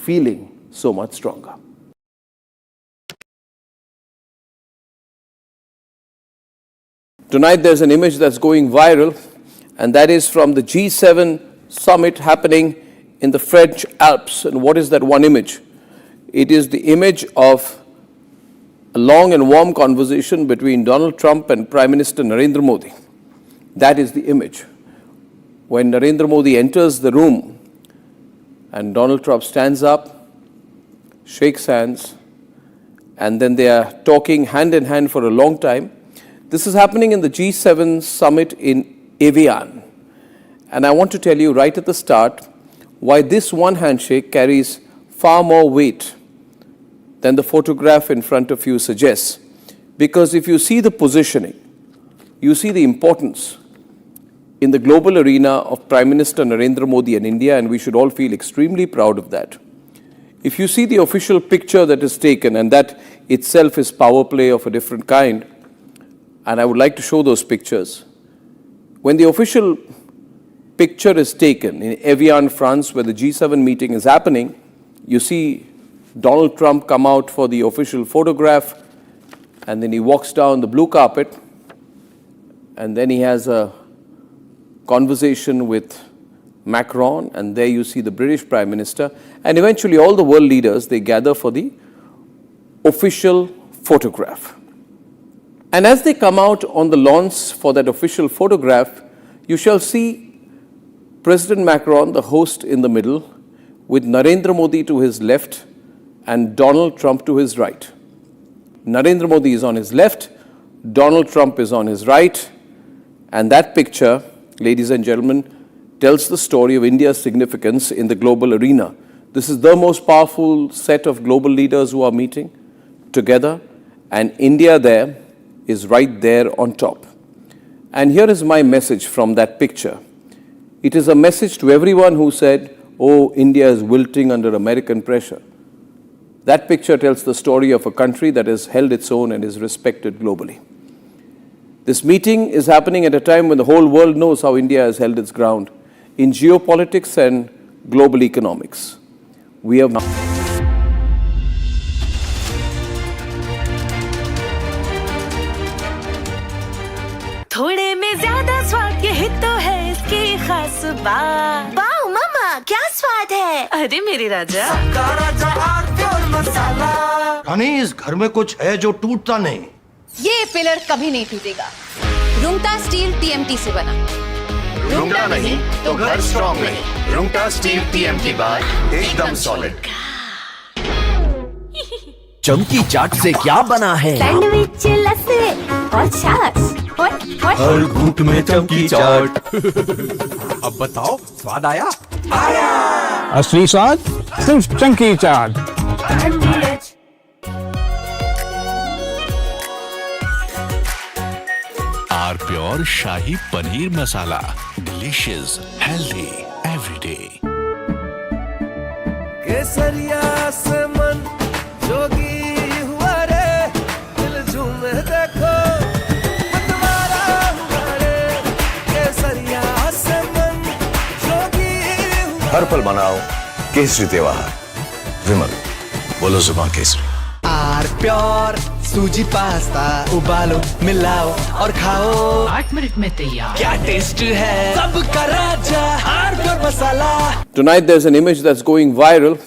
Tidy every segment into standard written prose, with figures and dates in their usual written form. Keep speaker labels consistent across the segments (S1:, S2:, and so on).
S1: feeling so much stronger. Tonight there's an image that's going viral, and that is from the G7 summit happening in the French Alps. And what is that one image? It is the image of a long and warm conversation between Donald Trump and Prime Minister Narendra Modi. That is the image. When Narendra Modi enters the room and Donald Trump stands up, shakes hands, and then they are talking hand in hand for a long time. This is happening in the G7 summit in Evian. And I want to tell you right at the start why this one handshake carries far more weight than the photograph in front of you suggests. Because if you see the positioning, you see the importance in the global arena of Prime Minister Narendra Modi and India, and we should all feel extremely proud of that. If you see the official picture that is taken, and that itself is power play of a different kind, and I would like to show those pictures. When the official picture is taken in Evian, France, where the G7 meeting is happening, you see Donald Trump come out for the official photograph, and then he walks down the blue carpet, and then he has a conversation with Macron, and there you see the British Prime Minister, and eventually all the world leaders, they gather for the official photograph. And as they come out on the lawns for that official photograph, you shall see President Macron, the host, in the middle, with Narendra Modi to his left and Donald Trump to his right. Narendra Modi is on his left, Donald Trump is on his right, and that picture, ladies and gentlemen, tells the story of India's significance in the global arena. This is the most powerful set of global leaders who are meeting together, and India there is right there on top. And here is my message from that picture. It is a message to everyone who said, oh, India is wilting under American pressure. That picture tells the story of a country that has held its own and is respected globally. This meeting is happening at a time when the whole world knows how India has held its ground in geopolitics and global economics. We have
S2: थोड़े में ज्यादा स्वाद यही तो है इसकी खास बात।
S3: वाओ मामा, क्या स्वाद है?
S2: अरे मेरे राजा,
S4: सबका राजा और मसाला।
S5: रानी, इस घर में कुछ है जो टूटता नहीं।
S6: ये पिलर कभी नहीं टूटेगा। रुंगटा स्टील टीएमटी से बना।
S7: रुंगटा नहीं तो घर स्ट्रॉन्ग नहीं। रुंगटा स्टील टीएमटी बार एकदम सॉलिड।
S8: चमकी चाट से क्या बना है?
S3: सैंडविच, लस्सी और छाछ।
S8: हर घूंट में चमकी चाट। अब बताओ, स्वाद आया?
S9: आया। असली स्वाद सिर्फ चमकी चाट।
S10: R pure shahi paneer masala, delicious, healthy everyday.
S4: केसरिया से मन जोगी हुआ रे, दिल झूमे देखो मतवारा हुआ रे। केसरिया से मन जोगी हुआ।
S7: हर पल मनाओ केसरी त्योहार। विमल, बोलो जुबान केसरी।
S8: आर प्योर सूजी पास्ता उबालो, मिलाओ और खाओ।
S2: 8 मिनट में तैयार।
S8: क्या टेस्ट है सबका राजा, R pure masala.
S1: Tonight there's an image that's going viral,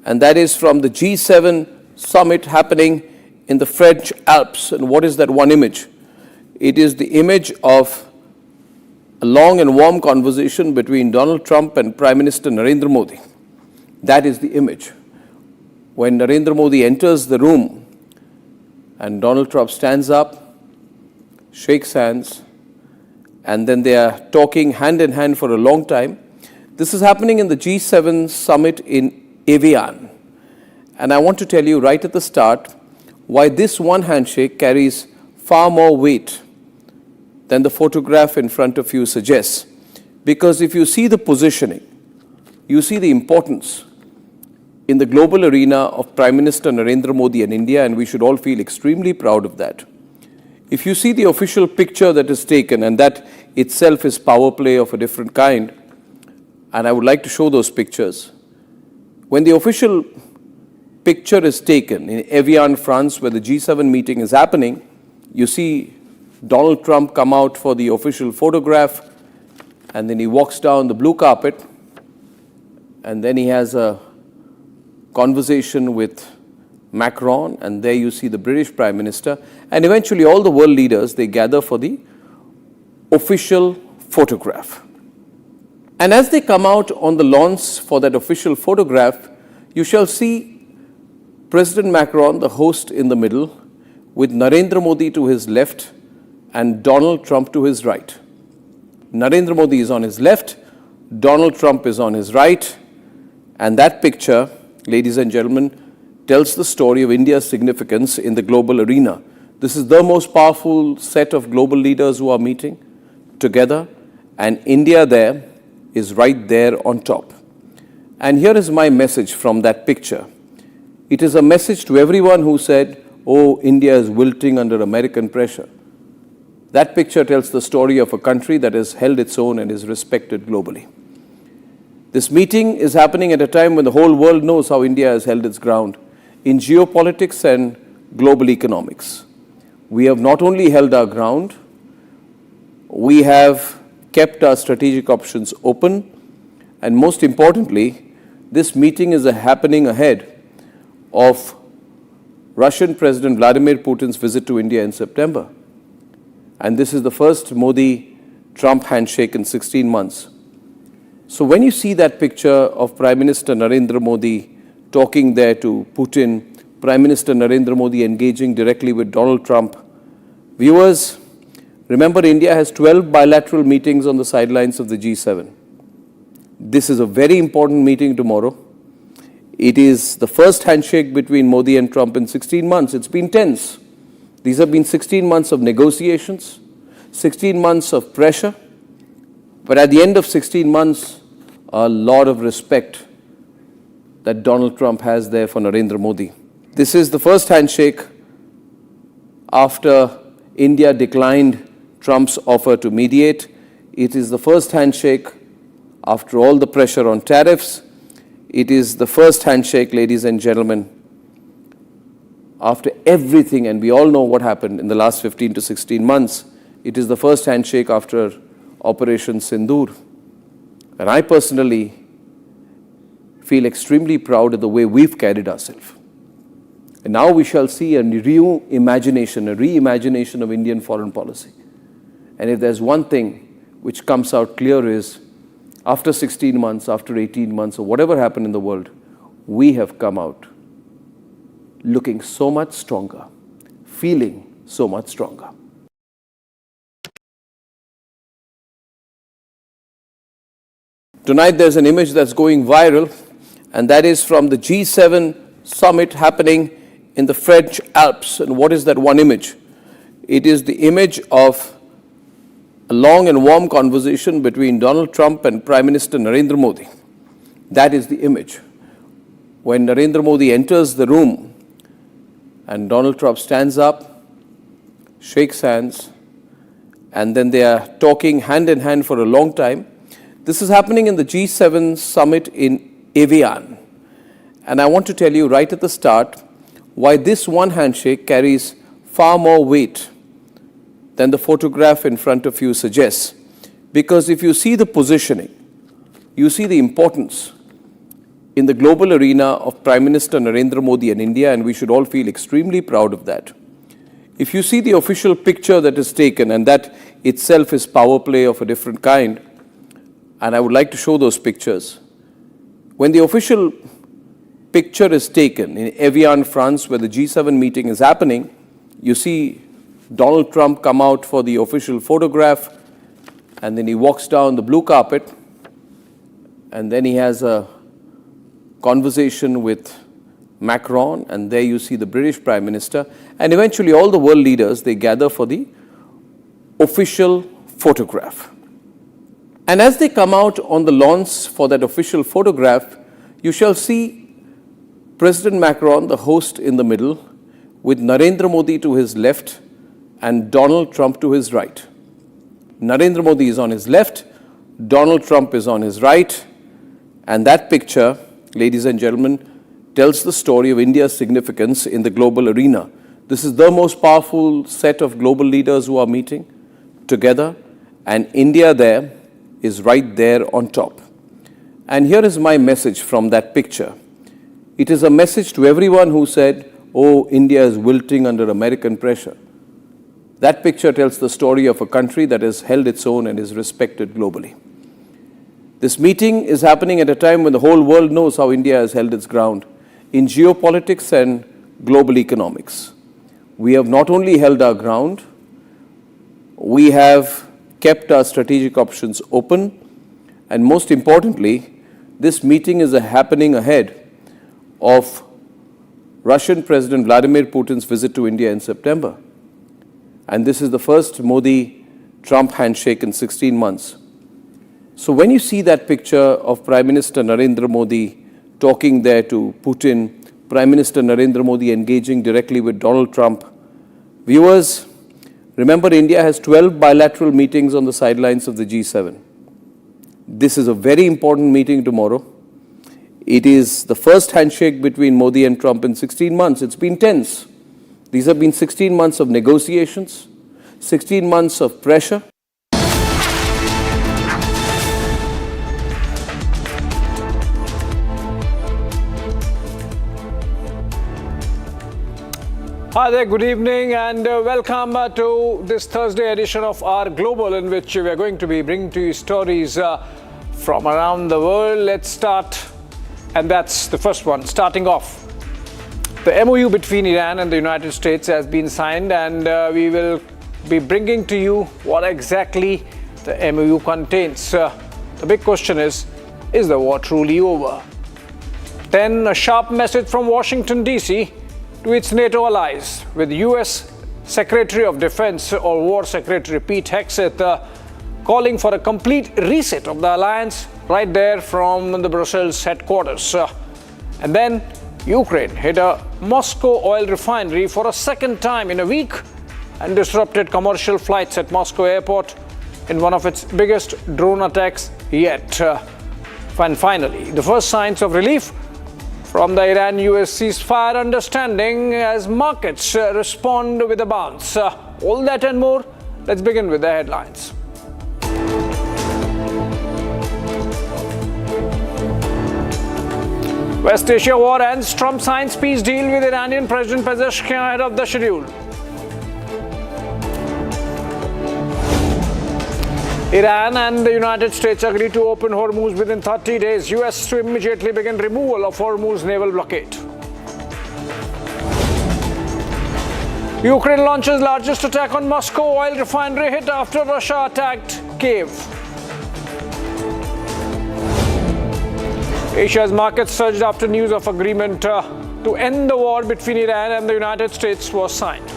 S1: and that is from the G7 summit happening in the French Alps. And what is that one image? It is the image of a long and warm conversation between Donald Trump and Prime Minister Narendra Modi. That is the image. When Narendra Modi enters the room and Donald Trump stands up, shakes hands, and then they are talking hand in hand for a long time. This is happening in the G7 summit in Evian. And I want to tell you right at the start why this one handshake carries far more weight than the photograph in front of you suggests. Because if you see the positioning, you see the importance in the global arena of Prime Minister Narendra Modi and India, and we should all feel extremely proud of that. If you see the official picture that is taken, and that itself is power play of a different kind, and I would like to show those pictures, When the official picture is taken in Evian, France, where the G7 meeting is happening, you see Donald Trump come out for the official photograph, and then he walks down the blue carpet, and then he has a conversation with Macron, and there you see the British Prime Minister, and eventually all the world leaders, they gather for the official photograph. And as they come out on the lawns for that official photograph, you shall see President Macron, the host, in the middle, with Narendra Modi to his left and Donald Trump to his right. Narendra Modi is on his left, Donald Trump is on his right, and that picture, ladies and gentlemen, tells the story of India's significance in the global arena. This is the most powerful set of global leaders who are meeting together, and India there is right there on top. And here is my message from that picture. It is a message to everyone who said, oh, India is wilting under American pressure. That picture tells the story of a country that has held its own and is respected globally. This meeting is happening at a time when the whole world knows how India has held its ground in geopolitics and global economics. We have not only held our ground, we have kept our strategic options open, and most importantly, this meeting is happening ahead of Russian President Vladimir Putin's visit to India in September. And this is the first Modi-Trump handshake in 16 months. So when you see that picture of Prime Minister Narendra Modi talking there to Putin, Prime Minister Narendra Modi engaging directly with Donald Trump, viewers, remember India has 12 bilateral meetings on the sidelines of the G7. This is a very important meeting tomorrow. It is the first handshake between Modi and Trump in 16 months. It's been tense. These have been 16 months of negotiations, 16 months of pressure, but at the end of 16 months, a lot of respect that Donald Trump has there for Narendra Modi. This is the first handshake after India declined Trump's offer to mediate. It is the first handshake after all the pressure on tariffs. It is the first handshake, ladies and gentlemen, after everything, and we all know what happened in the last 15 to 16 months. It is the first handshake after Operation Sindoor. And I personally feel extremely proud of the way we've carried ourselves. And now we shall see a reimagination of Indian foreign policy. And if there's one thing which comes out clear is, after 16 months, after 18 months, or whatever happened in the world, we have come out looking so much stronger, feeling so much stronger. Tonight there's an image that's going viral, and that is from the G7 summit happening in the French Alps. And what is that one image? It is the image of a long and warm conversation between Donald Trump and Prime Minister Narendra Modi. That is the image. When Narendra Modi enters the room and Donald Trump stands up, shakes hands, and then they are talking hand in hand for a long time. This is happening in the G7 summit in Evian. And I want to tell you right at the start why this one handshake carries far more weight than the photograph in front of you suggests. Because if you see the positioning, you see the importance in the global arena of Prime Minister Narendra Modi and India, and we should all feel extremely proud of that. If you see the official picture that is taken, and that itself is power play of a different kind, and I would like to show those pictures. When the official picture is taken in Evian, France, where the G7 meeting is happening, you see Donald Trump come out for the official photograph, and then he walks down the blue carpet, and then he has a conversation with Macron, and there you see the British Prime Minister, and eventually all the world leaders, they gather for the official photograph. And as they come out on the lawns for that official photograph, you shall see President Macron, the host, in the middle, with Narendra Modi to his left and Donald Trump to his right. Narendra Modi is on his left, Donald Trump is on his right, and that picture, ladies and gentlemen, tells the story of India's significance in the global arena. This is the most powerful set of global leaders who are meeting together, and India there is right there on top. And here is my message from that picture. It is a message to everyone who said, oh, India is wilting under American pressure. That picture tells the story of a country that has held its own and is respected globally. This meeting is happening at a time when the whole world knows how India has held its ground in geopolitics and global economics. We have not only held our ground, we have kept our strategic options open, and most importantly, this meeting is happening ahead of Russian President Vladimir Putin's visit to India in September. And this is the first Modi-Trump handshake in 16 months. So when you see that picture of Prime Minister Narendra Modi talking there to Putin, Prime Minister Narendra Modi engaging directly with Donald Trump, viewers, remember India has 12 bilateral meetings on the sidelines of the G7. This is a very important meeting tomorrow. It is the first handshake between Modi and Trump in 16 months. It's been tense. These have been 16 months of negotiations, 16 months of pressure.
S11: Hi there, good evening and welcome to this Thursday edition of our Global, in which we are going to be bringing to you stories from around the world. Let's start, and that's the first one. Starting off, the MoU between Iran and the United States has been signed, and we will be bringing to you what exactly the MoU contains. The big question is the war truly over? Then a sharp message from Washington, D.C. to its NATO allies, with U.S. Secretary of Defense or War Secretary Pete Hegseth calling for a complete reset of the alliance right there from the Brussels headquarters. And then Ukraine hit a Moscow oil refinery for a second time in a week and disrupted commercial flights at Moscow airport in one of its biggest drone attacks yet. And finally, the first signs of relief from the Iran-U.S. ceasefire understanding as markets respond with a bounce. All that and more. Let's begin with the headlines. West Asia war ends. Trump signs peace deal with Iranian President Pezeshkian ahead of the schedule. Iran and the United States agreed to open Hormuz within 30 days. U.S. to immediately begin removal of Hormuz naval blockade. Ukraine launches largest attack on Moscow oil refinery hit after Russia attacked Kiev. Asia's markets surged after news of agreement to end the war between Iran and the United States was signed.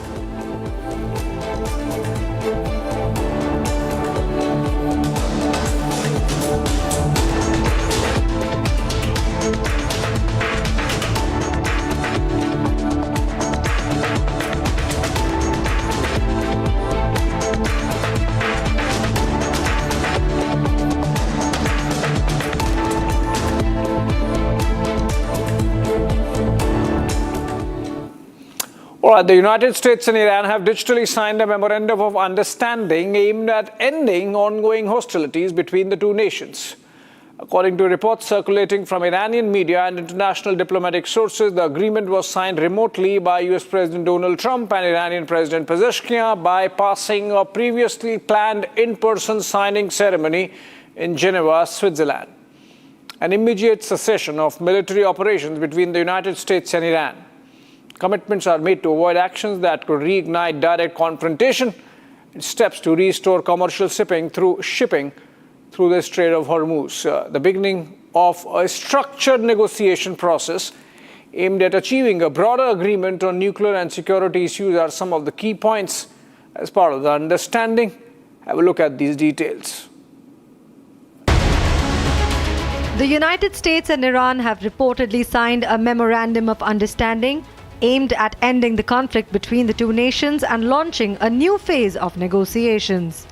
S11: All right, the United States and Iran have digitally signed a memorandum of understanding aimed at ending ongoing hostilities between the two nations. According to reports circulating from Iranian media and international diplomatic sources, the agreement was signed remotely by U.S. President Donald Trump and Iranian President Pezeshkian, bypassing a previously planned in-person signing ceremony in Geneva, Switzerland. An immediate cessation of military operations between the United States and Iran. Commitments are made to avoid actions that could reignite direct confrontation, and steps to restore commercial shipping through the Strait of Hormuz. The beginning of a structured negotiation process aimed at achieving a broader agreement on nuclear and security issues are some of the key points as part of the understanding. Have a look at these details.
S12: The United States and Iran have reportedly signed a memorandum of understanding aimed at ending the conflict between the two nations and launching a new phase of negotiations.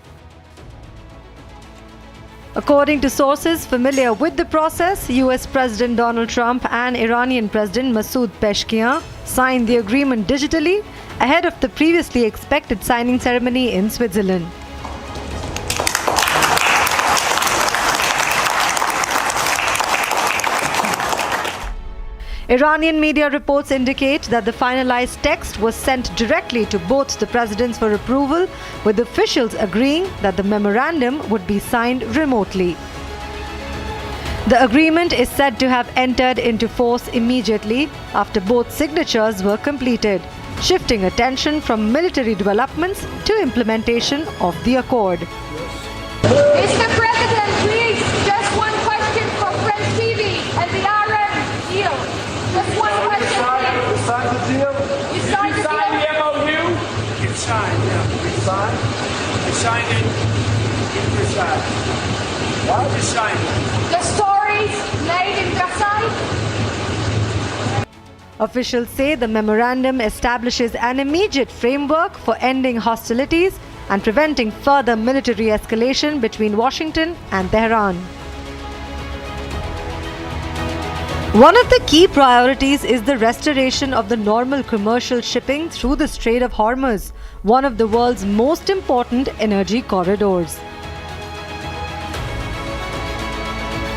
S12: According to sources familiar with the process, US President Donald Trump and Iranian President Masoud Pezeshkian signed the agreement digitally ahead of the previously expected signing ceremony in Switzerland. Iranian media reports indicate that the finalized text was sent directly to both the presidents for approval, with officials agreeing that the memorandum would be signed remotely. The agreement is said to have entered into force immediately after both signatures were completed, shifting attention from military developments to implementation of the accord.
S6: Mr. President, please, just one question for French TV and the RM deal. Just one question.
S4: You signed the deal?
S6: You signed the
S4: MoU? You signed, yeah. You signed? I signed it. You signed. Why did you sign it?
S6: The stories made in Versailles.
S12: Officials say the memorandum establishes an immediate framework for ending hostilities and preventing further military escalation between Washington and Tehran. One of the key priorities is the restoration of the normal commercial shipping through the Strait of Hormuz, one of the world's most important energy corridors.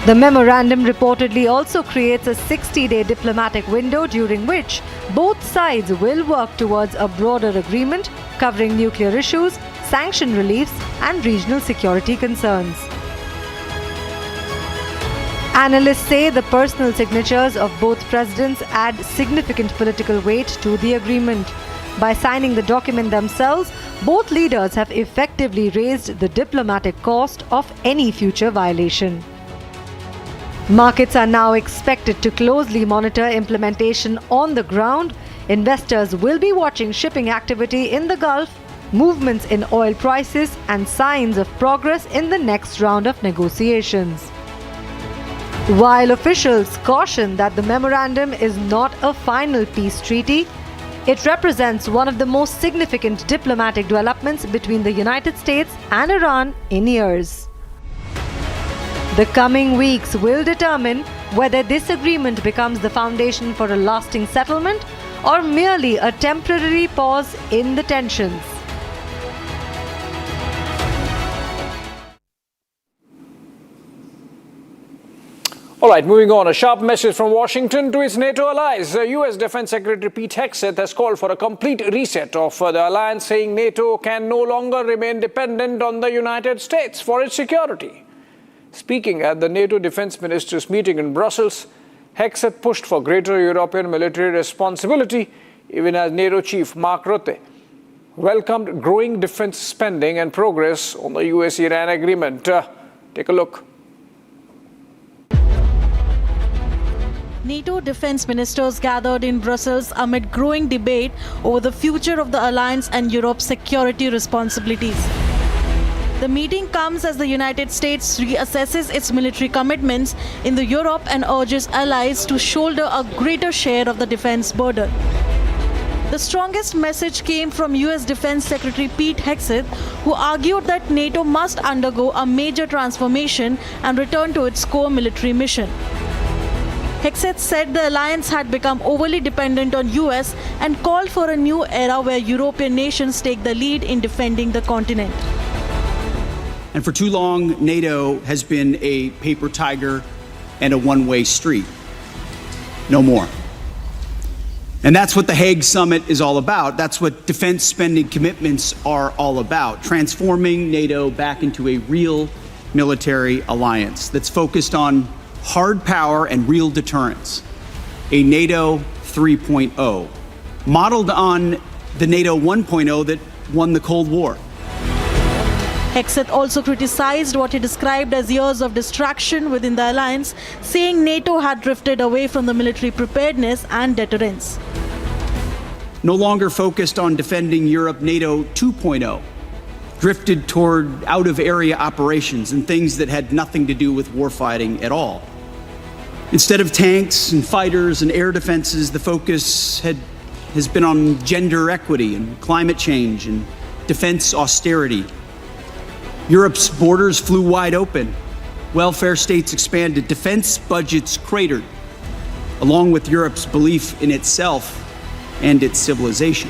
S12: The memorandum reportedly also creates a 60-day diplomatic window during which both sides will work towards a broader agreement covering nuclear issues, sanction reliefs, and regional security concerns. Analysts say the personal signatures of both presidents add significant political weight to the agreement. By signing the document themselves, both leaders have effectively raised the diplomatic cost of any future violation. Markets are now expected to closely monitor implementation on the ground. Investors will be watching shipping activity in the Gulf, movements in oil prices, and signs of progress in the next round of negotiations. While officials caution that the memorandum is not a final peace treaty, it represents one of the most significant diplomatic developments between the United States and Iran in years. The coming weeks will determine whether this agreement becomes the foundation for a lasting settlement or merely a temporary pause in the tensions.
S11: All right, moving on. A sharp message from Washington to its NATO allies. U.S. Defense Secretary Pete Hegseth has called for a complete reset of the alliance, saying NATO can no longer remain dependent on the United States for its security. Speaking at the NATO defense ministers' meeting in Brussels, Hegseth pushed for greater European military responsibility, even as NATO chief Mark Rutte welcomed growing defense spending and progress on the U.S.-Iran agreement. Take a look.
S13: NATO defense ministers gathered in Brussels amid growing debate over the future of the alliance and Europe's security responsibilities. The meeting comes as the United States reassesses its military commitments in the Europe and urges allies to shoulder a greater share of the defense burden. The strongest message came from U.S. Defense Secretary Pete Hegseth, who argued that NATO must undergo a major transformation and return to its core military mission. Hegseth said the alliance had become overly dependent on US and called for a new era where European nations take the lead in defending the continent.
S14: And for too long, NATO has been a paper tiger and a one-way street. No more. And that's what the Hague Summit is all about. That's what defense spending commitments are all about, transforming NATO back into a real military alliance that's focused on hard power and real deterrence, a NATO 3.0, modeled on the NATO 1.0 that won the Cold War.
S13: Hegseth also criticized what he described as years of distraction within the alliance, saying NATO had drifted away from the military preparedness and deterrence.
S14: No longer focused on defending Europe, NATO 2.0 drifted toward out-of-area operations and things that had nothing to do with warfighting at all. Instead of tanks and fighters and air defenses, the focus has been on gender equity and climate change and defense austerity. Europe's borders flew wide open, welfare states expanded, defense budgets cratered, along with Europe's belief in itself and its civilization.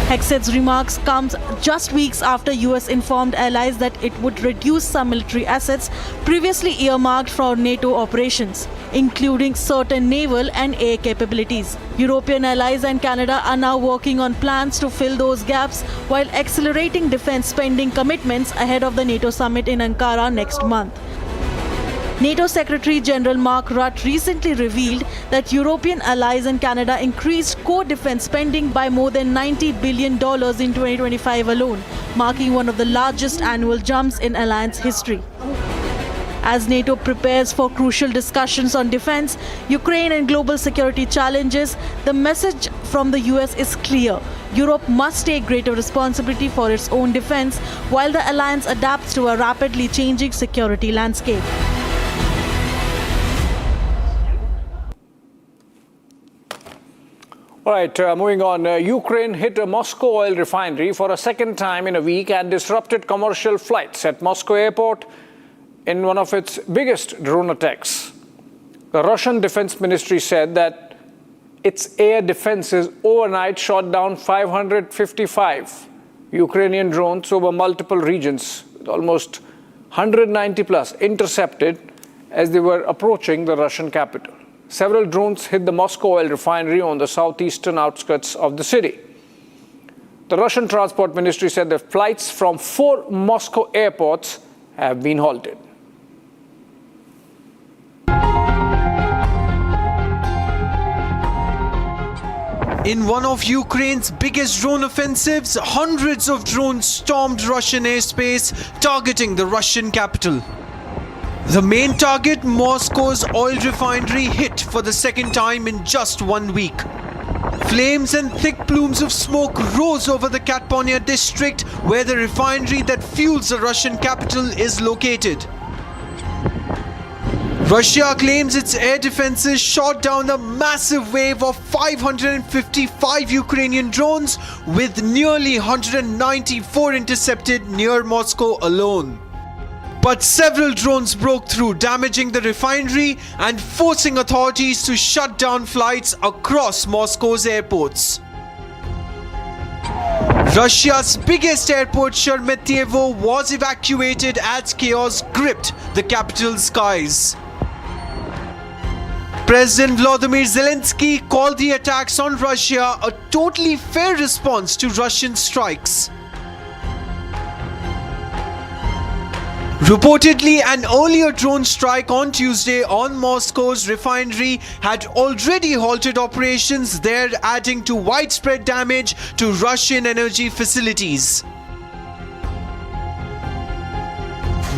S13: Hexed's remarks comes just weeks after US informed allies that it would reduce some military assets previously earmarked for NATO operations, including certain naval and air capabilities. European allies and Canada are now working on plans to fill those gaps while accelerating defense spending commitments ahead of the NATO summit in Ankara next month. NATO Secretary General Mark Rutte recently revealed that European allies and Canada increased core defense spending by more than $90 billion in 2025 alone, marking one of the largest annual jumps in alliance history. As NATO prepares for crucial discussions on defense, Ukraine and global security challenges, the message from the US is clear. Europe must take greater responsibility for its own defense while the alliance adapts to a rapidly changing security landscape.
S11: All right, moving on. Ukraine hit a Moscow oil refinery for a second time in a week and disrupted commercial flights at Moscow airport in one of its biggest drone attacks. The Russian Defense Ministry said that its air defenses overnight shot down 555 Ukrainian drones over multiple regions, with almost 190 plus intercepted as they were approaching the Russian capital. Several drones hit the Moscow oil refinery on the southeastern outskirts of the city. The Russian Transport Ministry said that flights from 4 Moscow airports have been halted.
S8: In one of Ukraine's biggest drone offensives, hundreds of drones stormed Russian airspace, targeting the Russian capital. The main target, Moscow's oil refinery, hit for the second time in just 1 week. Flames and thick plumes of smoke rose over the Katponia district, where the refinery that fuels the Russian capital is located. Russia claims its air defenses shot down a massive wave of 555 Ukrainian drones, with nearly 194 intercepted near Moscow alone. But several drones broke through, damaging the refinery and forcing authorities to shut down flights across Moscow's airports. Russia's biggest airport, Sheremetyevo, was evacuated as chaos gripped the capital's skies. President Volodymyr Zelensky called the attacks on Russia a totally fair response to Russian strikes. Reportedly, an earlier drone strike on Tuesday on Moscow's refinery had already halted operations there, adding to widespread damage to Russian energy facilities.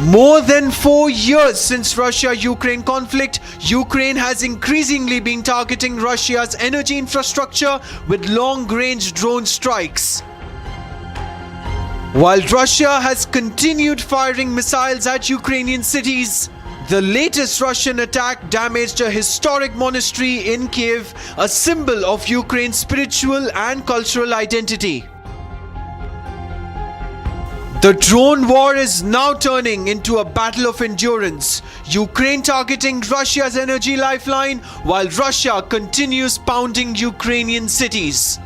S8: More than 4 years since Russia-Ukraine conflict, Ukraine has increasingly been targeting Russia's energy infrastructure with long-range drone strikes. While Russia has continued firing missiles at Ukrainian cities, the latest Russian attack damaged a historic monastery in Kiev, a symbol of Ukraine's spiritual and cultural identity. The drone war is now turning into a battle of endurance, Ukraine targeting Russia's energy lifeline while Russia continues pounding Ukrainian cities.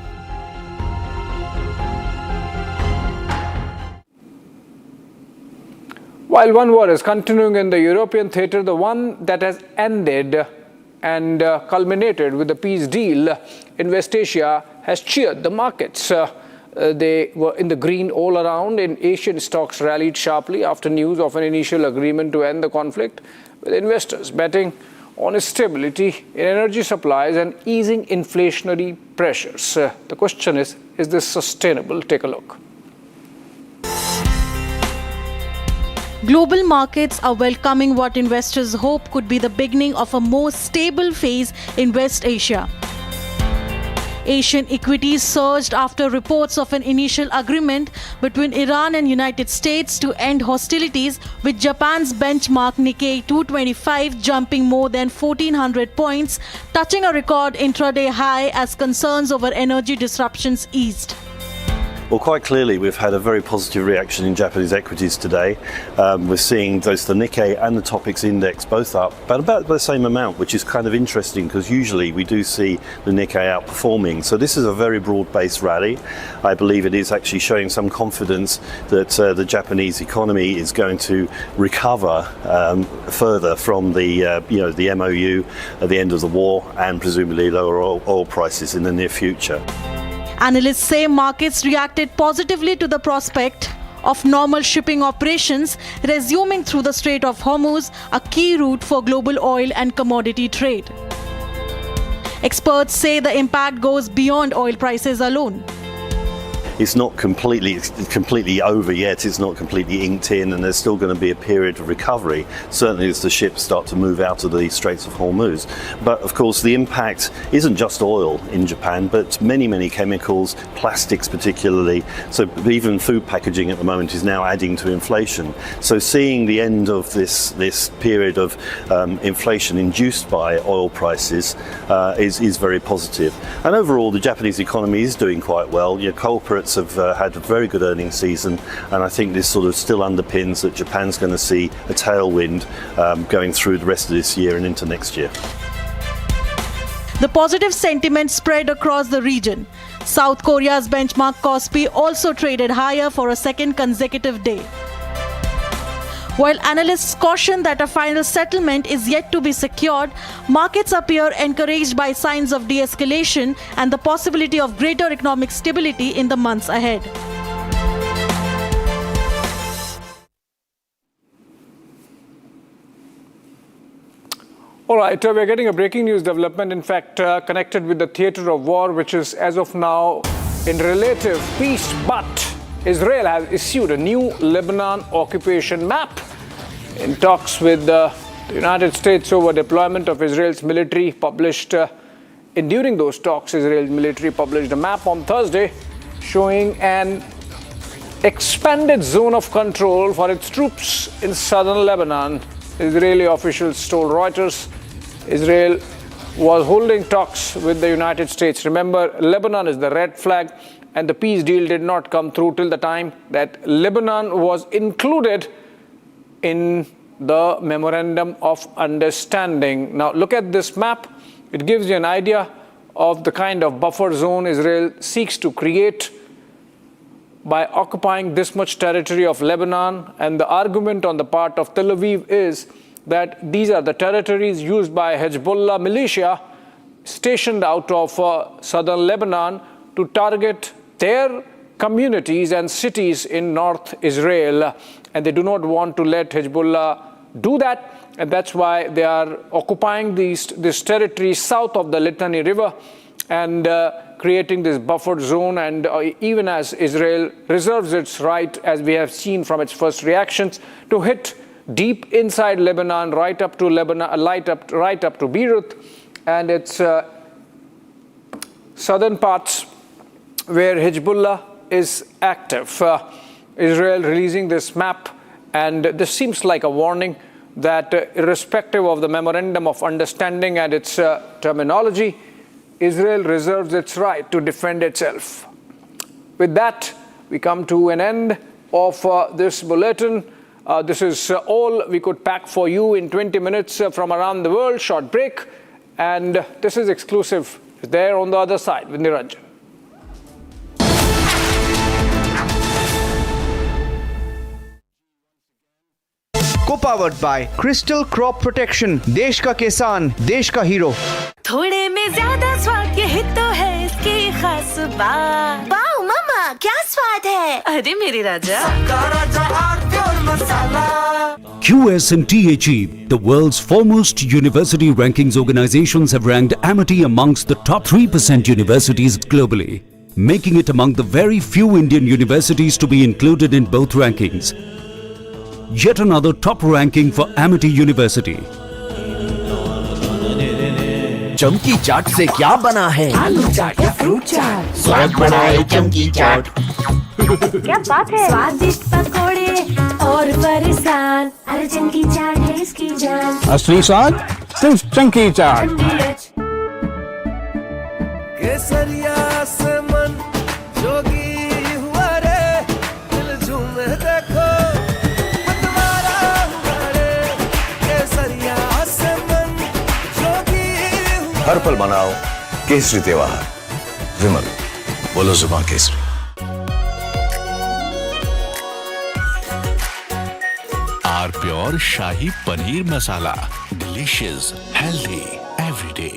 S11: While one war is continuing in the European theatre, the one that has ended and culminated with the peace deal in West Asia has cheered the markets. They were in the green all around. In Asian stocks rallied sharply after news of an initial agreement to end the conflict, with investors betting on its stability in energy supplies and easing inflationary pressures. The question is this sustainable? Take a look.
S13: Global markets are welcoming what investors hope could be the beginning of a more stable phase in West Asia. Asian equities surged after reports of an initial agreement between Iran and United States to end hostilities, with Japan's benchmark Nikkei 225 jumping more than 1,400 points, touching a record intraday high as concerns over energy disruptions eased.
S15: Well, quite clearly, we've had a very positive reaction in Japanese equities today. We're seeing both the Nikkei and the Topix index both up, but about the same amount, which is kind of interesting because usually we do see the Nikkei outperforming. So this is a very broad-based rally. I believe it is actually showing some confidence that the Japanese economy is going to recover further from the the MoU at the end of the war and presumably lower oil prices in the near future.
S13: Analysts say markets reacted positively to the prospect of normal shipping operations resuming through the Strait of Hormuz, a key route for global oil and commodity trade. Experts say the impact goes beyond oil prices alone.
S15: It's not completely over yet. It's not completely inked in, and there's still going to be a period of recovery, certainly as the ships start to move out of the Straits of Hormuz. But of course, the impact isn't just oil in Japan, but many chemicals, plastics particularly. So even food packaging at the moment is now adding to inflation. So seeing the end of this period of inflation induced by oil prices is very positive. And overall, the Japanese economy is doing quite well. Corporates have had a very good earnings season, and I think this sort of still underpins that Japan's going to see a tailwind going through the rest of this year and into next year.
S13: The positive sentiment spread across the region. South Korea's benchmark Kospi also traded higher for a second consecutive day. While analysts caution that a final settlement is yet to be secured, markets appear encouraged by signs of de-escalation and the possibility of greater economic stability in the months ahead.
S11: All right, we're getting a breaking news development, in fact, connected with the theatre of war, which is as of now in relative peace, but Israel has issued a new Lebanon occupation map. In talks with the United States over deployment of Israel's military, during those talks, Israel's military published a map on Thursday showing an expanded zone of control for its troops in southern Lebanon. Israeli officials told Reuters Israel was holding talks with the United States. Remember, Lebanon is the red flag, and the peace deal did not come through till the time that Lebanon was included in the Memorandum of Understanding. Now, look at this map. It gives you an idea of the kind of buffer zone Israel seeks to create by occupying this much territory of Lebanon. And the argument on the part of Tel Aviv is that these are the territories used by Hezbollah militia stationed out of southern Lebanon to target their communities and cities in North Israel. And they do not want to let Hezbollah do that. And that's why they are occupying this territory south of the Litani River and creating this buffer zone. And even as Israel reserves its right, as we have seen from its first reactions, to hit deep inside Lebanon, right up to Beirut and its southern parts where Hezbollah is active. Israel releasing this map, and this seems like a warning that irrespective of the Memorandum of Understanding and its terminology, Israel reserves its right to defend itself. With that, we come to an end of this bulletin. This is all we could pack for you in 20 minutes from around the world. Short break, and this is exclusive. It's there on the other side with Niranjan.
S16: Co-powered by Crystal Crop Protection, देश का किसान, देश का hero.
S2: थोड़े में ज्यादा स्वाद यही तो है इसकी खास बात।
S3: वाओ मामा, क्या स्वाद है?
S2: अरे मेरे राजा।
S17: QS and THE, the world's foremost university rankings organizations, have ranked Amity amongst the top 3% universities globally, making it among the very few Indian universities to be included in both rankings. Yet another top ranking for Amity University.
S18: चमकी चाट से क्या बना है?
S3: आलू चाट या fruit चाट?
S18: स्वाद बनाए चमकी चाट।
S3: क्या बात है? स्वादिष्ट पकोड़े और फरसान, अरे चमकी चाट है इसकी जान।
S9: असली स्वाद सिर्फ चमकी चाट।
S19: केसरिया से मन जोगी हुआ
S7: हर पल मनाओ केसरी त्योहार। विमल, बोलो जुबान केसरी।
S10: आर pure shahi paneer masala, delicious, healthy every day.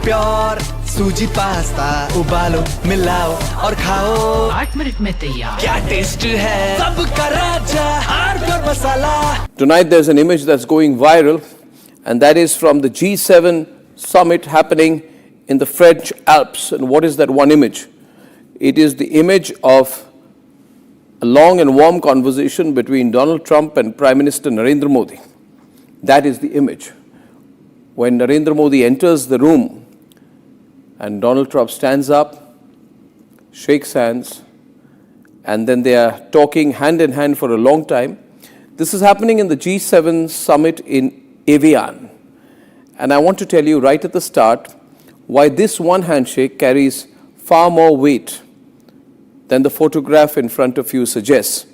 S18: Pure सूजी पास्ता उबालो मिलाओ और खाओ 8 मिनट में तैयार। क्या टेस्ट है सबका राजा R pure masala.
S1: Tonight there's an image that's going viral, and that is from the G7 summit happening in the French Alps. And what is that one image? It is the image of a long and warm conversation between Donald Trump and Prime Minister Narendra Modi. That is the image. When Narendra Modi enters the room and Donald Trump stands up, shakes hands, and then they are talking hand in hand for a long time. This is happening in the G7 summit in Evian. And I want to tell you right at the start why this one handshake carries far more weight than the photograph in front of you suggests.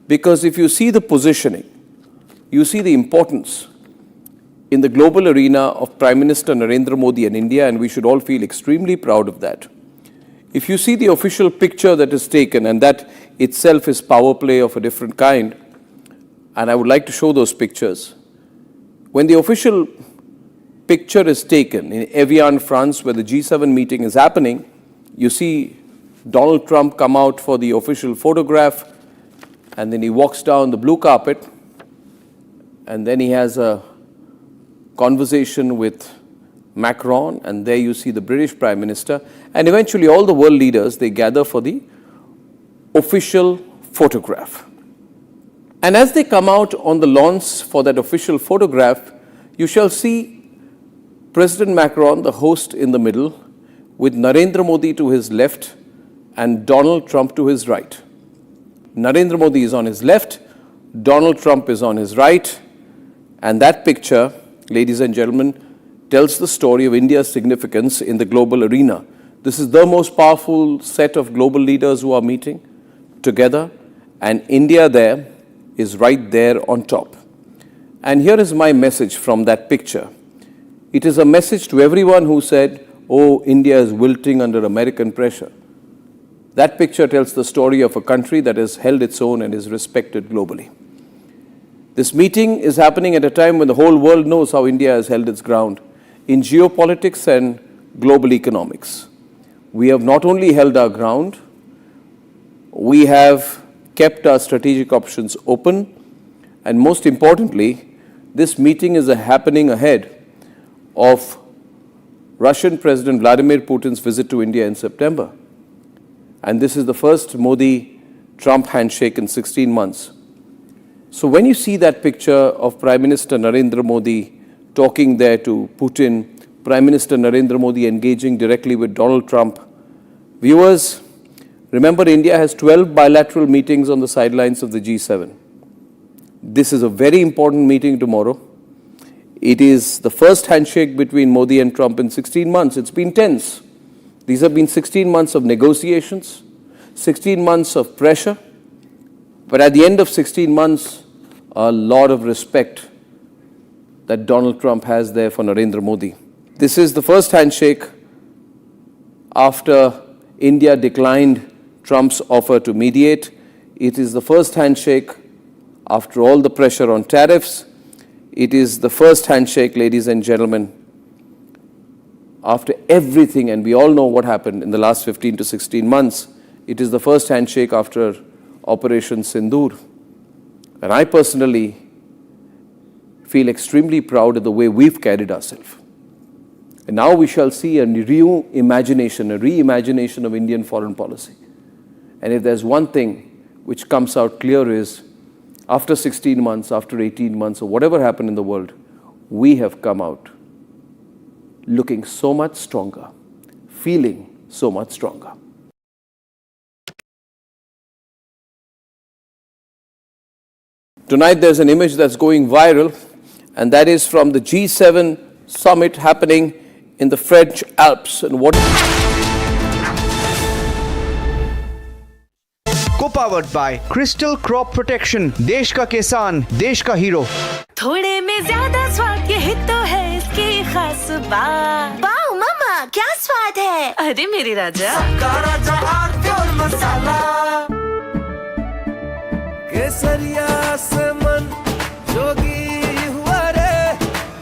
S1: Because if you see the positioning, you see the importance in the global arena of Prime Minister Narendra Modi and India, and we should all feel extremely proud of that. If you see the official picture that is taken, and that itself is power play of a different kind, and I would like to show those pictures. When the official picture is taken in Evian, France, where the G7 meeting is happening, you see Donald Trump come out for the official photograph, and then he walks down the blue carpet, and then he has a conversation with Macron, and there you see the British Prime Minister, and eventually all the world leaders, they gather for the official photograph. And as they come out on the lawns for that official photograph, you shall see President Macron, the host, in the middle, with Narendra Modi to his left and Donald Trump to his right. Narendra Modi is on his left, Donald Trump is on his right, and that picture, ladies and gentlemen, tells the story of India's significance in the global arena. This is the most powerful set of global leaders who are meeting together, and India there is right there on top. And here is my message from that picture. It is a message to everyone who said, oh, India is wilting under American pressure. That picture tells the story of a country that has held its own and is respected globally. This meeting is happening at a time when the whole world knows how India has held its ground in geopolitics and global economics. We have not only held our ground, we have kept our strategic options open, and most importantly, this meeting is happening ahead of Russian President Vladimir Putin's visit to India in September. And this is the first Modi-Trump handshake in 16 months. So when you see that picture of Prime Minister Narendra Modi talking there to Putin, Prime Minister Narendra Modi engaging directly with Donald Trump, viewers, remember India has 12 bilateral meetings on the sidelines of the G7. This is a very important meeting tomorrow. It is the first handshake between Modi and Trump in 16 months. It's been tense. These have been 16 months of negotiations, 16 months of pressure, but at the end of 16 months, a lot of respect that Donald Trump has there for Narendra Modi. This is the first handshake after India declined Trump's offer to mediate. It is the first handshake after all the pressure on tariffs. It is the first handshake, ladies and gentlemen, after everything, and we all know what happened in the last 15 to 16 months. It is the first handshake after Operation Sindoor. And I personally feel extremely proud of the way we've carried ourselves. And now we shall see a reimagination of Indian foreign policy. And if there's one thing which comes out clear is, after 16 months, after 18 months, or whatever happened in the world, we have come out looking so much stronger, feeling so much stronger. Tonight there's an image that's going viral, and that is from the G7 summit happening in the French Alps. And what
S16: Co-powered by Crystal Crop Protection, देश का किसान, देश का hero.
S2: थोड़े में ज्यादा स्वाद, यही तो है इसकी खास बात। वाओ मामा, क्या स्वाद है? अरे मेरी राजा, सबका राजा और मसाला।
S18: केसरिया से मन जोगी हुआ रे,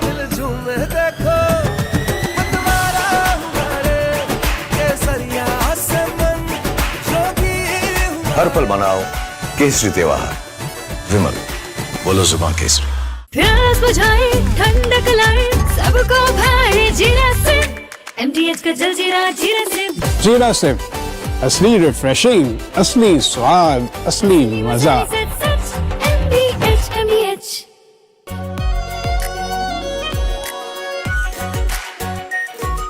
S18: दिल झूमे देखो मतवारा हुआ रे। केसरिया से मन जोगी हुआ।
S7: हर पल मनाओ केसरी त्योहार। विमल, बोलो जुबान केसरी।
S2: प्यास बुझाए, ठंडक लाए, सबको भाए जीरा से। MTH का जल जीरा, जीरा से।
S9: जीरा से असली रिफ्रेशिंग, असली स्वाद, असली मजा।
S2: MTH।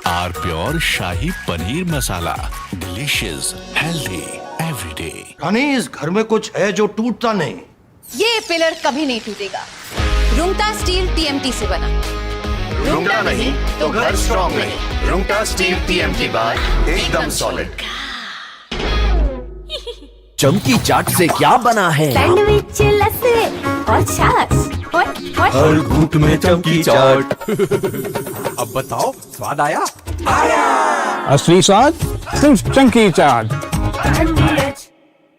S10: R pure shahi paneer masala, delicious, healthy, everyday.
S5: रानी, इस घर में कुछ है जो टूटता नहीं।
S6: ये पिलर कभी नहीं टूटेगा। रुंगटा स्टील TMT से बना।
S7: रुंगटा नहीं तो घर स्ट्रॉन्ग नहीं। रुंगटा स्टील TMT बार एकदम सॉलिड।
S18: चमकी चाट से क्या बना है?
S3: सैंडविच, लस्सी और छाछ।
S18: हर घूंट में चमकी चाट। अब बताओ, स्वाद आया?
S9: असली स्वाद सिर्फ चंकी चाट।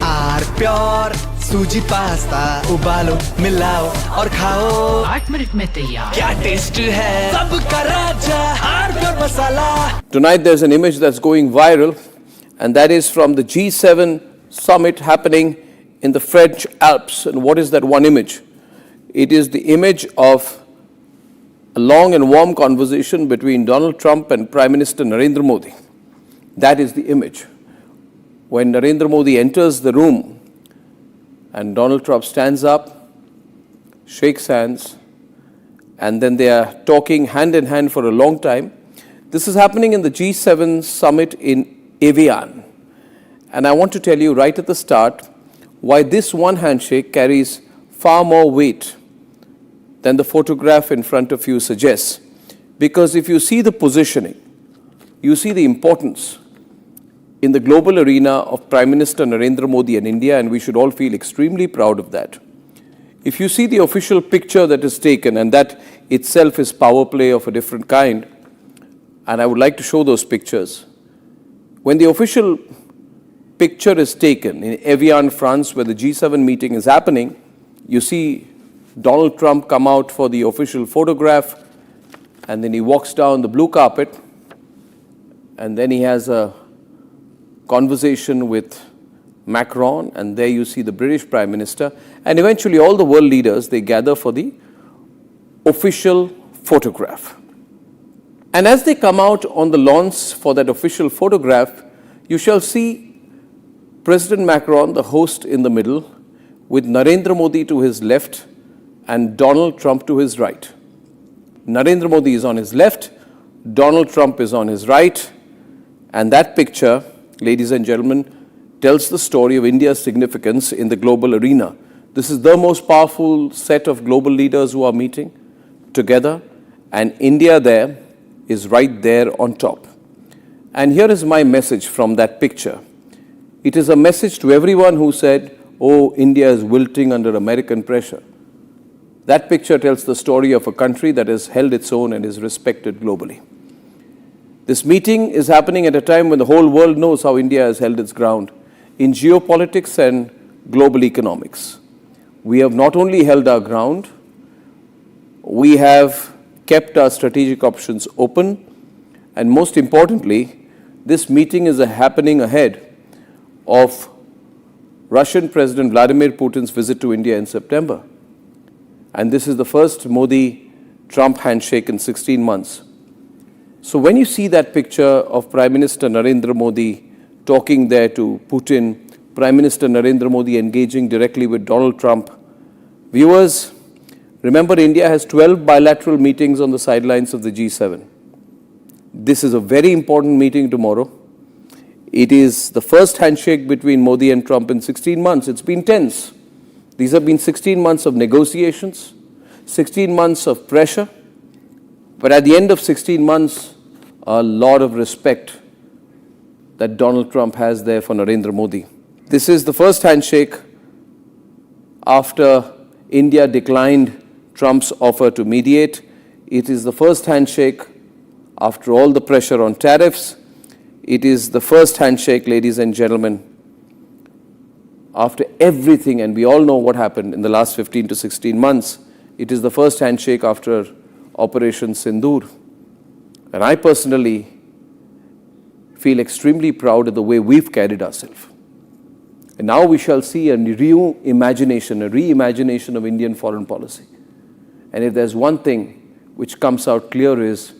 S18: आर प्योर सूजी पास्ता, उबालो, मिलाओ और खाओ। 8 मिनट में तैयार। क्या टेस्ट है, सबका राजा R pure masala.
S1: Tonight there's an image that's going viral, and that is from the G7 summit happening in the French Alps. And what is that one image? It is the image of a long and warm conversation between Donald Trump and Prime Minister Narendra Modi. That is the image. When Narendra Modi enters the room and Donald Trump stands up, shakes hands, and then they are talking hand in hand for a long time. This is happening in the G7 summit in Evian. And I want to tell you right at the start why this one handshake carries far more weight than the photograph in front of you suggests. Because if you see the positioning, you see the importance in the global arena of Prime Minister Narendra Modi and India, and we should all feel extremely proud of that. If you see the official picture that is taken, and that itself is power play of a different kind, and I would like to show those pictures. When the official picture is taken in Evian, France, where the G7 meeting is happening, you see Donald Trump come out for the official photograph, and then he walks down the blue carpet, and then he has a conversation with Macron, and there you see the British Prime Minister, and eventually all the world leaders, they gather for the official photograph. And as they come out on the lawns for that official photograph, you shall see President Macron, the host, in the middle, with Narendra Modi to his left and Donald Trump to his right. Narendra Modi is on his left, Donald Trump is on his right, and that picture, ladies and gentlemen, tells the story of India's significance in the global arena. This is the most powerful set of global leaders who are meeting together, and India there is right there on top. And here is my message from that picture. It is a message to everyone who said, oh, India is wilting under American pressure. That picture tells the story of a country that has held its own and is respected globally. This meeting is happening at a time when the whole world knows how India has held its ground in geopolitics and global economics. We have not only held our ground, we have kept our strategic options open, and most importantly, this meeting is happening ahead of Russian President Vladimir Putin's visit to India in September. And this is the first Modi-Trump handshake in 16 months. So when you see that picture of Prime Minister Narendra Modi talking there to Putin, Prime Minister Narendra Modi engaging directly with Donald Trump, viewers, remember India has 12 bilateral meetings on the sidelines of the G7. This is a very important meeting tomorrow. It is the first handshake between Modi and Trump in 16 months. It's been tense. These have been 16 months of negotiations, 16 months of pressure, but at the end of 16 months, a lot of respect that Donald Trump has there for Narendra Modi. This is the first handshake after India declined Trump's offer to mediate. It is the first handshake after all the pressure on tariffs. It is the first handshake, ladies and gentlemen, after everything, and we all know what happened in the last 15 to 16 months. It is the first handshake after Operation Sindoor. And I personally feel extremely proud of the way we've carried ourselves. And now we shall see a reimagination of Indian foreign policy. And if there's one thing which comes out clear is,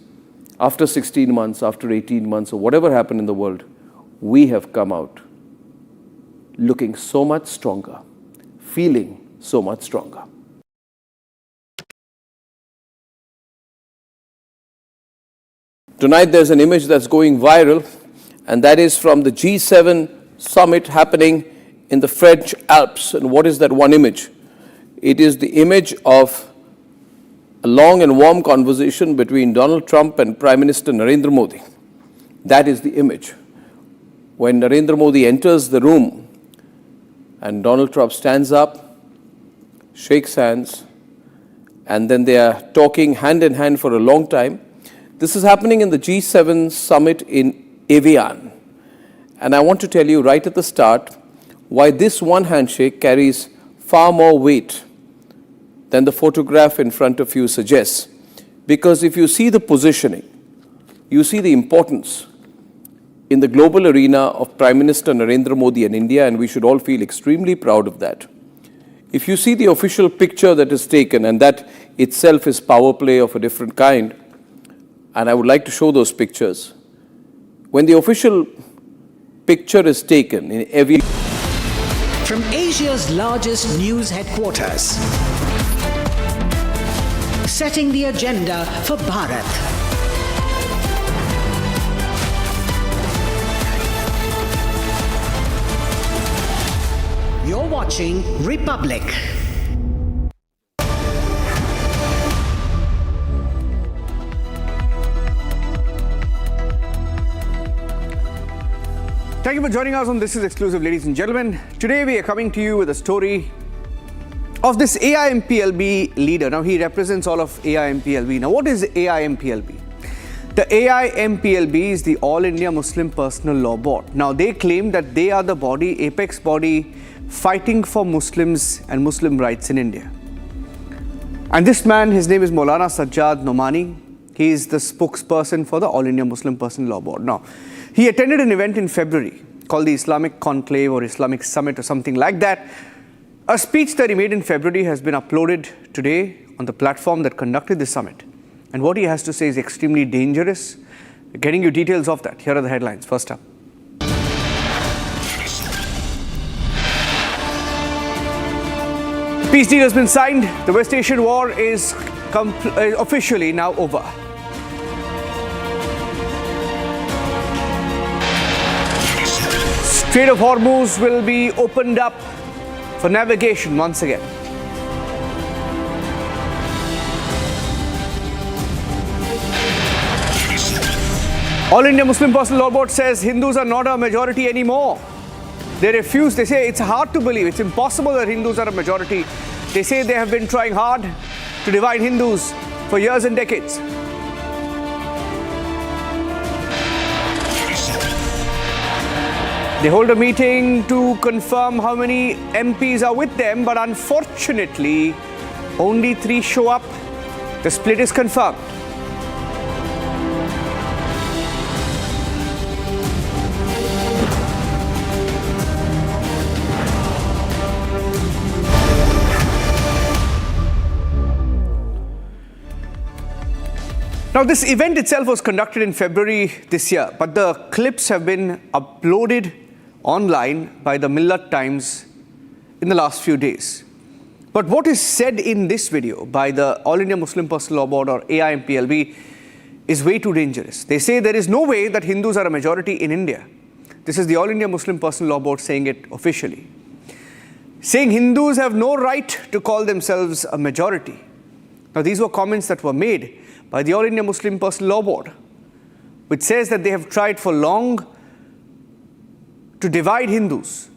S1: after 16 months, after 18 months, or whatever happened in the world, we have come out looking so much stronger, feeling so much stronger. Tonight there's an image that's going viral, and that is from the G7 summit happening in the French Alps. And what is that one image? It is the image of a long and warm conversation between Donald Trump and Prime Minister Narendra Modi. That is the image. When Narendra Modi enters the room and Donald Trump stands up, shakes hands, and then they are talking hand in hand for a long time. This is happening in the G7 summit in Evian. And I want to tell you right at the start why this one handshake carries far more weight than the photograph in front of you suggests. Because if you see the positioning, you see the importance in the global arena of Prime Minister Narendra Modi and India, and we should all feel extremely proud of that. If you see the official picture that is taken, and that itself is power play of a different kind, and I would like to show those pictures. When the official picture is taken in every...
S19: From Asia's largest news headquarters, setting the agenda for Bharat. You're watching Republic.
S16: Thank you for joining us on This Is Exclusive, ladies and gentlemen. Today we are coming to you with a story of this AIMPLB leader. Now he represents all of AIMPLB. Now what is AIMPLB? The AIMPLB is the All India Muslim Personal Law Board. Now they claim that they are the body, apex body, fighting for Muslims and Muslim rights in India. And this man, his name is Maulana Sajjad Nomani. He is the spokesperson for the All India Muslim Personal Law Board. Now, he attended an event in February called the Islamic Conclave or Islamic Summit or something like that. A speech that he made in February has been uploaded today on the platform that conducted the summit. And what he has to say is extremely dangerous. We're getting you details of that. Here are the headlines. First up. Peace deal has been signed. The West Asian war is officially now over. Strait of Hormuz will be opened up for navigation once again. All India Muslim Personal Law Board says Hindus are not a majority anymore. They refuse. They say it's hard to believe. It's impossible that Hindus are a majority. They say they have been trying hard to divide Hindus for years and decades. They hold a meeting to confirm how many MPs are with them, but unfortunately, only 3 show up. The split is confirmed. Now, this event itself was conducted in February this year, but the clips have been uploaded online by the Millat Times in the last few days. But what is said in this video by the All India Muslim Personal Law Board or AIMPLB is way too dangerous. They say there is no way that Hindus are a majority in India. This is the All India Muslim Personal Law Board saying it officially. saying Hindus have no right to call themselves a majority. Now, these were comments that were made by the All India Muslim Personal Law Board, which says that they have tried for long to divide Hindus.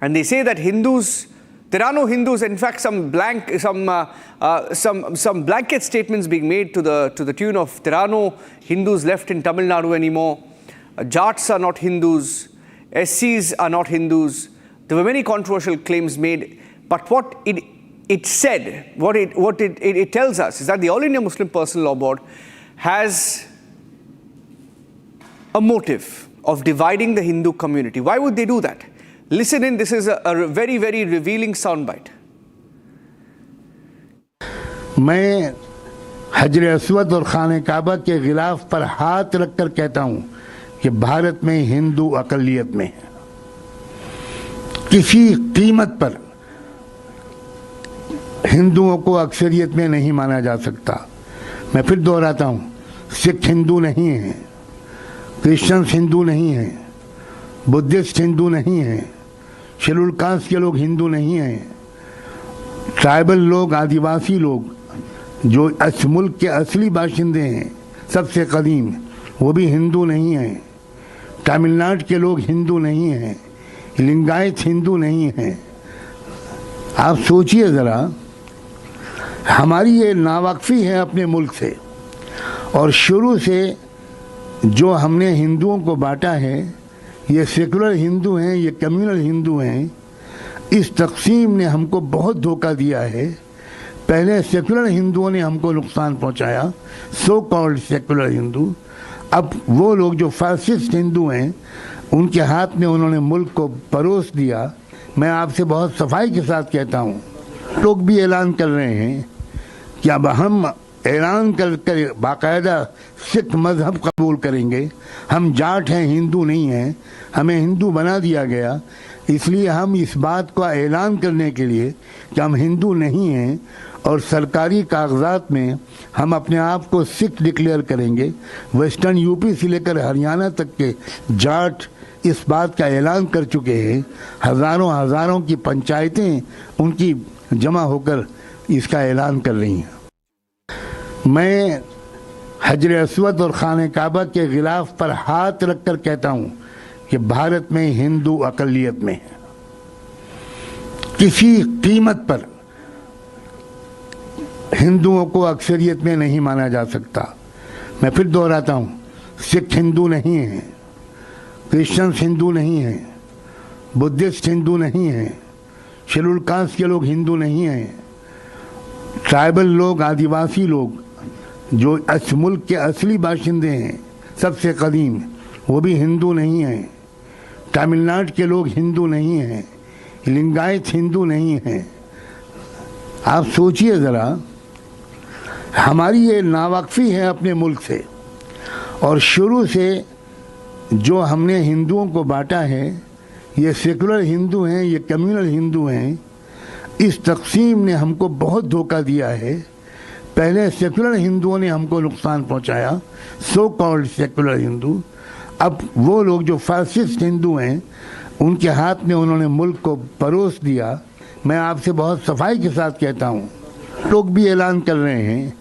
S16: And they say that Hindus, there are no Hindus. In fact, some blanket statements being made to the tune of there are no Hindus left in Tamil Nadu anymore. Jats are not Hindus. SCs are not Hindus. There were many controversial claims made. But what it said, what it tells us is that the All India Muslim Personal Law Board has a motive of dividing the Hindu community. Why would they do that? Listen in, this is a very, very revealing soundbite.
S20: मैं हजर Aswad और खाने काबा के गिलाफ पर हाथ रखकर कहता हूं कि भारत में हिंदू अकलियत में है। किसी कीमत पर हिंदुओं को अक्सरियत में नहीं माना जा सकता। मैं फिर दोहराता हूं, सिख हिंदू नहीं है, क्रिश्चियंस हिंदू नहीं है, बुद्धिस्ट हिंदू नहीं है, शेड्यूल कास्ट के लोग हिंदू नहीं हैं, ट्राइबल लोग, आदिवासी लोग जो इस मुल्क के असली बाशिंदे हैं सबसे कदीम, वो भी हिंदू नहीं हैं। तमिलनाडु के लोग हिंदू नहीं हैं, लिंगायत हिंदू नहीं हैं। आप सोचिए ज़रा, हमारी ये नावाकफी है अपने मुल्क से, और शुरू से जो हमने हिंदुओं को बांटा है, ये सेकुलर हिंदू हैं, ये कम्युनल हिंदू हैं। इस तकसीम ने हमको बहुत धोखा दिया है। पहले सेकुलर हिंदुओं ने हमको नुकसान पहुंचाया, सो कॉल्ड सेकुलर हिंदू। अब वो लोग जो फासिस्ट हिंदू हैं, उनके हाथ में उन्होंने मुल्क को परोस दिया। मैं आपसे बहुत सफाई के साथ कहता हूँ, लोग भी ऐलान कर रहे हैं कि अब हम ऐलान कर बाकायदा सिख मज़हब कबूल करेंगे। हम जाट हैं, हिंदू नहीं हैं, हमें हिंदू बना दिया गया। इसलिए हम इस बात का ऐलान करने के लिए कि हम हिंदू नहीं हैं और सरकारी कागजात में हम अपने आप को सिख डिक्लेयर करेंगे। वेस्टर्न यूपी से लेकर हरियाणा तक के जाट इस बात का ऐलान कर चुके हैं। हज़ारों की पंचायतें उनकी जमा होकर इसका ऐलान कर रही हैं। मैं हजर अस्वद और खाने काबा के गिलाफ पर हाथ रखकर कहता हूं कि भारत में हिंदू अकलियत में है। किसी कीमत पर हिंदुओं को अक्सरियत में नहीं माना जा सकता। मैं फिर दोहराता हूं, सिख हिंदू नहीं है, क्रिश्चियंस हिंदू नहीं है, बुद्धिस्ट हिंदू नहीं है, शेड्यूल कास्ट के लोग हिंदू नहीं हैं, ट्राइबल लोग, आदिवासी लोग जो इस मुल्क के असली बाशिंदे हैं सबसे कदीम, वो भी हिंदू नहीं हैं। तमिलनाडु के लोग हिंदू नहीं हैं, लिंगायत हिंदू नहीं हैं। आप सोचिए ज़रा, हमारी ये नावाकफी है अपने मुल्क से, और शुरू से जो हमने हिंदुओं को बांटा है, ये सेकुलर हिंदू हैं, ये कम्युनल हिंदू हैं। इस तकसीम ने हमको बहुत धोखा दिया है। पहले सेकुलर हिंदुओं ने हमको नुकसान पहुंचाया, सो कॉल्ड सेकुलर हिंदू। अब वो लोग जो फासिस्ट हिंदू हैं, उनके हाथ में उन्होंने मुल्क को परोस दिया। मैं आपसे बहुत सफाई के साथ कहता हूँ, लोग भी ऐलान कर रहे हैं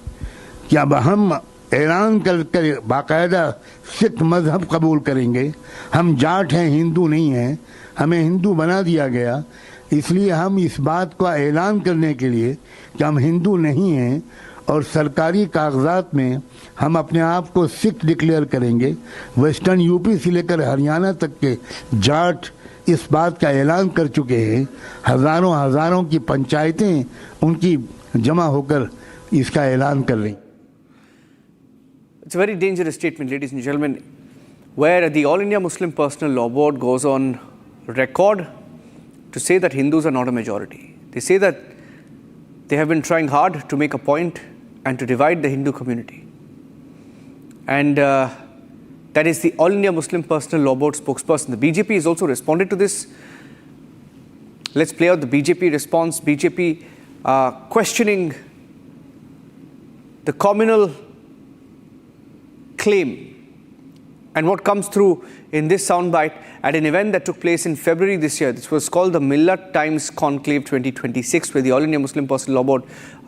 S20: कि अब हम ऐलान कर बाकायदा सिख मज़हब कबूल करेंगे। हम जाट हैं, हिंदू नहीं हैं, हमें हिंदू बना दिया गया। इसलिए हम इस बात का ऐलान करने के लिए कि हम हिंदू नहीं हैं और सरकारी कागजात में हम अपने आप को सिख डिक्लेयर करेंगे। वेस्टर्न यूपी से लेकर हरियाणा तक के जाट इस बात का ऐलान कर चुके हैं। हज़ारों की पंचायतें उनकी जमा होकर इसका ऐलान कर रही।
S16: It's a very dangerous statement, ladies and gentlemen, where the All India Muslim Personal Law Board goes on record to say that Hindus are not a majority. They say that they have been trying hard to make a point and to divide the Hindu community. And that is the All India Muslim Personal Law Board spokesperson. The BJP has also responded to this. Let's play out the BJP response. BJP questioning the communal claim And what comes through in this soundbite at an event that took place in February this year, this was called the Millat Times Conclave 2026, where the All India Muslim Personnel Law Board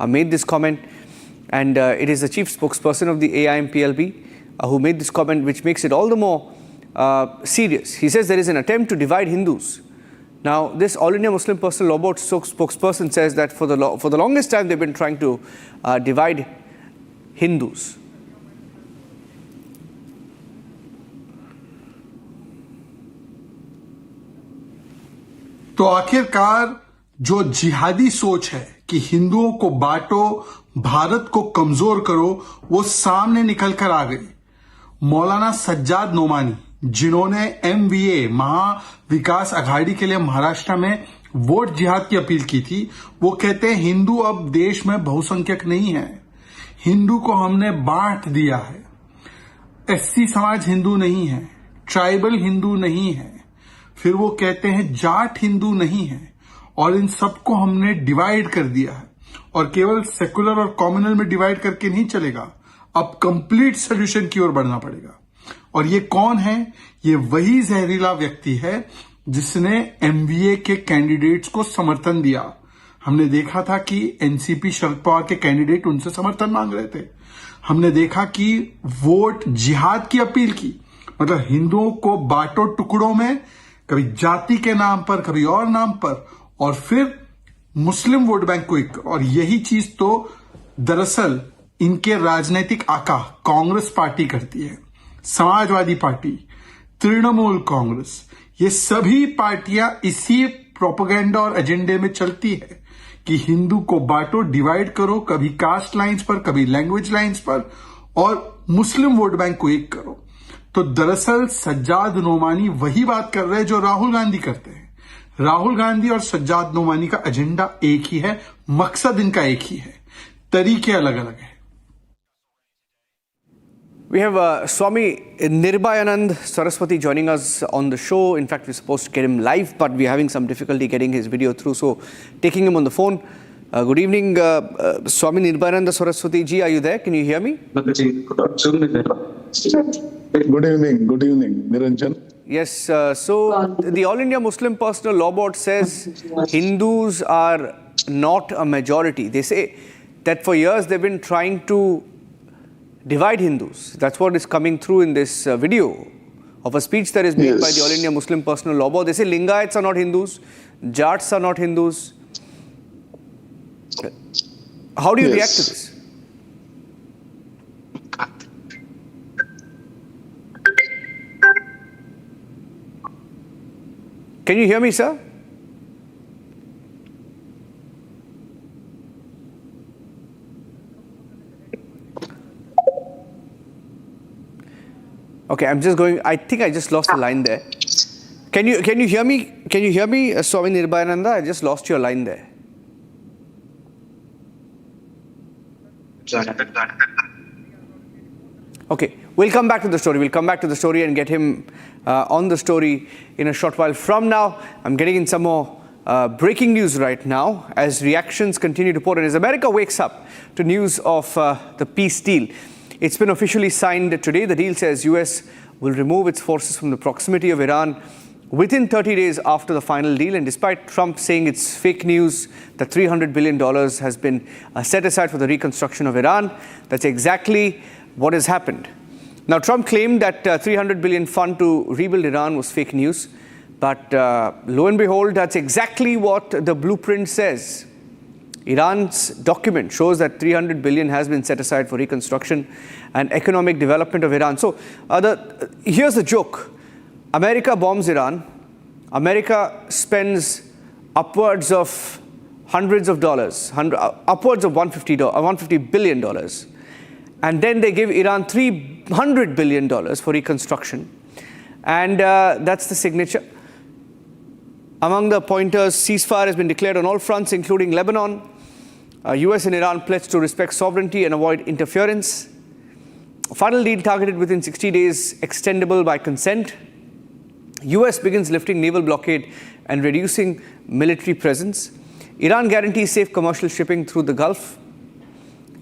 S16: made this comment. And it is the chief spokesperson of the AIMPLB who made this comment, which makes it all the more serious. He says there is an attempt to divide Hindus. Now, this All India Muslim Personnel Law Board spokesperson says that for the longest time they've been trying to divide Hindus.
S21: तो आखिरकार जो जिहादी सोच है कि हिंदुओं को बांटो, भारत को कमजोर करो, वो सामने निकल कर आ गई। मौलाना सज्जाद नोमानी, जिन्होंने MVA महा विकास अघाड़ी के लिए महाराष्ट्र में वोट जिहाद की अपील की थी, वो कहते हैं हिंदू अब देश में बहुसंख्यक नहीं है, हिंदू को हमने बांट दिया है। SC समाज हिंदू नहीं है, ट्राइबल हिंदू नहीं है, फिर वो कहते हैं जाट हिंदू नहीं है, और इन सबको हमने डिवाइड कर दिया है। और केवल सेकुलर और कॉम्युनल में डिवाइड करके नहीं चलेगा, अब कंप्लीट सोल्यूशन की ओर बढ़ना पड़ेगा। और ये कौन है? ये वही जहरीला व्यक्ति है जिसने MVA के कैंडिडेट्स को समर्थन दिया। हमने देखा था कि NCP शरद पवार के कैंडिडेट उनसे समर्थन मांग रहे थे। हमने देखा कि वोट जिहाद की अपील की, मतलब हिंदुओं को बांटो टुकड़ों में, कभी जाति के नाम पर, कभी और नाम पर, और फिर मुस्लिम वोट बैंक को। और यही चीज तो दरअसल इनके राजनीतिक आका कांग्रेस पार्टी करती है, समाजवादी पार्टी, तृणमूल कांग्रेस, ये सभी पार्टियां इसी प्रोपेगेंडा और एजेंडे में चलती है कि हिंदू को बांटो, डिवाइड करो, कभी कास्ट लाइंस पर, कभी लैंग्वेज लाइंस पर, और मुस्लिम वोट बैंक को एक करो। तो दरअसल सज्जाद नोमानी वही बात कर रहे हैं जो राहुल गांधी करते हैं। राहुल गांधी और सज्जाद नोमानी का एजेंडा एक ही है, मकसद इनका एक ही है, तरीके अलग अलग है।
S16: We have Swami Nirbayanand Saraswati joining us on the show. In fact, we're supposed to get him live, but we're having some difficulty getting his video through. So, taking him on the phone. Good evening, Swami Nirbayanand Saraswati ji. Are you there? Can you hear me?
S22: Good evening, Niranjan.
S16: Yes. So, the All India Muslim Personnel Law Board says Hindus are not a majority. They say that for years they've been trying to divide Hindus. That's what is coming through in this video of a speech that is made by the All India Muslim Personnel Law Board. They say Lingayats are not Hindus, Jats are not Hindus. How do you react to this? Can you hear me, sir? Okay, I'm just going. I think I just lost the line there. Can you hear me? Can you hear me, Swami Nirbayananda? I just lost your line there. Okay, we'll come back to the story. We'll come back to the story and get him on the story in a short while from now. I'm getting in some more breaking news right now as reactions continue to pour in. As America wakes up to news of the peace deal. It's been officially signed today. The deal says US will remove its forces from the proximity of Iran within 30 days after the final deal. And despite Trump saying it's fake news that $300 billion has been set aside for the reconstruction of Iran, that's exactly what has happened. Now, Trump claimed that $300 billion fund to rebuild Iran was fake news. But lo and behold, that's exactly what the blueprint says. Iran's document shows that $300 billion has been set aside for reconstruction and economic development of Iran. So here's the joke. America bombs Iran. America spends upwards of hundreds of dollars, upwards of $150 billion. And then they give Iran $300 billion for reconstruction. And that's the signature. Among the pointers, ceasefire has been declared on all fronts, including Lebanon. US and Iran pledged to respect sovereignty and avoid interference. Final deal targeted within 60 days, extendable by consent. US begins lifting naval blockade and reducing military presence. Iran guarantees safe commercial shipping through the Gulf.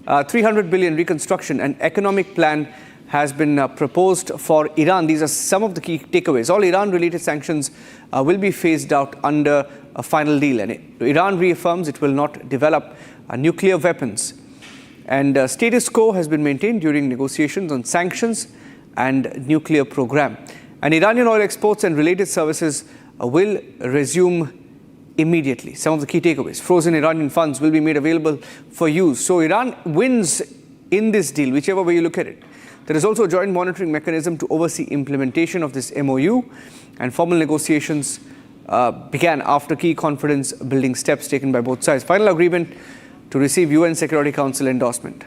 S16: $300 billion reconstruction and economic plan has been proposed for Iran. These are some of the key takeaways. All Iran-related sanctions will be phased out under a final deal. And Iran reaffirms it will not develop nuclear weapons. And status quo has been maintained during negotiations on sanctions and nuclear program. And Iranian oil exports and related services will resume immediately. Some of the key takeaways. Frozen Iranian funds will be made available for use. So Iran wins in this deal, whichever way you look at it. There is also a joint monitoring mechanism to oversee implementation of this MoU, and formal negotiations began after key confidence-building steps taken by both sides. Final agreement to receive UN Security Council endorsement.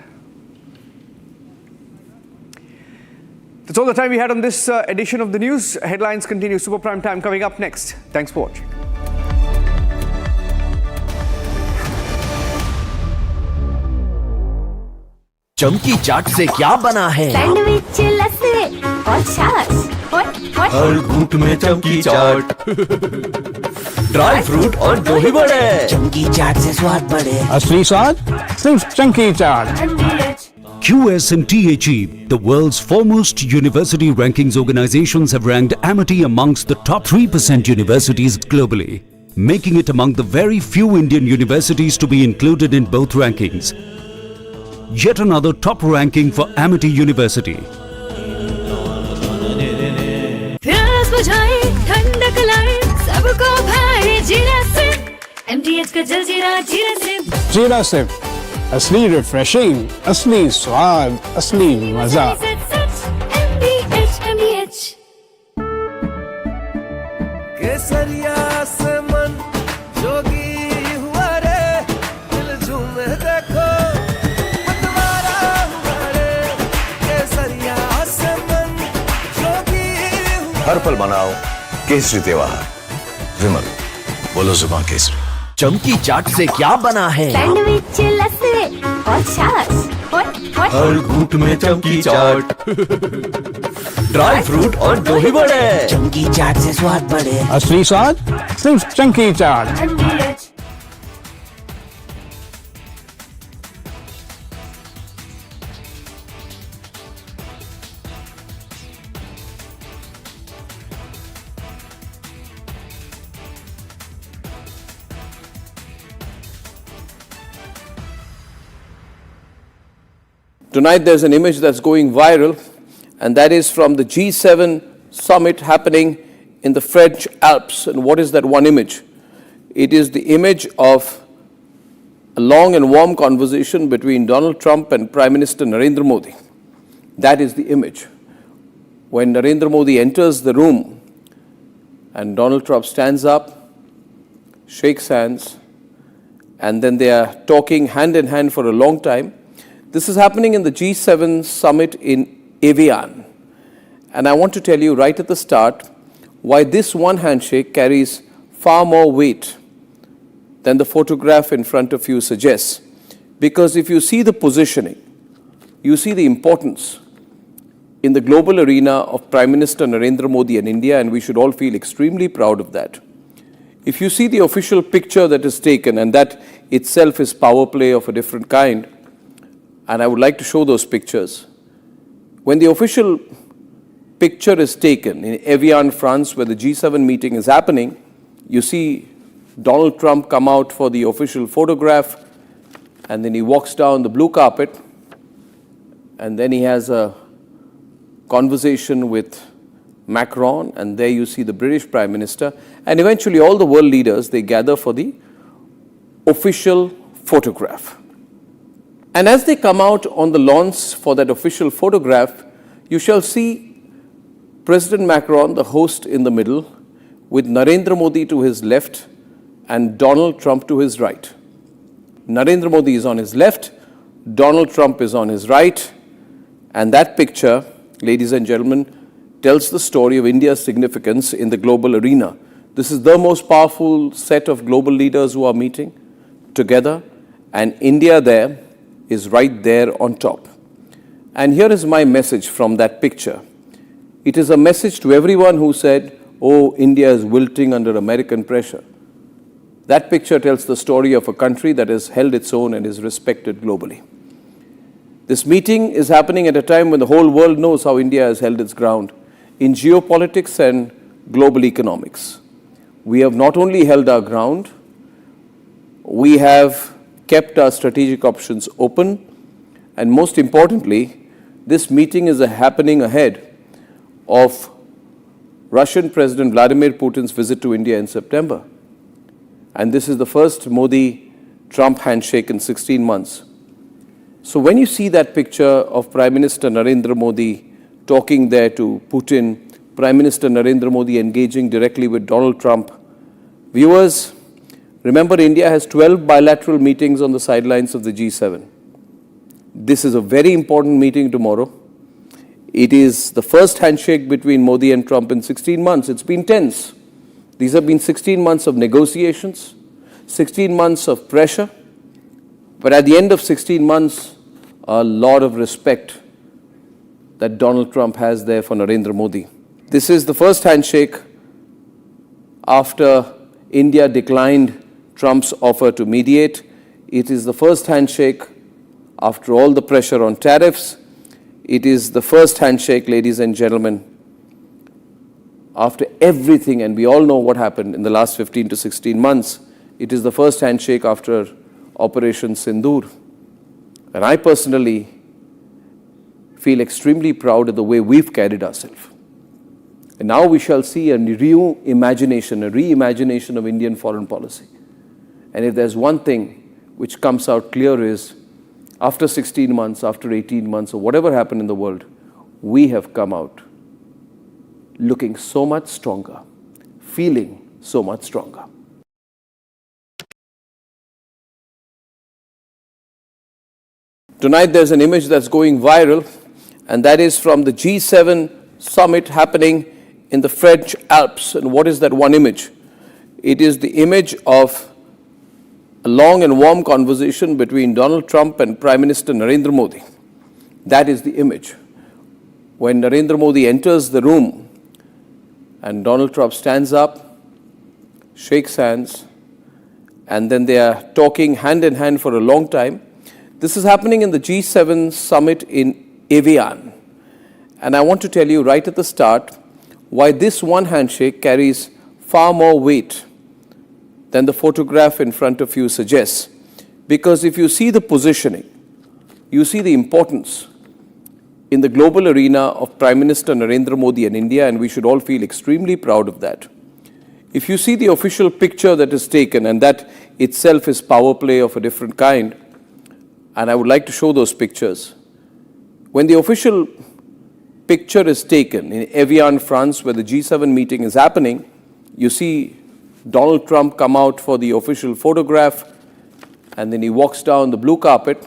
S16: That's all the time we had on this edition of the news. Headlines continue. Super Prime Time coming up next. Thanks for watching.
S18: चमकी चाट से क्या बना है?
S3: Sandwich लस्सी और छाछ
S18: हर घूंट में चमकी चाट, ड्राई फ्रूट और दही बड़े, चमकी चाट से स्वाद बढ़े।
S9: असली स्वाद सिर्फ चंकी चाट।
S17: QS and THE, the world's foremost university rankings organizations, have ranked Amity amongst the top 3% universities globally, making it among the very few Indian universities to be included in both rankings. Yet another top ranking for Amity University.
S2: प्यास बुझाए, ठंडक लाए, सबको भाए जीरा SIP. MTH का जलजीरा जीरा SIP.
S9: जीरा सिप, असली रिफ्रेशिंग, असली स्वाद, असली मजा।
S2: MTH।
S18: केसरिया से मन जोगी हुआ रे, दिल झूमे देखो।
S7: हर पल मनाओ केसरी त्योहार। विमल, बोलो जुबान केसरी।
S18: चमकी चाट से क्या बना है?
S3: सैंडविच लस्सी और छाछ
S18: हर घूंट में चमकी चाट, ड्राई फ्रूट और दही बड़े, चमकी चाट से स्वाद बढ़े।
S9: असली स्वाद सिर्फ चंकी चाट।
S1: Tonight there's an image that's going viral, and that is from the G7 summit happening in the French Alps. And what is that one image? It is the image of a long and warm conversation between Donald Trump and Prime Minister Narendra Modi. That is the image. When Narendra Modi enters the room and Donald Trump stands up, shakes hands, and then they are talking hand in hand for a long time. This is happening in the G7 summit in Evian. And I want to tell you right at the start why this one handshake carries far more weight than the photograph in front of you suggests. Because if you see the positioning, you see the importance in the global arena of Prime Minister Narendra Modi and India, and we should all feel extremely proud of that. If you see the official picture that is taken, and that itself is power play of a different kind, and I would like to show those pictures. When the official picture is taken in Evian, France, where the G7 meeting is happening, you see Donald Trump come out for the official photograph, and then he walks down the blue carpet, and then he has a conversation with Macron, and there you see the British Prime Minister, and eventually all the world leaders, they gather for the official photograph. And as they come out on the lawns for that official photograph, you shall see President Macron, the host, in the middle, with Narendra Modi to his left and Donald Trump to his right. Narendra Modi is on his left, Donald Trump is on his right, and that picture, ladies and gentlemen, tells the story of India's significance in the global arena. This is the most powerful set of global leaders who are meeting together, and India there is right there on top. And here is my message from that picture. It is a message to everyone who said, oh, India is wilting under American pressure. That picture tells the story of a country that has held its own and is respected globally. This meeting is happening at a time when the whole world knows how India has held its ground in geopolitics and global economics. We have not only held our ground, we have kept our strategic options open, and most importantly, this meeting is happening ahead of Russian President Vladimir Putin's visit to India in September. And this is the first Modi-Trump handshake in 16 months. So when you see that picture of Prime Minister Narendra Modi talking there to Putin, Prime Minister Narendra Modi engaging directly with Donald Trump, viewers, remember India has 12 bilateral meetings on the sidelines of the G7. This is a very important meeting tomorrow. It is the first handshake between Modi and Trump in 16 months. It's been tense. These have been 16 months of negotiations, 16 months of pressure, but at the end of 16 months, a lot of respect that Donald Trump has there for Narendra Modi. This is the first handshake after India declined Trump's offer to mediate. It is the first handshake after all the pressure on tariffs. It is the first handshake, ladies and gentlemen, after everything, and we all know what happened in the last 15 to 16 months. It is the first handshake after Operation Sindoor. And I personally feel extremely proud of the way we've carried ourselves. And now we shall see a reimagination of Indian foreign policy. And if there's one thing which comes out clear is, after 16 months, after 18 months, or whatever happened in the world, we have come out looking so much stronger, feeling so much stronger. Tonight there's an image that's going viral, and that is from the G7 summit happening in the French Alps. And what is that one image? It is the image of a long and warm conversation between Donald Trump and Prime Minister Narendra Modi. That is the image. When Narendra Modi enters the room and Donald Trump stands up, shakes hands, and then they are talking hand in hand for a long time. This is happening in the G7 summit in Evian. And I want to tell you right at the start why this one handshake carries far more weight than the photograph in front of you suggests. Because if you see the positioning, you see the importance in the global arena of Prime Minister Narendra Modi and India, and we should all feel extremely proud of that. If you see the official picture that is taken, and that itself is power play of a different kind, and I would like to show those pictures. When the official picture is taken in Evian, France, where the G7 meeting is happening, you see Donald Trump come out for the official photograph, and then he walks down the blue carpet,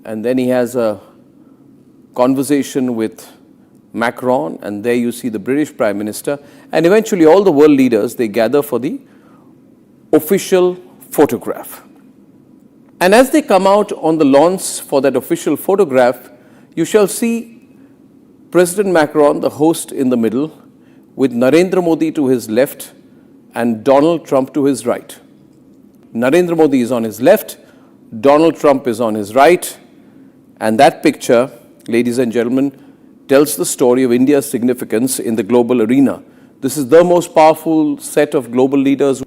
S1: and then he has a conversation with Macron, and there you see the British Prime Minister, and eventually all the world leaders, they gather for the official photograph. And as they come out on the lawns for that official photograph, you shall see President Macron, the host, in the middle, with Narendra Modi to his left and Donald Trump to his right. Narendra Modi is on his left, Donald Trump is on his right, and that picture, ladies and gentlemen, tells the story of India's significance in the global arena. This is the most powerful set of global leaders.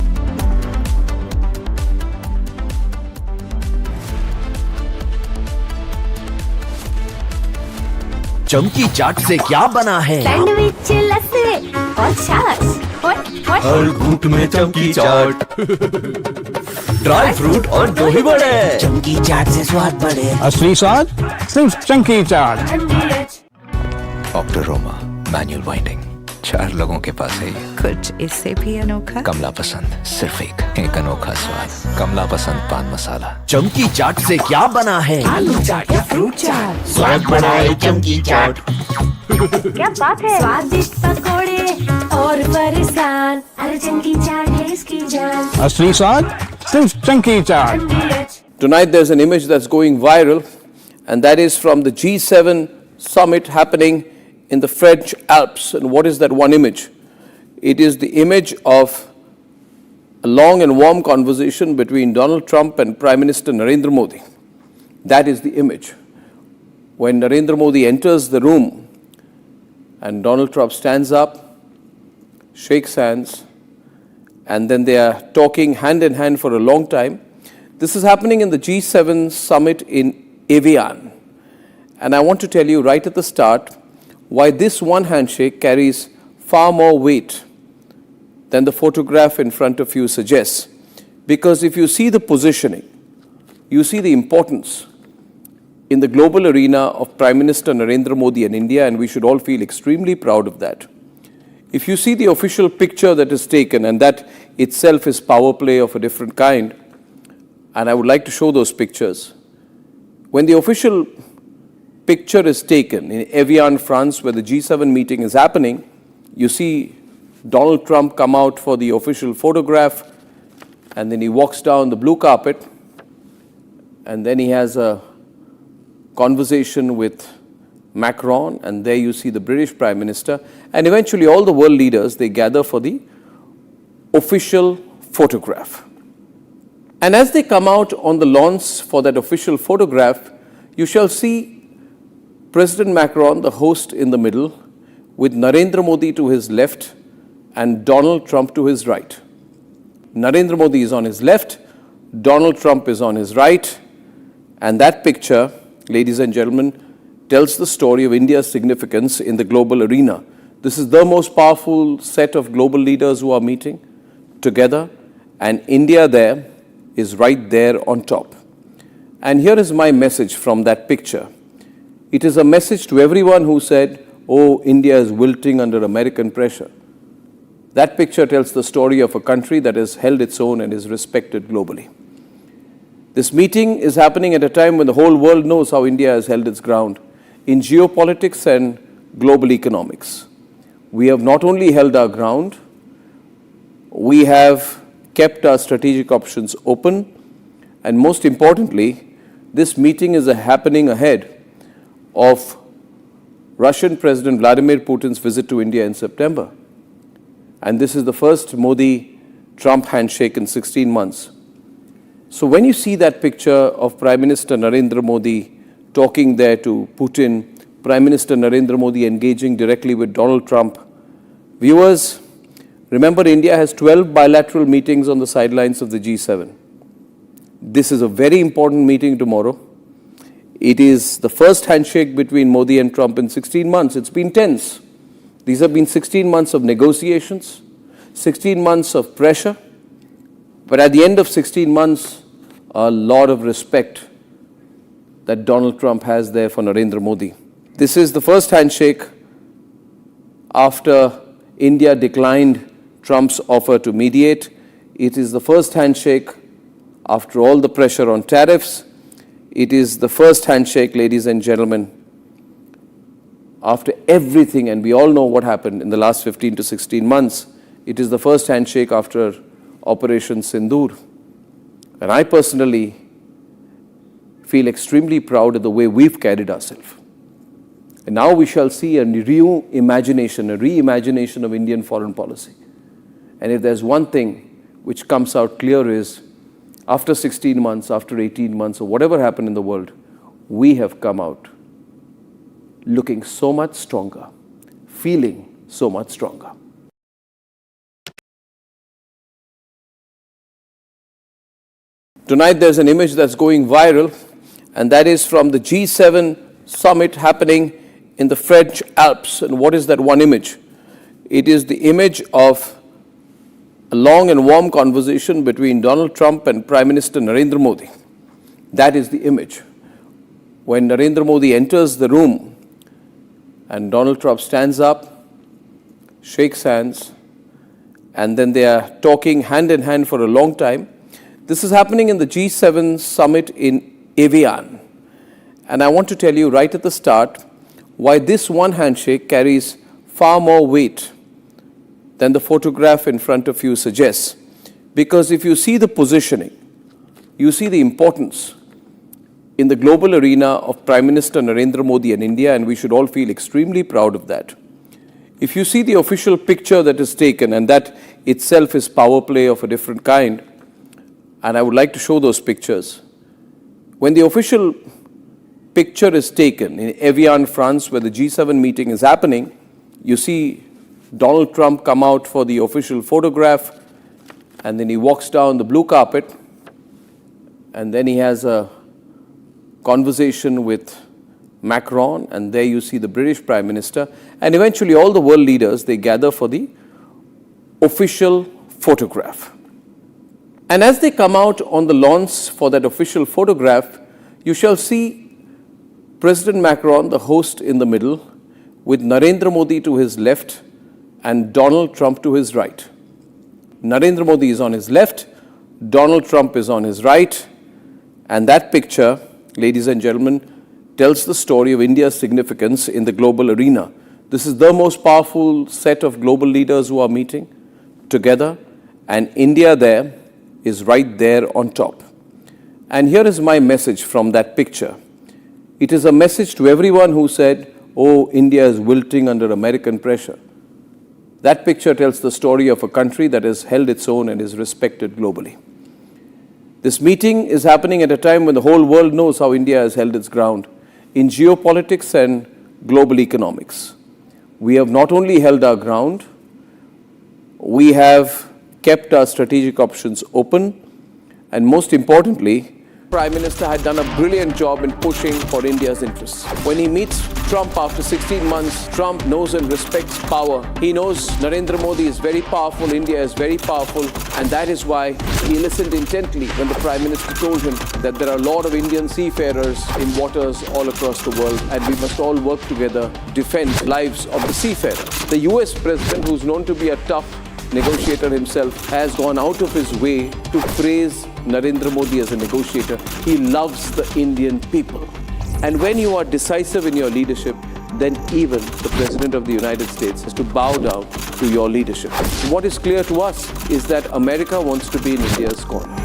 S18: चमकी चाट से क्या बना है?
S3: Sandwich लस्सी और छाछ
S18: हर घूंट में चमकी चाट ड्राई फ्रूट और दही बड़े चमकी चाट से स्वाद बढ़े
S9: असली स्वाद सिर्फ चमकी चाट
S4: ऑक्टोरोमा मैनुअल वाइंडिंग 4 लोगों के पास है ये।
S2: कुछ इससे भी अनोखा।
S4: कमला पसंद सिर्फ एक अनोखा स्वाद। कमला पसंद पान मसाला।
S18: चमकी चाट से क्या बना है?
S3: आलू चाट या फ्रूट चाट
S18: स्वाद बढ़ाए चमकी चाट।
S3: क्या बात है? स्वादिष्ट पकोड़े और फरसान, अरे चमकी चाट है इसकी जान।
S9: असली स्वाद सिर्फ चमकी चाट।
S1: Tonight there's an image that's going viral, and that is from the G7 summit happening in the French Alps. And what is that one image? It is the image of a long and warm conversation between Donald Trump and Prime Minister Narendra Modi. That is the image. when Narendra Modi enters the room and Donald Trump stands up, shakes hands, and then they are talking hand in hand for a long time. This is happening in the G7 summit in Evian. And I want to tell you right at the start why this one handshake carries far more weight than the photograph in front of you suggests. Because if you see the positioning, you see the importance in the global arena of Prime Minister Narendra Modi and India, and we should all feel extremely proud of that. If you see the official picture that is taken, and that itself is power play of a different kind, and I would like to show those pictures. When the official picture is taken in Evian, France, where the G7 meeting is happening, you see Donald Trump come out for the official photograph, and then he walks down the blue carpet, and then he has a conversation with Macron, and there you see the British Prime Minister, and eventually all the world leaders, they gather for the official photograph. And as they come out on the lawns for that official photograph, you shall see President Macron, the host, in the middle, with Narendra Modi to his left and Donald Trump to his right. Narendra Modi is on his left, Donald Trump is on his right, and that picture, ladies and gentlemen, tells the story of India's significance in the global arena. This is the most powerful set of global leaders who are meeting together, and India there is right there on top. And here is my message from that picture. It is a message to everyone who said, oh, India is wilting under American pressure. That picture tells the story of a country that has held its own and is respected globally. This meeting is happening at a time when the whole world knows how India has held its ground in geopolitics and global economics. We have not only held our ground, we have kept our strategic options open, and most importantly, this meeting is happening ahead of Russian President Vladimir Putin's visit to India in September. And this is the first Modi-Trump handshake in 16 months. So when you see that picture of Prime Minister Narendra Modi talking there to Putin, Prime Minister Narendra Modi engaging directly with Donald Trump, viewers, remember India has 12 bilateral meetings on the sidelines of the G7. This is a very important meeting tomorrow. It is the first handshake between Modi and Trump in 16 months. It's been tense. These have been 16 months of negotiations, 16 months of pressure, but at the end of 16 months, a lot of respect that Donald Trump has there for Narendra Modi. This is the first handshake after India declined Trump's offer to mediate. It is the first handshake after all the pressure on tariffs. It is the first handshake, ladies and gentlemen, after everything, and we all know what happened in the last 15 to 16 months. It is the first handshake after Operation Sindoor. And I personally feel extremely proud of the way we've carried ourselves. And now we shall see a reimagination of Indian foreign policy. And if there's one thing which comes out clear is, after 16 months, after 18 months, or whatever happened in the world, we have come out looking so much stronger, feeling so much stronger. Tonight there's an image that's going viral, and that is from the G7 summit happening in the French Alps. And what is that one image? It is the image of a long and warm conversation between Donald Trump and Prime Minister Narendra Modi. That is the image. When Narendra Modi enters the room and Donald Trump stands up, shakes hands, and then they are talking hand in hand for a long time. This is happening in the G7 summit in Evian. And I want to tell you right at the start why this one handshake carries far more weight than the photograph in front of you suggests. Because if you see the positioning, you see the importance in the global arena of Prime Minister Narendra Modi and India, and we should all feel extremely proud of that. If you see the official picture that is taken, and that itself is power play of a different kind, and I would like to show those pictures. When the official picture is taken in Evian, France, where the G7 meeting is happening, you see Donald Trump come out for the official photograph, and then he walks down the blue carpet, and then he has a conversation with Macron, and there you see the British Prime Minister, and eventually all the world leaders, they gather for the official photograph. And as they come out on the lawns for that official photograph, you shall see President Macron, the host, in the middle, with Narendra Modi to his left and Donald Trump to his right. Narendra Modi is on his left, Donald Trump is on his right, and that picture, ladies and gentlemen, tells the story of India's significance in the global arena. This is the most powerful set of global leaders who are meeting together, and India there is right there on top. And here is my message from that picture. It is a message to everyone who said, oh, India is wilting under American pressure. That picture tells the story of a country that has held its own and is respected globally. This meeting is happening at a time when the whole world knows how India has held its ground in geopolitics and global economics. We have not only held our ground, we have kept our strategic options open, and most importantly, Prime Minister had done a brilliant job in pushing for India's interests. When he meets Trump after 16 months, Trump knows and respects power. He knows Narendra Modi is very powerful, India is very powerful, and that is why he listened intently when the Prime Minister told him that there are a lot of Indian seafarers in waters all across the world, and we must all work together to defend lives of the seafarers. The US President, who's known to be a tough negotiator himself, has gone out of his way to praise Narendra Modi as a negotiator. He loves the Indian people. And when you are decisive in your leadership, then even the President of the United States has to bow down to your leadership. What is clear to us is that America wants to be in India's corner.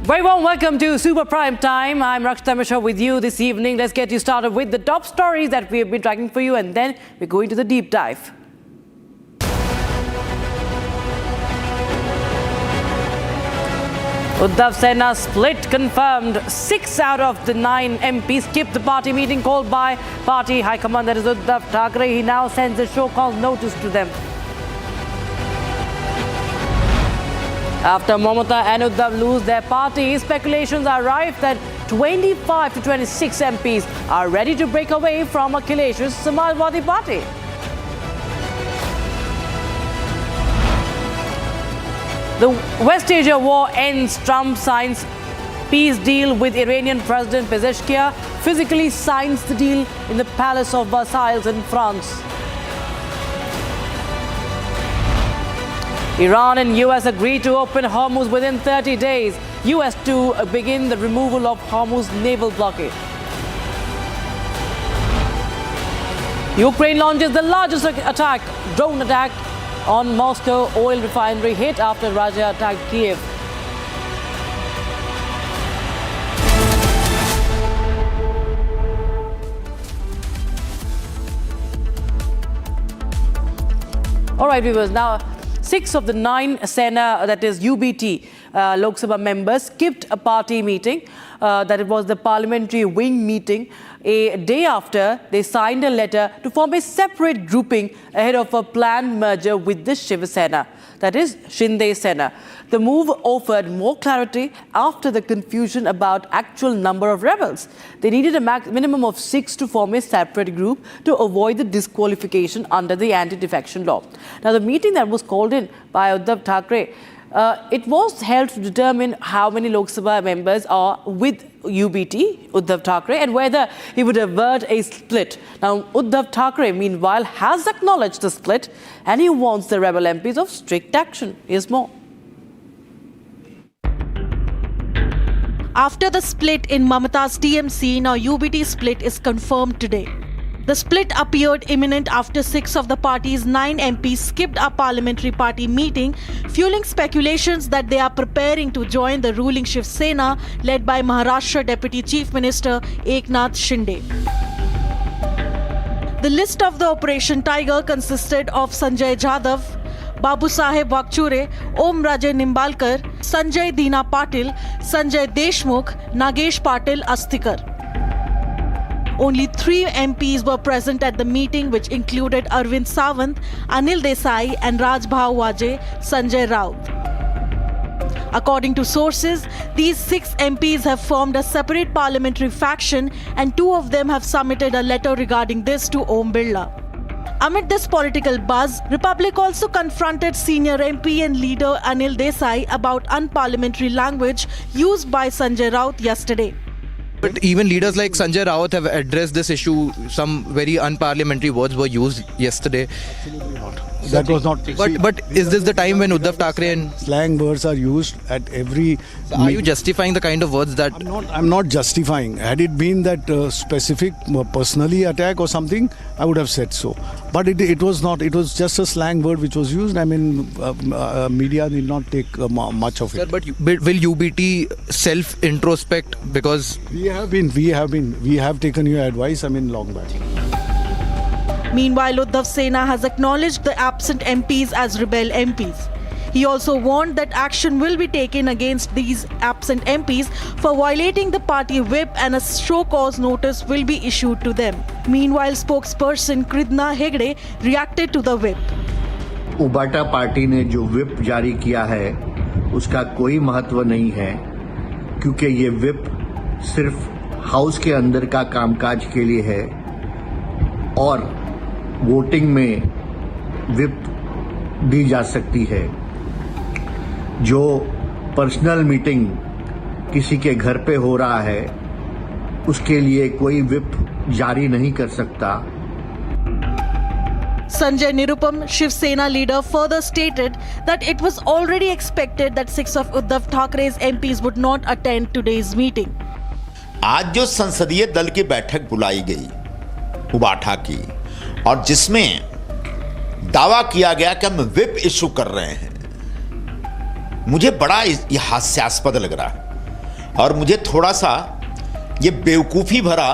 S12: Very warm welcome to Super Prime Time. I'm Rakshita Mishra with you this evening. Let's get you started with the top stories that we have been tracking for you, and then we're going to the deep dive. Uddhav Sena split confirmed. 6 out of the 9 MPs skipped the party meeting called by party high command, that is Uddhav Thackeray. He now sends a show-cause notice to them. After Mamata and Uddhav lose their party, speculations are rife that 25 to 26 MPs are ready to break away from Akhilesh's Samajwadi Party. The West Asia war ends. Trump signs peace deal with Iranian President Pezeshkian. Physically signs the deal in the Palace of Versailles in France. Iran and U.S. agreed to open Hormuz within 30 days. U.S. to begin the removal of Hormuz naval blockade. Ukraine launches the largest drone attack on Moscow oil refinery, hit after Russia attacked Kiev. All right, viewers, now 6 of the 9 Sena, that is UBT, Lok Sabha members skipped a party meeting. That it was the parliamentary wing meeting a day after they signed a letter to form a separate grouping ahead of a planned merger with the Shiv Sena, that is Shinde Sena. The move offered more clarity after the confusion about actual number of rebels. They needed a minimum of 6 to form a separate group to avoid the disqualification under the anti-defection law. Now, the meeting that was called in by Uddhav Thackeray, it was held to determine how many Lok Sabha members are with UBT, Uddhav Thackeray, and whether he would avert a split. Now, Uddhav Thackeray, meanwhile, has acknowledged the split, and he warns the rebel MPs of strict action. Here's more.
S13: After the split in Mamata's TMC, now UBT split is confirmed today. The split appeared imminent after 6 of the party's 9 MPs skipped a parliamentary party meeting, fueling speculations that they are preparing to join the ruling Shiv Sena led by Maharashtra Deputy Chief Minister Eknath Shinde. The list of the Operation Tiger consisted of Sanjay Jadhav, Babu Saheb Wakchure, Om Rajay Nimbalkar, Sanjay Dina Patil, Sanjay Deshmukh, Nagesh Patil Astikar. Only 3 MPs were present at the meeting, which included Arvind Sawant, Anil Desai and Raj Bhawaje, Sanjay Raut. According to sources, these 6 MPs have formed a separate parliamentary faction and 2 of them have submitted a letter regarding this to Om Birla. Amid this political buzz, Republic also confronted senior MP and leader Anil Desai about unparliamentary language used by Sanjay Raut yesterday.
S8: But even leaders like Sanjay Raut have addressed this issue. Some very unparliamentary words were used yesterday.
S9: That was not.
S8: But is this the time when Uddhav Thackeray and
S9: slang words are used at every?
S8: So are you justifying the kind of words that?
S9: I'm not justifying. Had it been that specific personally attack or something, I would have said so. But it was not. It was just a slang word which was used. I mean, media did not take much of it.
S8: Sir, but will UBT self-introspect because
S9: we have taken your advice. I mean, long back.
S13: Meanwhile, Uddhav Sena has acknowledged the absent MPs as rebel MPs. He also warned that action will be taken against these absent MPs for violating the party whip and a show cause notice will be issued to them. Meanwhile, spokesperson Kridna Hegde reacted to the whip.
S14: उबाटा party ने जो whip जारी किया है उसका कोई महत्व नहीं है क्योंकि ये whip सिर्फ हाउस के अंदर का कामकाज के लिए है और वोटिंग में विप दी जा सकती है। जो पर्सनल मीटिंग किसी के घर पे हो रहा है उसके लिए कोई विप जारी नहीं कर सकता।
S13: Sanjay Nirupam, Shiv Sena leader, further stated that it was already expected that 6 of Uddhav Thackre's MPs would not attend today's meeting.
S23: आज जो संसदीय दल की बैठक बुलाई गई उबाठा की और जिसमें दावा किया गया कि हम विप इशू कर रहे हैं, मुझे बड़ा ये हास्यास्पद लग रहा है और मुझे थोड़ा सा ये बेवकूफ़ी भरा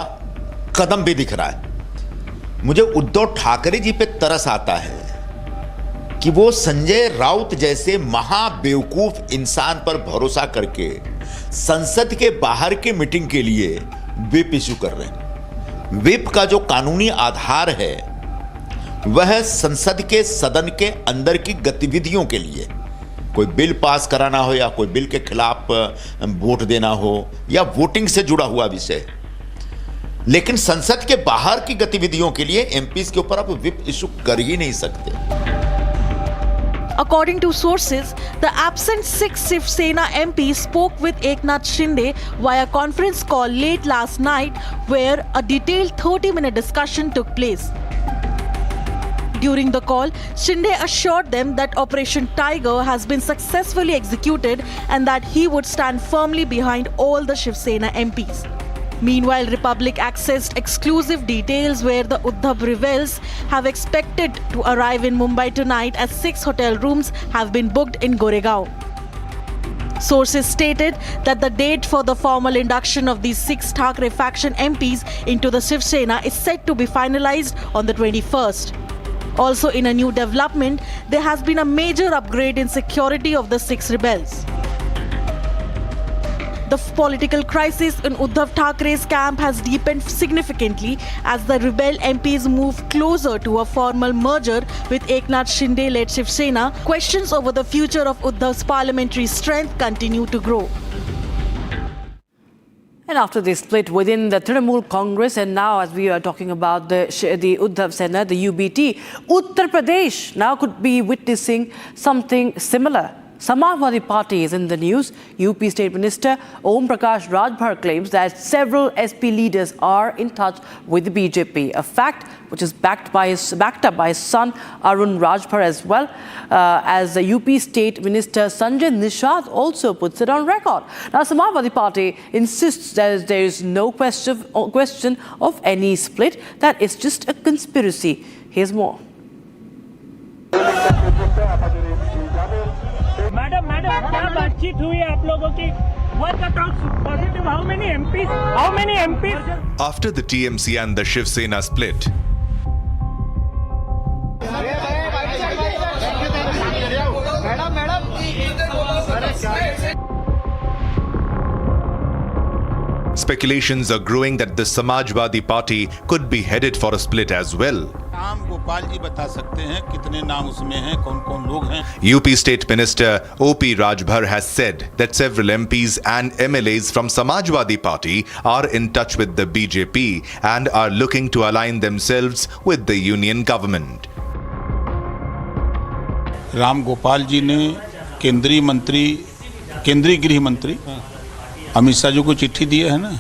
S23: कदम भी दिख रहा है। मुझे उद्धव ठाकरे जी पे तरस आता है कि वो संजय राउत जैसे महाबेवकूफ इंसान पर भरोसा करके संसद के बाहर की मीटिंग के लिए विप इशू कर रहे हैं। विप का जो कानूनी आधार है वह संसद के सदन के अंदर की गतिविधियों के लिए, कोई बिल पास कराना हो या कोई बिल के खिलाफ वोट देना हो या वोटिंग से जुड़ा हुआ विषय, लेकिन संसद के बाहर की गतिविधियों के लिए एमपीज के ऊपर आप विप इशू कर ही नहीं सकते।
S13: According to sources, the absent 6 Shiv Sena MPs spoke with Eknath Shinde via conference call late last night, where a detailed 30-minute discussion took place. During the call, Shinde assured them that Operation Tiger has been successfully executed and that he would stand firmly behind all the Shiv Sena MPs. Meanwhile, Republic accessed exclusive details where the Uddhav rebels have expected to arrive in Mumbai tonight as 6 hotel rooms have been booked in Goregaon. Sources stated that the date for the formal induction of these 6 Thackeray faction MPs into the Shiv Sena is set to be finalized on the 21st. Also, in a new development, there has been a major upgrade in security of the 6 rebels. The political crisis in Uddhav Thackeray's camp has deepened significantly as the rebel MPs move closer to a formal merger with Eknath Shinde-led Shiv Sena. Questions over the future of Uddhav's parliamentary strength continue to grow.
S12: And after the split within the Trinamool Congress, and now as we are talking about the Uddhav Sena, the UBT, Uttar Pradesh now could be witnessing something similar. Samajwadi Party is in the news. UP State Minister Om Prakash Rajbhar claims that several SP leaders are in touch with the BJP, a fact which is backed up by his son Arun Rajbhar as well, as the UP State Minister Sanjay Nishad also puts it on record. Now, Samajwadi Party insists that there is no question of any split, that it's just a conspiracy. Here's more.
S10: Madam क्या बातचीत हुई है आप लोगों की? What the talks positive? How many MPs? How many MPs?
S11: After the TMC and the Shiv Sena split, speculations are growing that the Samajwadi Party could be headed for a split as well.
S15: नाम गोपाल जी बता सकते हैं कितने नाम उसमें हैं, कौन-कौन लोग हैं?
S11: UP State Minister OP Rajbhar has said that several MPs and MLAs from Samajwadi Party are in touch with the BJP and are looking to align themselves with the union government.
S15: Ram Gopal ji ने केंद्रीय गृह मंत्री अमित शाह जी को चिट्ठी दी है ना?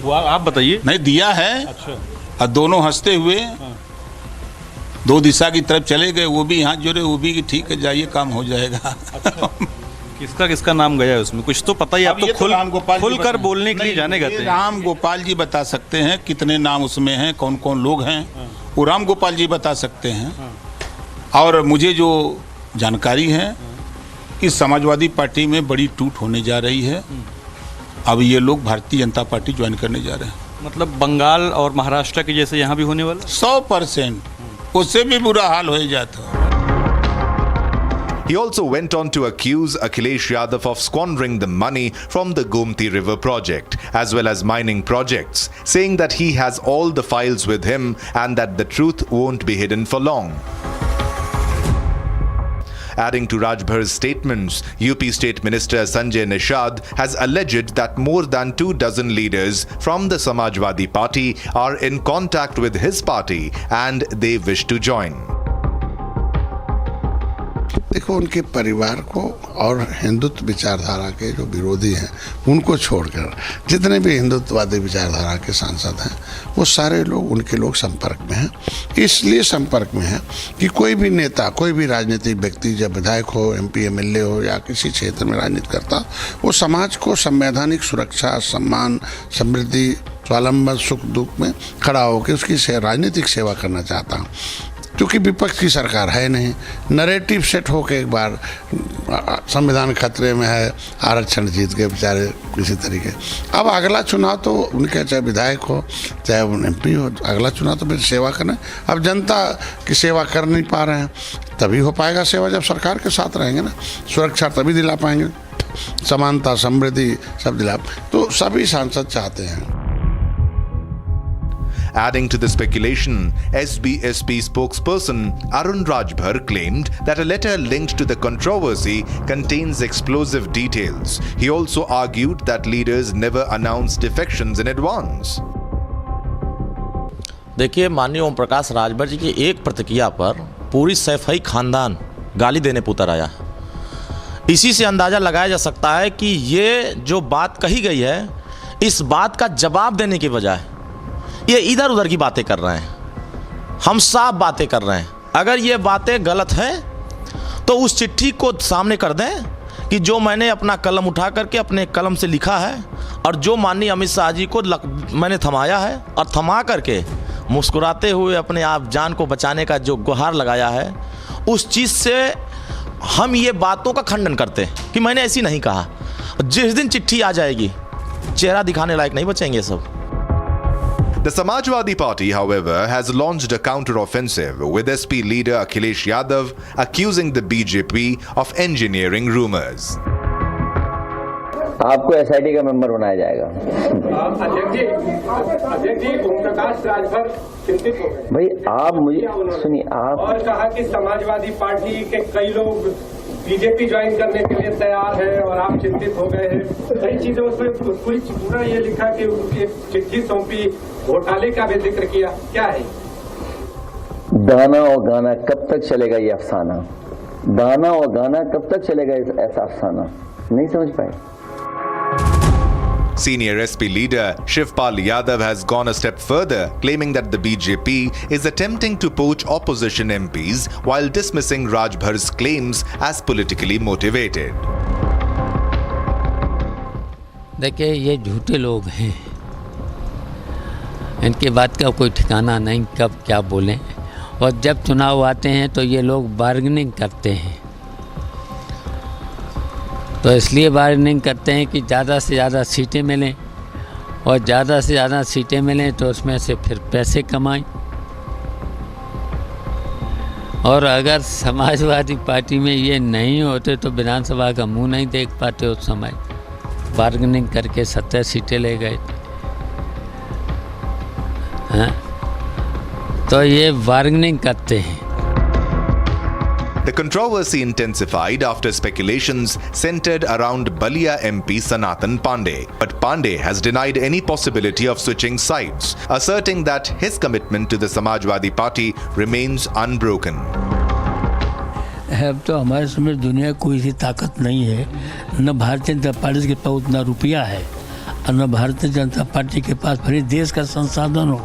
S24: वो आप बताइए।
S15: नहीं दिया है।
S24: अच्छा।
S15: और दोनों हंसते हुए दो दिशा की तरफ चले गए, वो भी हाथ जोड़े, वो भी कि ठीक है जाइए काम हो जाएगा।
S24: अच्छा। किसका नाम गया है उसमें? कुछ तो पता ही, आप तो खुल कर बोलने के लिए जाने गए थे।
S15: राम गोपाल जी बता सकते हैं कितने नाम उसमें हैं, कौन लोग हैं, वो राम गोपाल जी बता सकते हैं। और मुझे जो जानकारी है कि समाजवादी पार्टी में बड़ी टूट होने जा रही है। अब ये लोग भारतीय जनता पार्टी ज्वाइन करने जा रहे हैं।
S24: मतलब बंगाल और महाराष्ट्र के जैसे यहाँ भी होने वाला?
S15: 100%, उससे भी बुरा हाल हो जाता।
S11: He also went on to accuse Akhilesh Yadav of squandering the money from the Gomti River project as well as mining projects, saying that he has all the files with him and that the truth won't be hidden for long. Adding to Rajbhar's statements, UP State Minister Sanjay Nishad has alleged that more than 24 leaders from the Samajwadi Party are in contact with his party and they wish to join.
S20: देखो, उनके परिवार को और हिंदुत्व विचारधारा के जो विरोधी हैं उनको छोड़कर जितने भी हिंदुत्ववादी विचारधारा के सांसद हैं वो सारे लोग उनके लोग संपर्क में हैं। इसलिए संपर्क में है कि कोई भी नेता, कोई भी राजनीतिक व्यक्ति जब विधायक हो, MP MLA हो या किसी क्षेत्र में राजनीति करता, वो समाज को संवैधानिक सुरक्षा, सम्मान, समृद्धि, स्वावलंबन, सुख दुख में खड़ा होकर उसकी राजनीतिक सेवा करना चाहता। क्योंकि विपक्ष की सरकार है नहीं, नरेटिव सेट होकर एक बार संविधान खतरे में है, आरक्षण जीत गए बेचारे किसी तरीके। अब अगला चुनाव तो उनके चाहे विधायक हो चाहे MP हो, अगला चुनाव तो फिर सेवा करना। अब जनता की सेवा कर नहीं पा रहे हैं, तभी हो पाएगा सेवा जब सरकार के साथ रहेंगे ना। सुरक्षा तभी दिला पाएंगे, समानता, समृद्धि सब दिला, तो सभी सांसद चाहते हैं।
S11: Adding to the speculation, SBSP spokesperson Arun Rajbhar claimed that a letter linked to the controversy contains explosive details. He also argued that leaders never announced defections in advance.
S25: देखिए, माननीय ओम प्रकाश राजभर जी की एक प्रतिक्रिया पर पूरी सैफई खानदान गाली देने पर उतर आया। इसी से अंदाज़ा लगाया जा सकता है कि ये जो बात कही गई है, इस बात का जवाब देने के बजाय ये इधर उधर की बातें कर रहे हैं। हम साफ बातें कर रहे हैं। अगर ये बातें गलत हैं तो उस चिट्ठी को सामने कर दें कि जो मैंने अपना कलम उठा करके अपने कलम से लिखा है और जो माननीय अमित शाह जी को मैंने थमाया है और थमा करके मुस्कुराते हुए अपने आप जान को बचाने का जो गुहार लगाया है, उस चीज़ से हम ये बातों का खंडन करते हैं कि मैंने ऐसी नहीं कहा। जिस दिन चिट्ठी आ जाएगी, चेहरा दिखाने लायक नहीं बचेंगे सब।
S11: The Samajwadi Party, however, has launched a counter-offensive with SP leader Akhilesh Yadav accusing the BJP of engineering rumors.
S26: आपको SIT का मेंबर बनाया जाएगा।
S10: अध्यक्ष जी ओम प्रकाश राजभर चिंतित हो गए।
S26: भाई आप मुझे सुनिए, आप
S10: और कहा कि समाजवादी पार्टी के कई लोग BJP ज्वाइन करने के लिए तैयार है और आप चिंतित हो गए हैं। कई चीजों उसमें कुछ पूरा ये लिखा कि उनकी चिट्ठी सौंपी, घोटाले का भी जिक्र किया, क्या है?
S26: दाना और गाना कब तक चलेगा ये अफसाना? गाना और गाना कब तक चलेगा ऐसा अफसाना, नहीं समझ पाए।
S11: Senior SP leader Shivpal Yadav has gone a step further, claiming that the BJP is attempting to poach opposition MPs while dismissing Rajbhar's claims as politically motivated.
S5: देखिए, ये झूठे लोग हैं, इनकी बात का कोई ठिकाना नहीं, कब क्या बोलें। और जब चुनाव आते हैं तो ये लोग बार्गेनिंग करते हैं, तो इसलिए बार्गेनिंग करते हैं कि ज़्यादा से ज़्यादा सीटें मिलें, और ज़्यादा से ज़्यादा सीटें मिलें तो उसमें से फिर पैसे कमाएं। और अगर समाजवादी पार्टी में ये नहीं होते तो विधानसभा का मुंह नहीं देख पाते उस समय। बार्गेनिंग करके 70 सीटें ले गए हैं, तो ये बार्गेनिंग करते हैं।
S11: The controversy intensified after speculations centered around Balia MP Sanatan Pandey. But Pandey has denied any possibility of switching sides, asserting that his commitment to the Samajwadi Party remains unbroken.
S6: अब तो हमारे समय दुनिया कोई सी ताकत नहीं है, न भारतीय जनता पार्टी के पास उतना रुपया है और न भारतीय जनता पार्टी के पास फिर देश का संसाधन हो,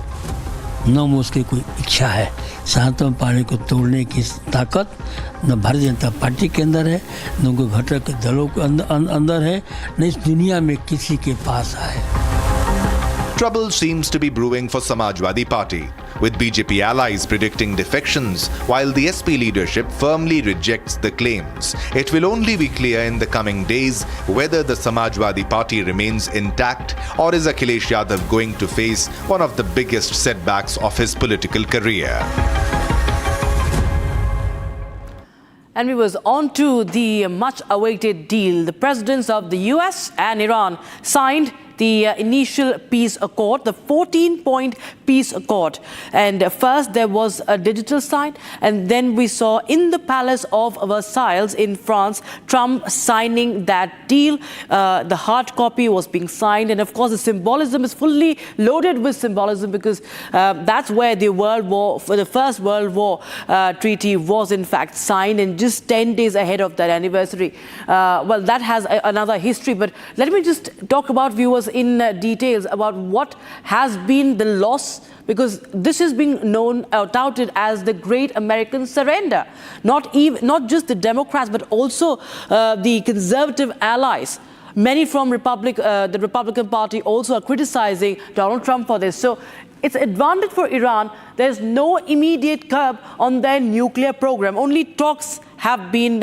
S6: न उसकी कोई इच्छा है शांतम पानी को तोड़ने की ताकत न भारतीय जनता पार्टी के अंदर है, न उनके घटक दलों के अंदर है, न इस दुनिया में किसी के पास है।
S11: Trouble seems to be brewing for Samajwadi Party, with BJP allies predicting defections, while the SP leadership firmly rejects the claims. It will only be clear in the coming days whether the Samajwadi Party remains intact or is Akhilesh Yadav going to face one of the biggest setbacks of his political career.
S12: And we was on to the much-awaited deal. The presidents of the U.S. and Iran signed the initial peace accord, the 14-point peace accord. And first there was a digital sign, and then we saw in the Palace of Versailles in France, Trump signing that deal. The hard copy was being signed, and of course the symbolism is fully loaded with symbolism, because that's where the First World War treaty was in fact signed, and just 10 days ahead of that anniversary. Well, that has another history, but let me just talk about, viewers, in details about what has been the loss, because this is being known or touted as the Great American Surrender. Not just the Democrats, but also the conservative allies. Many from the Republican Party also are criticizing Donald Trump for this. So it's an advantage for Iran. There's no immediate curb on their nuclear program. Only talks have been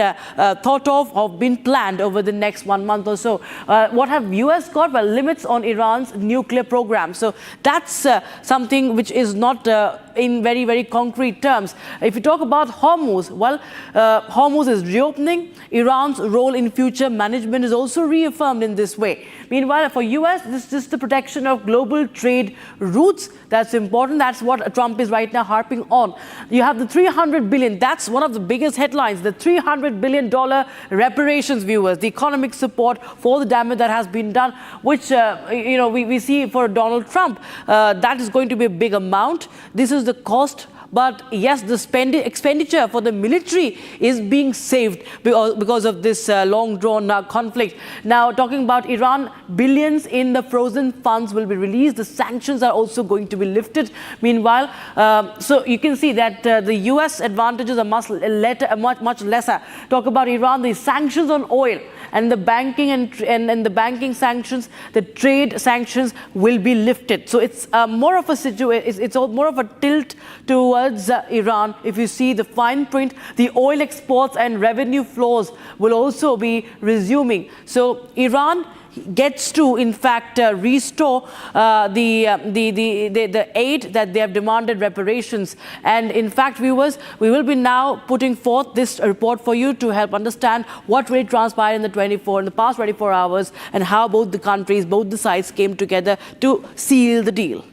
S12: thought of or been planned over the next 1 month or so. What have U.S. got? Well, limits on Iran's nuclear program. So that's something which is not in very, very concrete terms. If you talk about Hormuz, well, Hormuz is reopening. Iran's role in future management is also reaffirmed in this way. Meanwhile, for U.S., this is the protection of global trade routes. That's important. That's what Trump is right now harping on. You have the $300 billion. That's one of the biggest headlines. The $300 billion reparations, viewers, the economic support for the damage that has been done, which we see for Donald Trump. That is going to be a big amount. This is the cost. But yes, the expenditure for the military is being saved because of this long-drawn conflict. Now, talking about Iran, billions in the frozen funds will be released. The sanctions are also going to be lifted. Meanwhile, so you can see that the U.S. advantages are much lesser. Talk about Iran, the sanctions on oil and the banking and the banking sanctions, the trade sanctions will be lifted. So it's more of a situation. It's more of a tilt towards Iran. If you see the fine print, the oil exports and revenue flows will also be resuming. So Iran gets to, in fact, restore the aid that they have demanded, reparations. And in fact, viewers, we will be now putting forth this report for you to help understand what really transpired in the past 24 hours and how both the countries, both the sides came together to seal the deal.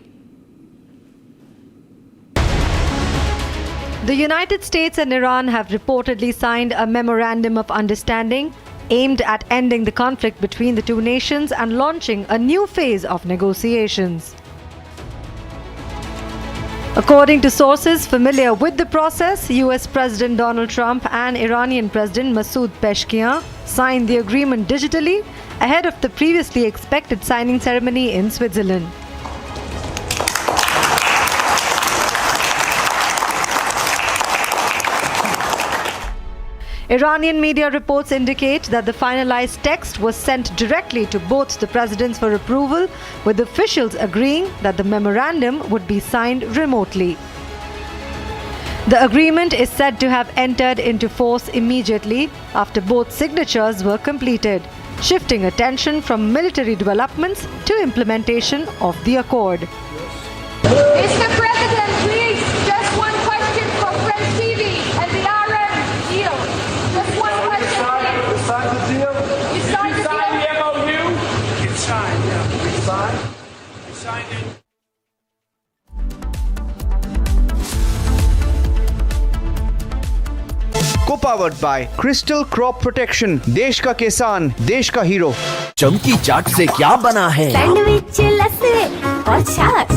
S16: The United States and Iran have reportedly signed a memorandum of understanding aimed at ending the conflict between the two nations and launching a new phase of negotiations. According to sources familiar with the process, US President Donald Trump and Iranian President Masoud Pezeshkian signed the agreement digitally ahead of the previously expected signing ceremony in Switzerland. Iranian media reports indicate that the finalized text was sent directly to both the presidents for approval, with officials agreeing that the memorandum would be signed remotely. The agreement is said to have entered into force immediately after both signatures were completed, shifting attention from military developments to implementation of the accord.
S2: Mr. President, please, just one question for French TV and the Iran deal. Just one question.
S10: You signed the deal?
S2: You signed the deal?
S10: the MoU? It's signed, yeah. We signed? We signed it.
S7: Co-powered by Crystal Crop Protection, देश का किसान, देश का hero.
S18: चमकी चाट से क्या बना है?
S3: सैंडविच लस्सी और छाछ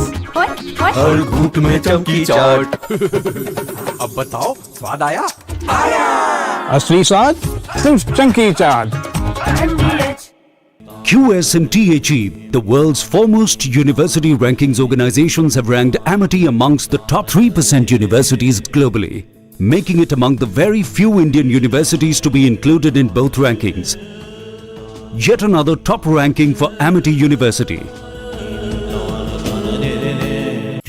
S18: हर घूंट में चमकी चाट। अब बताओ स्वाद आया? आया।
S17: असली स्वाद सिर्फ चमकी चाट।
S19: QS and THE, the world's foremost university rankings organizations, have ranked Amity amongst the top 3% universities globally, making it among the very few Indian universities to be included in both rankings. Yet another top ranking for Amity University.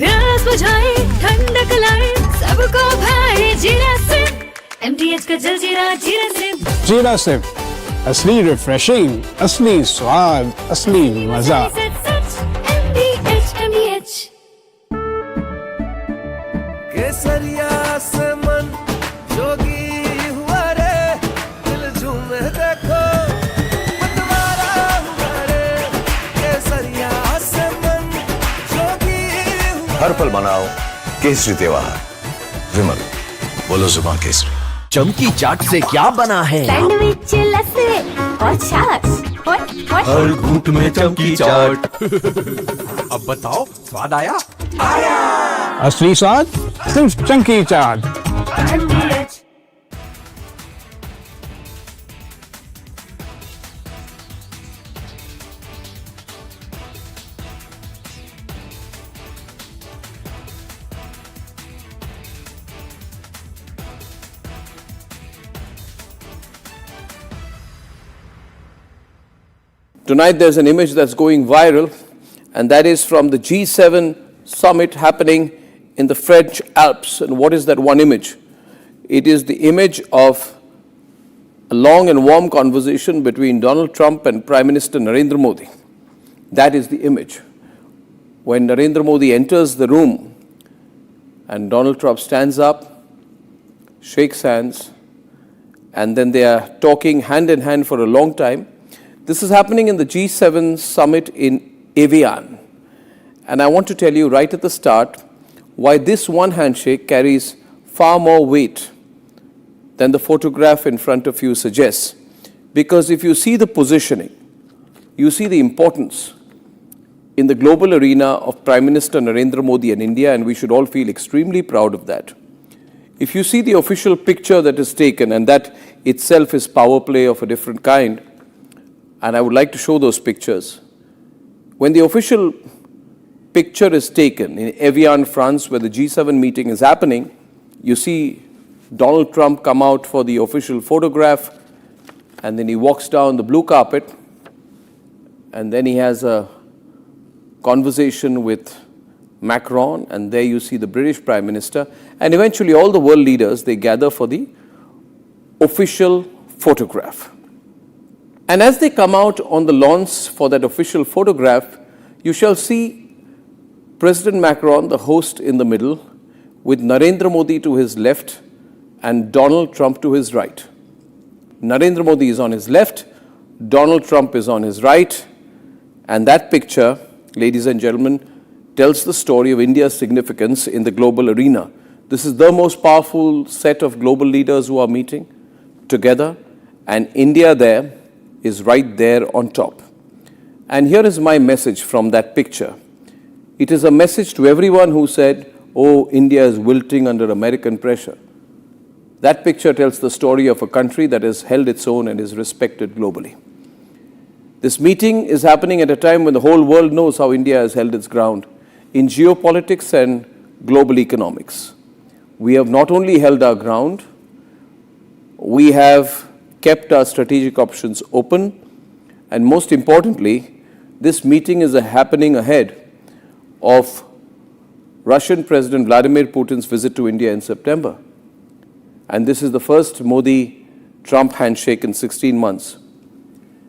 S3: प्यास बुझाए ठंडक लाए सबको भाए जीरा से MTH का जलजीरा जीरा से
S17: जीरा से असली रिफ्रेशिंग, असली स्वाद, असली मजा।
S3: MTH
S18: केसरिया से मन जोगी हुआ रे, दिल झूमे देखो मतवारा हुआ रे। केसरिया से मन जोगी हुआ।
S21: हर पल मनाओ केसरी त्योहार। विमल, बोलो जुबान केसरी।
S18: चमकी चाट से क्या बना है?
S3: सैंडविच लस्सी और छाछ
S18: हर घूंट में चमकी चाट। अब बताओ स्वाद आया? आया।
S17: असली स्वाद सिर्फ चमकी चाट।
S1: Tonight there's an image that's going viral, and that is from the G7 summit happening in the French Alps. And what is that one image? It is the image of a long and warm conversation between Donald Trump and Prime Minister Narendra Modi. That is the image. When Narendra Modi enters the room and Donald Trump stands up, shakes hands, and then they are talking hand in hand for a long time. This is happening in the G7 summit in Evian. And I want to tell you right at the start why this one handshake carries far more weight than the photograph in front of you suggests. Because if you see the positioning, you see the importance in the global arena of Prime Minister Narendra Modi and India, and we should all feel extremely proud of that. If you see the official picture that is taken, and that itself is power play of a different kind, and I would like to show those pictures. When the official picture is taken in Evian, France, where the G7 meeting is happening, you see Donald Trump come out for the official photograph, and then he walks down the blue carpet, and then he has a conversation with Macron, and there you see the British Prime Minister, and eventually all the world leaders, they gather for the official photograph. And as they come out on the lawns for that official photograph, you shall see President Macron, the host, in the middle, with Narendra Modi to his left and Donald Trump to his right. Narendra Modi is on his left, Donald Trump is on his right, and that picture, ladies and gentlemen, tells the story of India's significance in the global arena. This is the most powerful set of global leaders who are meeting together, and India there is right there on top. And here is my message from that picture. It is a message to everyone who said, oh, India is wilting under American pressure. That picture tells the story of a country that has held its own and is respected globally. This meeting is happening at a time when the whole world knows how India has held its ground in geopolitics and global economics. We have not only held our ground, we have kept our strategic options open, and most importantly, this meeting is happening ahead of Russian President Vladimir Putin's visit to India in September. And this is the first Modi-Trump handshake in 16 months.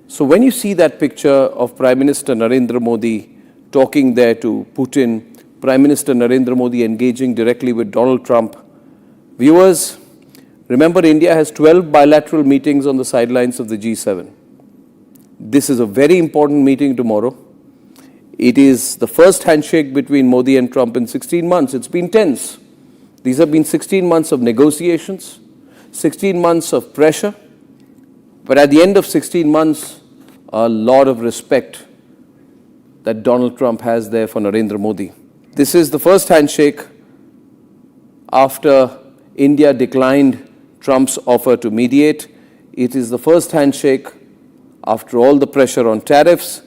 S1: So when you see that picture of Prime Minister Narendra Modi talking there to Putin, Prime Minister Narendra Modi engaging directly with Donald Trump, viewers, remember India has 12 bilateral meetings on the sidelines of the G7. This is a very important meeting tomorrow. It is the first handshake between Modi and Trump in 16 months. It's been tense. These have been 16 months of negotiations, 16 months of pressure, but at the end of 16 months, a lot of respect that Donald Trump has there for Narendra Modi. This is the first handshake after India declined Trump's offer to mediate. It is the first handshake after all the pressure on tariffs.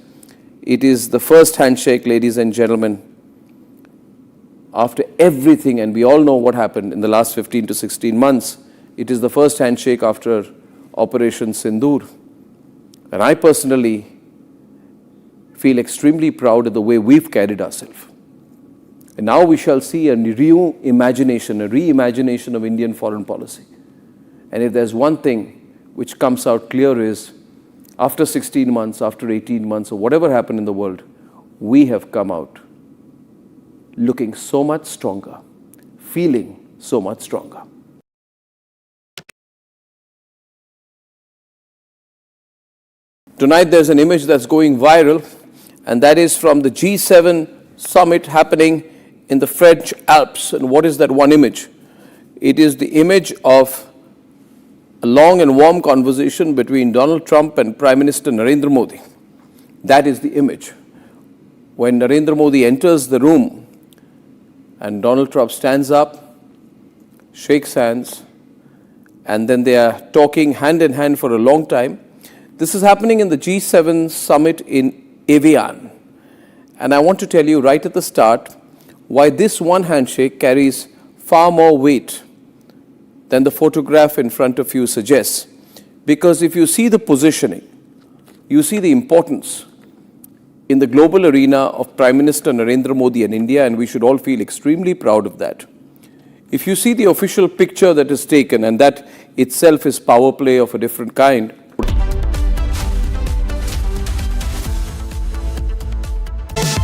S1: It is the first handshake, ladies and gentlemen, after everything, and we all know what happened in the last 15 to 16 months. It is the first handshake after Operation Sindoor. And I personally feel extremely proud of the way we've carried ourselves. And now we shall see a reimagination of Indian foreign policy. And if there's one thing which comes out clear is, after 16 months, after 18 months, or whatever happened in the world, we have come out looking so much stronger, feeling so much stronger. Tonight there's an image that's going viral, and that is from the G7 summit happening in the French Alps. And what is that one image? It is the image of a long and warm conversation between Donald Trump and Prime Minister Narendra Modi. That is the image. When Narendra Modi enters the room and Donald Trump stands up, shakes hands, and then they are talking hand in hand for a long time. This is happening in the G7 summit in Evian. And I want to tell you right at the start why this one handshake carries far more weight than the photograph in front of you suggests. Because if you see the positioning, you see the importance in the global arena of Prime Minister Narendra Modi and India, and we should all feel extremely proud of that. If you see the official picture that is taken, and that itself is power play of a different kind.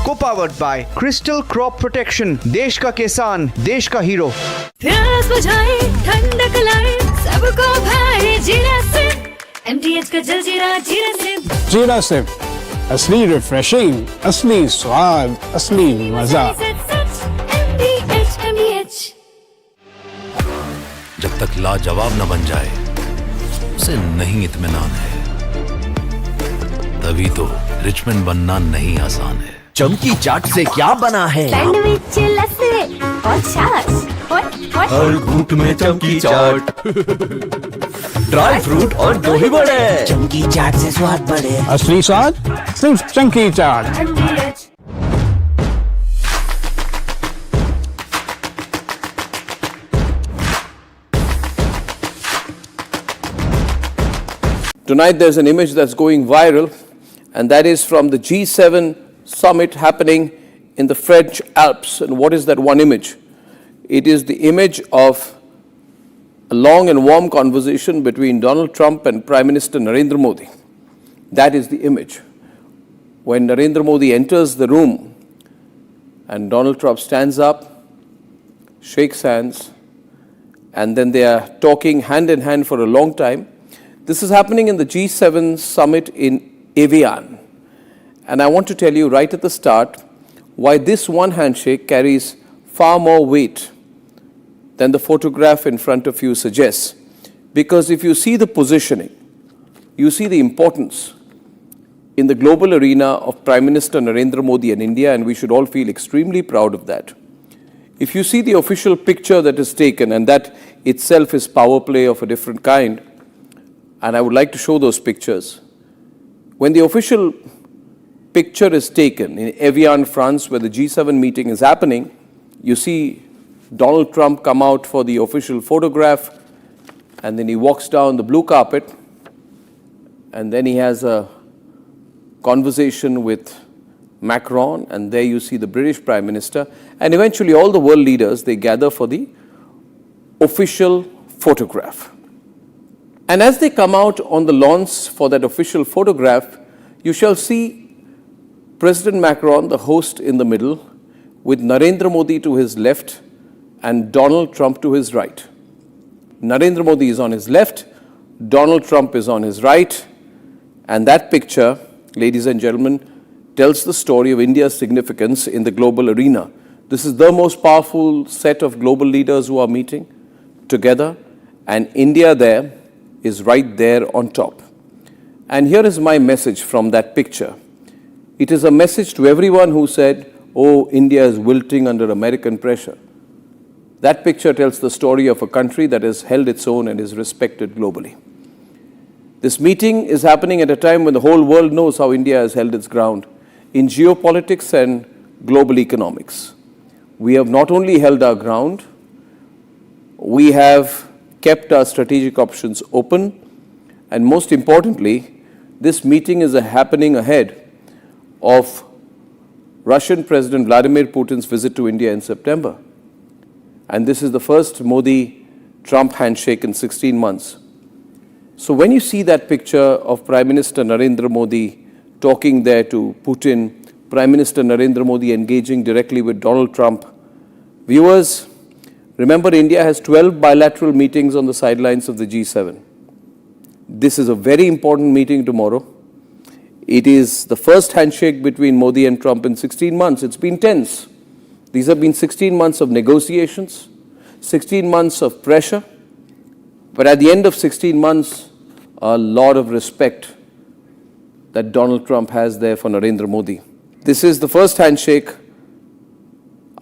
S7: Co-powered by Crystal Crop Protection, देश का किसान, देश का hero.
S3: प्यास बुझाए, ठंडक लाए, सबको भाए जीरा से। MTH का जलजीरा जीरा से।
S17: जीरा से असली रिफ्रेशिंग, असली स्वाद, असली मजा।
S3: MTH।
S21: जब तक लाजवाब न बन जाए, उसे नहीं इत्मीनान है। तभी तो रिचमंड बनना नहीं आसान है।
S18: चमकी चाट से क्या बना है?
S3: सैंडविच, लस्सी और छाछ।
S18: हर घूंट में चमकी चाट। ड्राई फ्रूट और दही बड़े। चमकी चाट से स्वाद बढ़े।
S17: असली स्वाद सिर्फ चमकी चाट।
S1: Tonight there's an image that's going viral, and that is from the G7 summit happening in the French Alps. And what is that one image? It is the image of a long and warm conversation between Donald Trump and Prime Minister Narendra Modi. That is the image. When Narendra Modi enters the room and Donald Trump stands up, shakes hands, and then they are talking hand in hand for a long time. This is happening in the G7 summit in Evian. And I want to tell you right at the start why this one handshake carries far more weight than the photograph in front of you suggests. Because if you see the positioning, you see the importance in the global arena of Prime Minister Narendra Modi and India, and we should all feel extremely proud of that. If you see the official picture that is taken, and that itself is power play of a different kind, and I would like to show those pictures. When the official picture is taken in Evian, France, where the G7 meeting is happening, you see Donald Trump come out for the official photograph, and then he walks down the blue carpet, and then he has a conversation with Macron, and there you see the British Prime Minister, and eventually all the world leaders, they gather for the official photograph. And as they come out on the lawns for that official photograph, you shall see President Macron, the host, in the middle, with Narendra Modi to his left and Donald Trump to his right. Narendra Modi is on his left, Donald Trump is on his right, and that picture, ladies and gentlemen, tells the story of India's significance in the global arena. This is the most powerful set of global leaders who are meeting together, and India there is right there on top. And here is my message from that picture. It is a message to everyone who said, oh, India is wilting under American pressure. That picture tells the story of a country that has held its own and is respected globally. This meeting is happening at a time when the whole world knows how India has held its ground in geopolitics and global economics. We have not only held our ground, we have kept our strategic options open, and most importantly, this meeting is happening ahead of Russian President Vladimir Putin's visit to India in September. And this is the first Modi-Trump handshake in 16 months. So when you see that picture of Prime Minister Narendra Modi talking there to Putin, Prime Minister Narendra Modi engaging directly with Donald Trump, viewers, remember India has 12 bilateral meetings on the sidelines of the G7. This is a very important meeting tomorrow. It is the first handshake between Modi and Trump in 16 months. It's been tense. These have been 16 months of negotiations, 16 months of pressure, but at the end of 16 months, a lot of respect that Donald Trump has there for Narendra Modi. This is the first handshake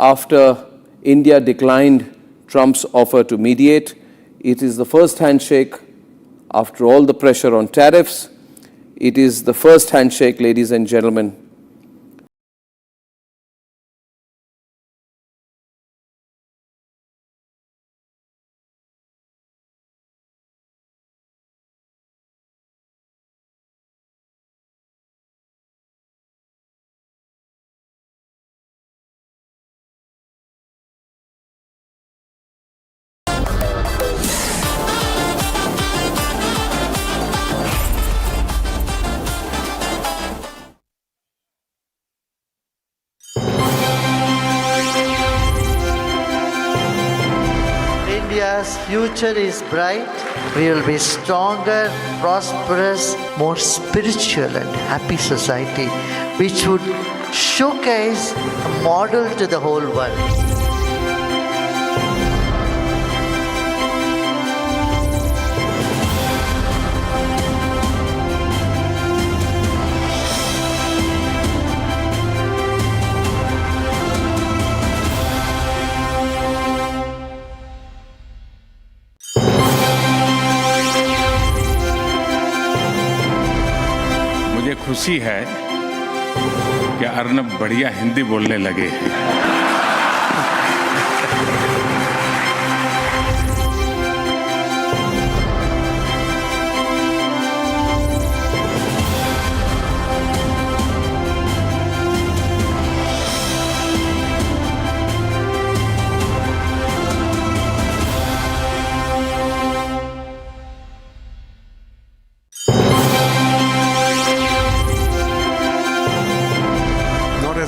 S1: after India declined Trump's offer to mediate. It is the first handshake after all the pressure on tariffs. It is the first handshake, ladies and gentlemen,
S4: India's future is bright. We will be stronger, prosperous, more spiritual and happy society, which would showcase a model to the whole world.
S8: खुशी है कि अर्नब बढ़िया हिंदी बोलने लगे हैं।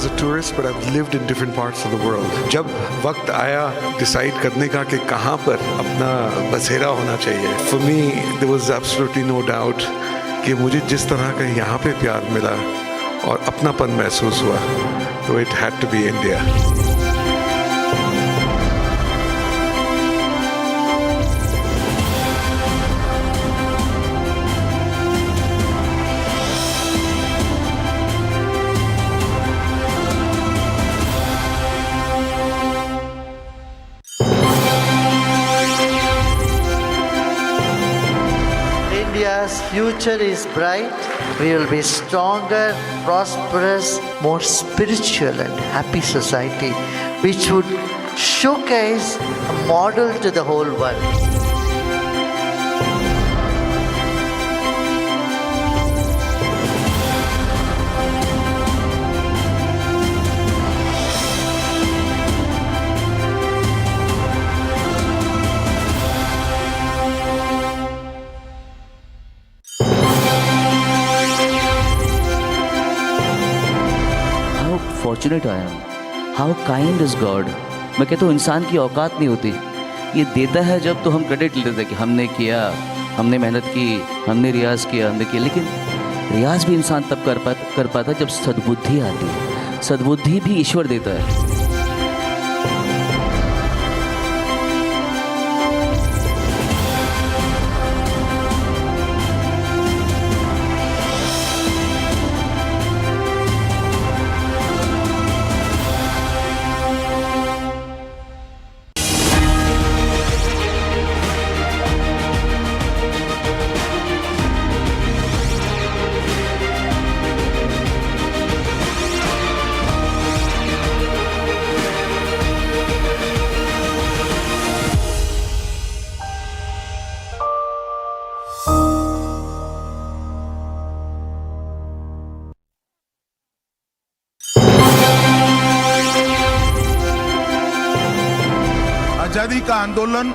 S9: as a tourist, but I've lived in different parts of the world. जब वक्त आया decide करने का कि कहाँ पर अपना बसेरा होना चाहिए, for me there was absolutely no doubt कि मुझे जिस तरह का यहाँ पे प्यार मिला और अपनापन महसूस हुआ, तो it had to be India.
S4: future is bright. We will be stronger, prosperous, more spiritual and happy society, which would showcase a model to the whole world.
S13: Fortunate I am, how kind is God. मैं कहता हूँ इंसान की औकात नहीं होती, ये देता है जब तो हम क्रेडिट लेते हैं कि हमने किया, हमने मेहनत की, हमने रियाज किया, हमने किया। लेकिन रियाज भी इंसान तब कर पाता जब सद्बुद्धि आती है। सद्बुद्धि भी ईश्वर देता है।
S14: आजादी का आंदोलन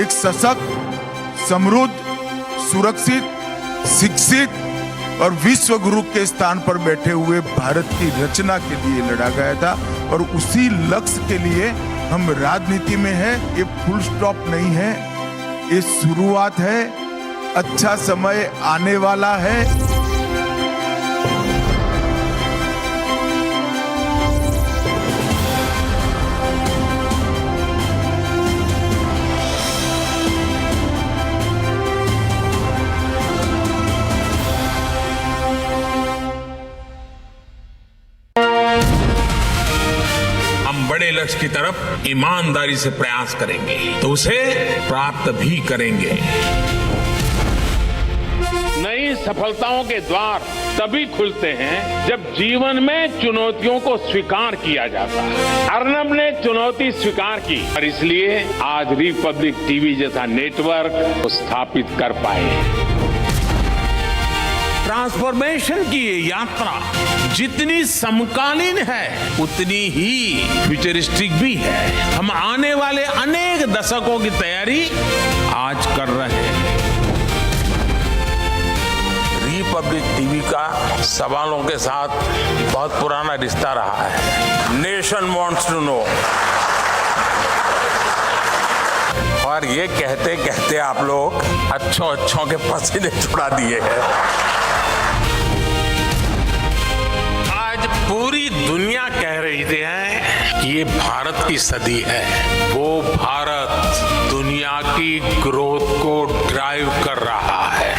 S14: एक सशक्त, समृद्ध, सुरक्षित, शिक्षित और विश्व गुरु के स्थान पर बैठे हुए भारत की रचना के लिए लड़ा गया था और उसी लक्ष्य के लिए हम राजनीति में हैं। ये फुल स्टॉप नहीं है, ये शुरुआत है। अच्छा समय आने वाला है।
S15: बड़े लक्ष्य की तरफ ईमानदारी से प्रयास करेंगे तो उसे प्राप्त भी करेंगे।
S22: नई सफलताओं के द्वार तभी खुलते हैं जब जीवन में चुनौतियों को स्वीकार किया जाता है। अर्नब ने चुनौती स्वीकार की और इसलिए आज रिपब्लिक टीवी जैसा नेटवर्क को स्थापित कर पाए।
S15: ट्रांसफॉर्मेशन की ये यात्रा जितनी समकालीन है उतनी ही फ्यूचरिस्टिक भी है। हम आने वाले अनेक दशकों की तैयारी आज कर रहे हैं। रिपब्लिक टीवी का सवालों के साथ बहुत पुराना रिश्ता रहा है। नेशन वांट्स टू नो, और ये कहते कहते आप लोग अच्छों के पसीने छुड़ा दिए हैं। पूरी दुनिया कह रही है कि ये भारत की सदी है। वो भारत दुनिया की ग्रोथ को ड्राइव कर रहा है।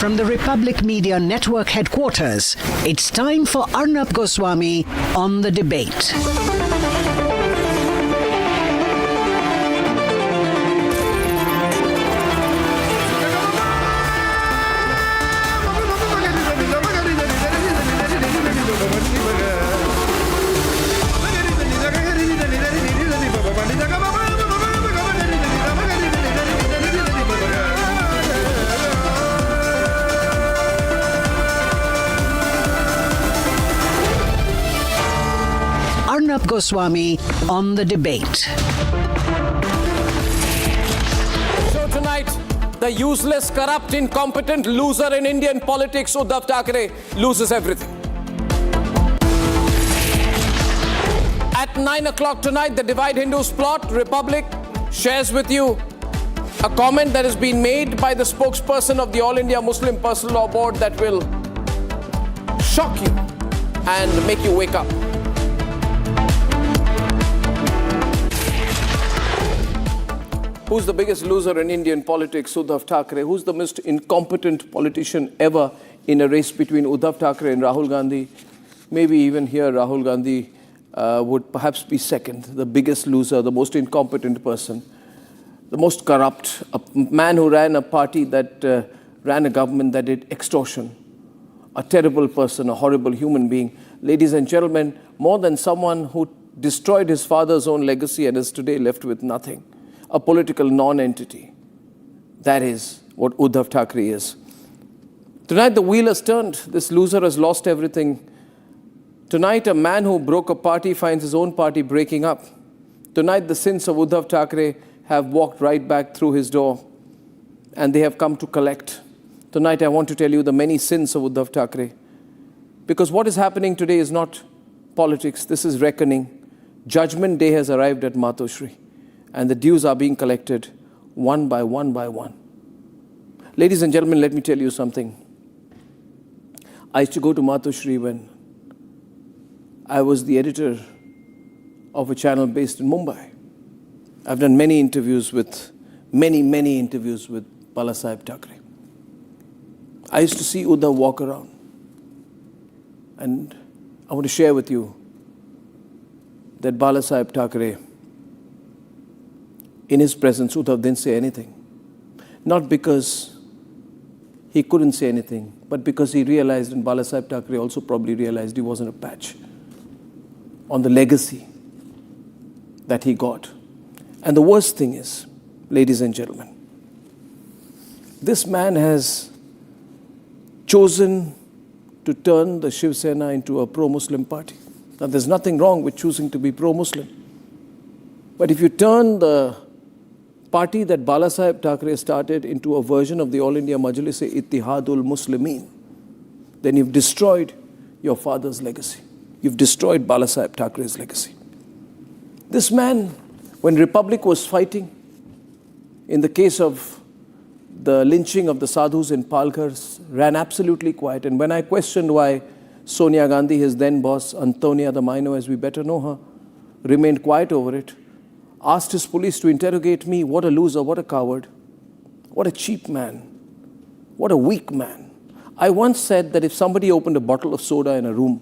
S23: From the Republic Media Network headquarters, it's time for Arnab Goswami on the debate. Arnab Goswami on the debate.
S1: So tonight, the useless, corrupt, incompetent loser in Indian politics, Uddhav Thackeray, loses everything. At At 9 o'clock tonight, the Divide Hindus plot, Republic, shares with you a comment that has been made by the spokesperson of the All India Muslim Personal Law Board that will shock you and make you wake up. Who's the biggest loser in Indian politics? Uddhav Thackeray. Who's the most incompetent politician ever in a race between Uddhav Thackeray and Rahul Gandhi? Maybe even here Rahul Gandhi would perhaps be second. The biggest loser, the most incompetent person, the most corrupt, a man who ran a party that ran a government that did extortion, a terrible person, a horrible human being. Ladies and gentlemen, more than someone who destroyed his father's own legacy and is today left with nothing. A political non-entity. That is what Uddhav Thackeray is. Tonight the wheel has turned. This loser has lost everything. Tonight a man who broke a party finds his own party breaking up. Tonight the sins of Uddhav Thackeray have walked right back through his door and they have come to collect. Tonight I want to tell you the many sins of Uddhav Thackeray. Because what is happening today is not politics. This is reckoning. Judgment day has arrived at Matoshri. And the dues are being collected one by one by one. Ladies and gentlemen, let me tell you something. I used to go to Matoshri when I was the editor of a channel based in Mumbai. I've done many interviews with Balasaheb Thackeray. I used to see Uddhav walk around. And I want to share with you that Balasaheb Thackeray, in his presence, Uddhav didn't say anything. Not because he couldn't say anything, but because he realized, and Balasaheb Thackeray also probably realized, he wasn't a patch on the legacy that he got. And the worst thing is, ladies and gentlemen, this man has chosen to turn the Shiv Sena into a pro-Muslim party. Now, there's nothing wrong with choosing to be pro-Muslim. But if you turn the party that Balasaheb Thackeray started into a version of the All India Majlis-e-Ittihadul Muslimin, then you've destroyed your father's legacy. You've destroyed Balasaheb Thackeray's legacy. This man, when Republic was fighting in the case of the lynching of the sadhus in Palghar, ran absolutely quiet. And when I questioned why Sonia Gandhi, his then boss, Antonia the Minor, as we better know her, remained quiet over it, asked his police to interrogate me. What a loser, what a coward, what a cheap man, what a weak man. I once said that if somebody opened a bottle of soda in a room,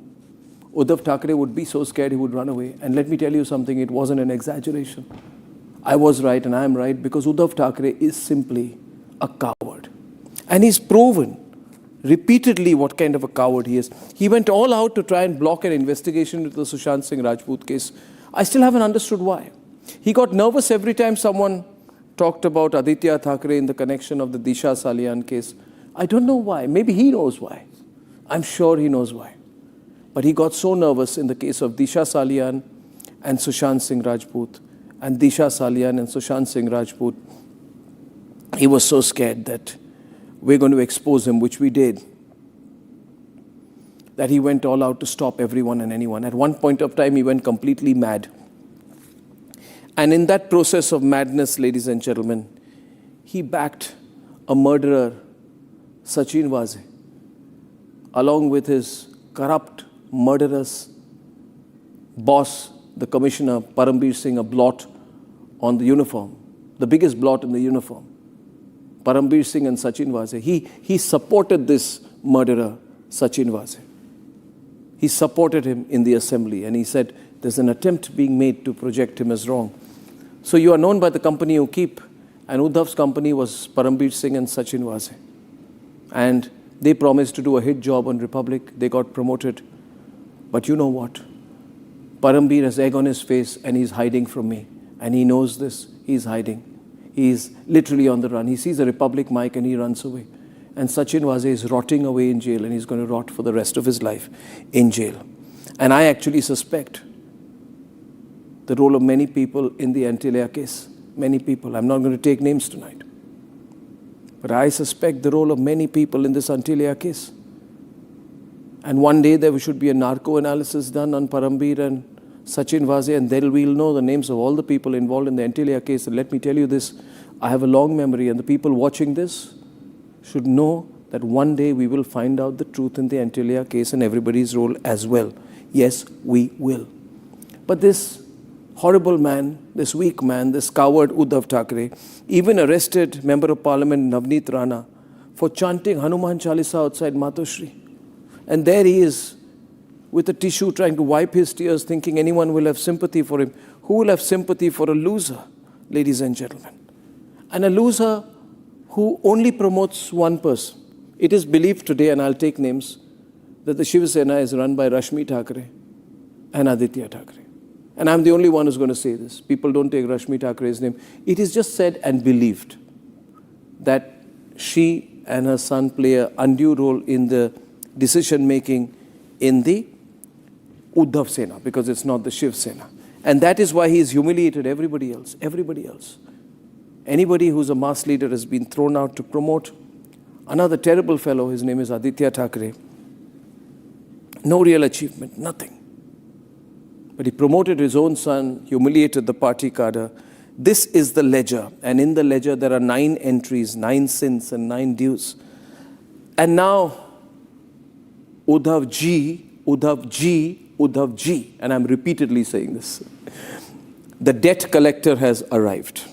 S1: Uddhav Thackeray would be so scared he would run away. And let me tell you something, it wasn't an exaggeration. I was right and I am right because Uddhav Thackeray is simply a coward. And he's proven repeatedly what kind of a coward he is. He went all out to try and block an investigation into the Sushant Singh Rajput case. I still haven't understood why. He got nervous every time someone talked about Aditya Thackeray in the connection of the Disha Salian case. I don't know why. Maybe he knows why. I'm sure he knows why. But he got so nervous in the case of Disha Salian and Sushant Singh Rajput. And Disha Salian and Sushant Singh Rajput, he was so scared that we're going to expose him, which we did, that he went all out to stop everyone and anyone. At one point of time, he went completely mad. And in that process of madness, ladies and gentlemen, he backed a murderer, Sachin Waze, along with his corrupt, murderous boss, the commissioner, Parambir Singh, a blot on the uniform, the biggest blot in the uniform. Parambir Singh and Sachin Waze. He supported this murderer, Sachin Waze. He supported him in the assembly and he said, there's an attempt being made to project him as wrong. So you are known by the company you keep. And Uddhav's company was Parambir Singh and Sachin Waze. And they promised to do a hit job on Republic. They got promoted. But you know what? Parambir has egg on his face and he's hiding from me. And he knows this. He's hiding. He's literally on the run. He sees a Republic mic and he runs away. And Sachin Waze is rotting away in jail and he's going to rot for the rest of his life in jail. And I actually suspect the role of many people in the Antilia case. Many people. I'm not going to take names tonight. But I suspect the role of many people in this Antilia case. And one day there should be a narco analysis done on Parambir and Sachin Vaze, and then we'll know the names of all the people involved in the Antilia case. And let me tell you this, I have a long memory, and the people watching this should know that one day we will find out the truth in the Antilia case and everybody's role as well. Yes, we will. But this horrible man, this weak man, this coward Uddhav Thackeray, even arrested Member of Parliament Navneet Rana for chanting Hanuman Chalisa outside Matoshri. And there he is with a tissue trying to wipe his tears, thinking anyone will have sympathy for him. Who will have sympathy for a loser, ladies and gentlemen? And a loser who only promotes one person. It is believed today, and I'll take names, that the Shiv Sena is run by Rashmi Thackeray and Aditya Thackeray. And I'm the only one who's going to say this. People don't take Rashmi Thackeray's name. It is just said and believed that she and her son play an undue role in the decision-making in the Uddhav Sena, because it's not the Shiv Sena. And that is why he's humiliated everybody else, everybody else. Anybody who's a mass leader has been thrown out to promote another terrible fellow. His name is Aditya Thackeray. No real achievement, nothing. But he promoted his own son, humiliated the party cadre. This is the ledger. And in the ledger, there are 9 entries, 9 sins and 9 dues. And now, Uddhav Ji, Uddhav Ji, Uddhav Ji. And I'm repeatedly saying this. The debt collector has arrived.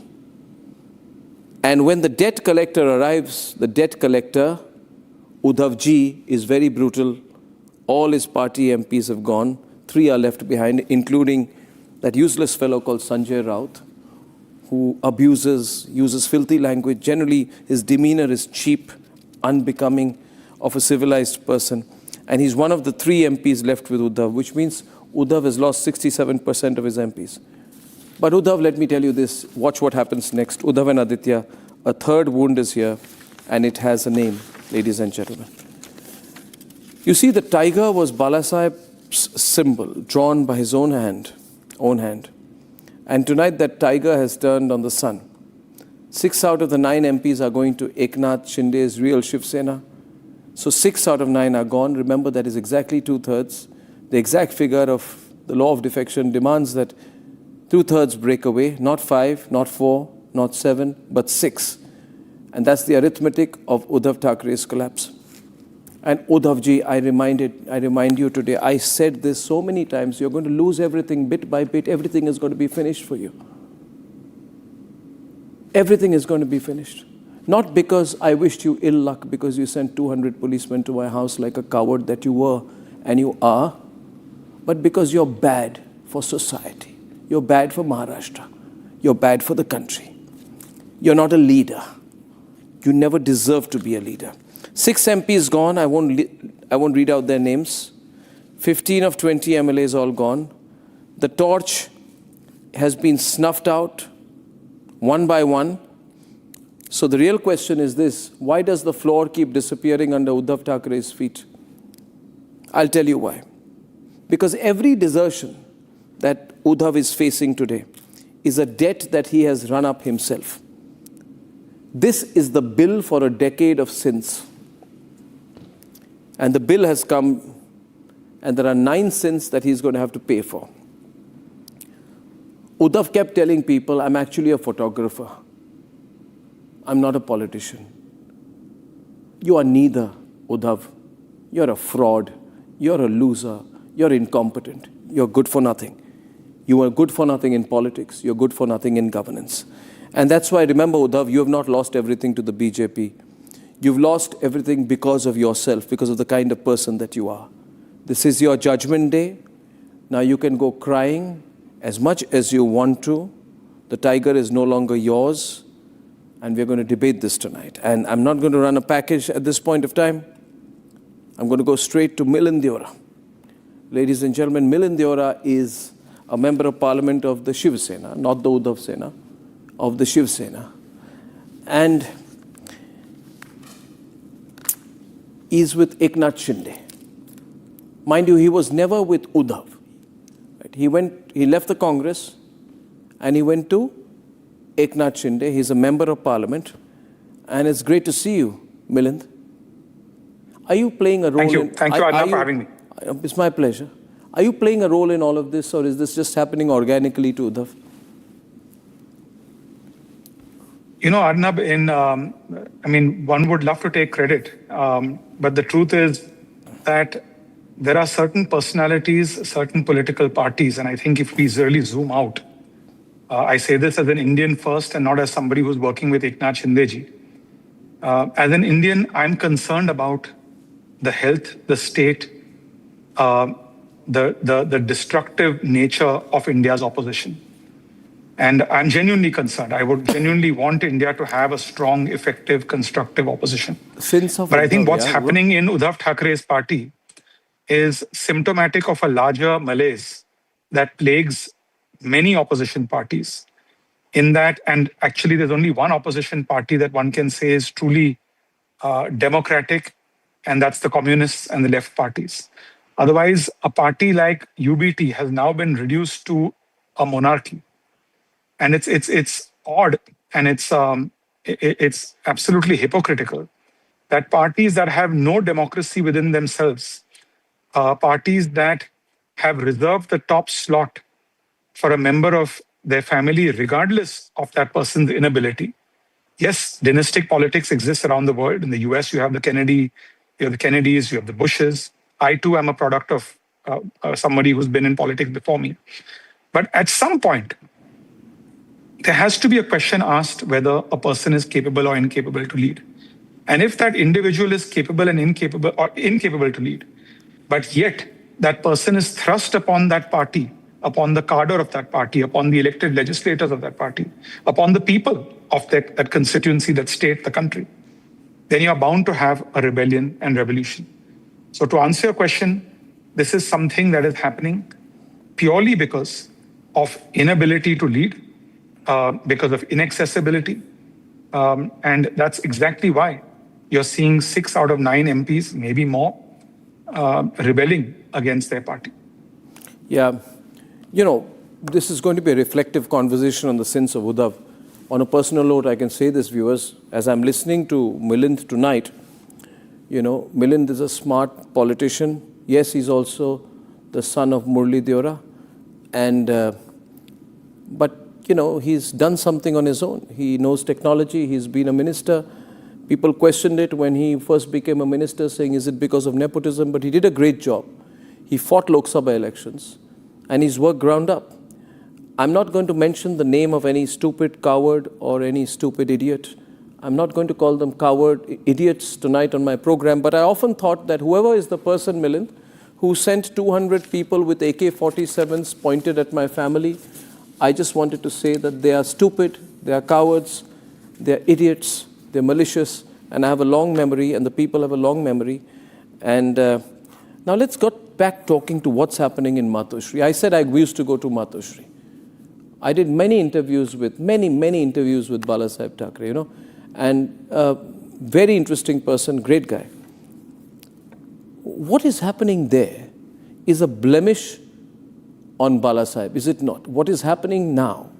S1: And when the debt collector arrives, the debt collector, Uddhav Ji, is very brutal. All his party MPs have gone. 3 are left behind, including that useless fellow called Sanjay Raut, who uses filthy language. Generally, his demeanor is cheap, unbecoming of a civilized person. And he's one of the 3 MPs left with Uddhav, which means Uddhav has lost 67% of his MPs. But Uddhav, let me tell you this, watch what happens next. Uddhav and Aditya, a 3rd wound is here, and it has a name, ladies and gentlemen. You see, the tiger was Balasaheb's symbol, drawn by his own hand. And tonight that tiger has turned on the sun. 6 out of the 9 MPs are going to Eknath Shinde's real Shiv Sena. So 6 out of 9 are gone. Remember, that is exactly 2/3. The exact figure of the law of defection demands that 2/3 break away, not 5, not 4, not 7, but 6. And that's the arithmetic of Uddhav Thackeray's collapse. And Uddhav Ji, I remind you today, I said this so many times, you're going to lose everything bit by bit. Everything is going to be finished for you. Everything is going to be finished. Not because I wished you ill luck because you sent 200 policemen to my house like a coward that you were and you are, but because you're bad for society. You're bad for Maharashtra. You're bad for the country. You're not a leader. You never deserve to be a leader. 6 MPs gone. I won't read out their names. 15 of 20 MLAs all gone. The torch has been snuffed out one by one. So the real question is this: why does the floor keep disappearing under Uddhav Thackeray's feet? I'll tell you why. Because every desertion that Uddhav is facing today is a debt that he has run up himself. This is the bill for a decade of sins. And the bill has come, and there are 9 sins that he's going to have to pay for. Uddhav kept telling people, I'm actually a photographer. I'm not a politician. You are neither, Uddhav. You're a fraud. You're a loser. You're incompetent. You're good for nothing. You are good for nothing in politics. You're good for nothing in governance. And that's why, remember, Uddhav, you have not lost everything to the BJP. You've lost everything because of yourself, because of the kind of person that you are. This is your judgment day. Now you can go crying as much as you want to. The tiger is no longer yours. And we're going to debate this tonight. And I'm not going to run a package at this point of time. I'm going to go straight to Milind Deora. Ladies and gentlemen, Milind Deora is a member of parliament of the Shiv Sena, not the Uddhav Sena, of the Shiv Sena. And he's with Eknath Shinde. Mind you, he was never with Uddhav. Right? He left the Congress and he went to Eknath Shinde. He's a member of parliament. And it's great to see you, Milind. Are you playing a role
S5: Thank you, Arnab, for having me.
S1: It's my pleasure. Are you playing a role in all of this, or is this just happening organically to Uddhav?
S5: You know, Arnab, one would love to take credit, but the truth is that there are certain personalities, certain political parties, and I think if we really zoom out, I say this as an Indian first and not as somebody who's working with Eknath Shindeji. As an Indian, I'm concerned about the health, the state, the destructive nature of India's opposition. And I'm genuinely concerned. I would genuinely want India to have a strong, effective, constructive opposition. But I think what's happening in Uddhav Thackeray's party is symptomatic of a larger malaise that plagues many opposition parties. In that, and actually there's only one opposition party that one can say is truly democratic, and that's the communists and the left parties. Otherwise, a party like UBT has now been reduced to a monarchy. And it's odd, and it's absolutely hypocritical that parties that have no democracy within themselves, parties that have reserved the top slot for a member of their family, regardless of that person's inability. Yes, dynastic politics exists around the world. In the US, you have the Kennedys, you have the Bushes. I too am a product of somebody who's been in politics before me. But at some point, there has to be a question asked whether a person is capable or incapable to lead. And if that individual is capable and incapable to lead, but yet that person is thrust upon that party, upon the cadre of that party, upon the elected legislators of that party, upon the people of that constituency, that state, the country, then you are bound to have a rebellion and revolution. So to answer your question, this is something that is happening purely because of inability to lead, because of inaccessibility. And that's exactly why you're seeing 6 out of 9 MPs, maybe more, rebelling against their party.
S1: Yeah. You know, this is going to be a reflective conversation on the sins of Uddhav. On a personal note, I can say this, viewers, as I'm listening to Milind tonight, you know, Milind is a smart politician. Yes, he's also the son of Murli Deora. But, you know, he's done something on his own. He knows technology. He's been a minister. People questioned it when he first became a minister, saying, is it because of nepotism? But he did a great job. He fought Lok Sabha elections, and he's worked ground up. I'm not going to mention the name of any stupid coward or any stupid idiot. I'm not going to call them coward idiots tonight on my program, but I often thought that whoever is the person, Milind, who sent 200 people with AK-47s pointed at my family, I just wanted to say that they are stupid, they are cowards, they are idiots, they're malicious, and I have a long memory, and the people have a long memory. And now let's get back talking to what's happening in Matoshri. I said I used to go to Matoshri. I did many interviews with Bala Saheb Thackeray, you know, and very interesting person, great guy. What is happening there is a blemish on Bala Saheb, is it not? What is happening now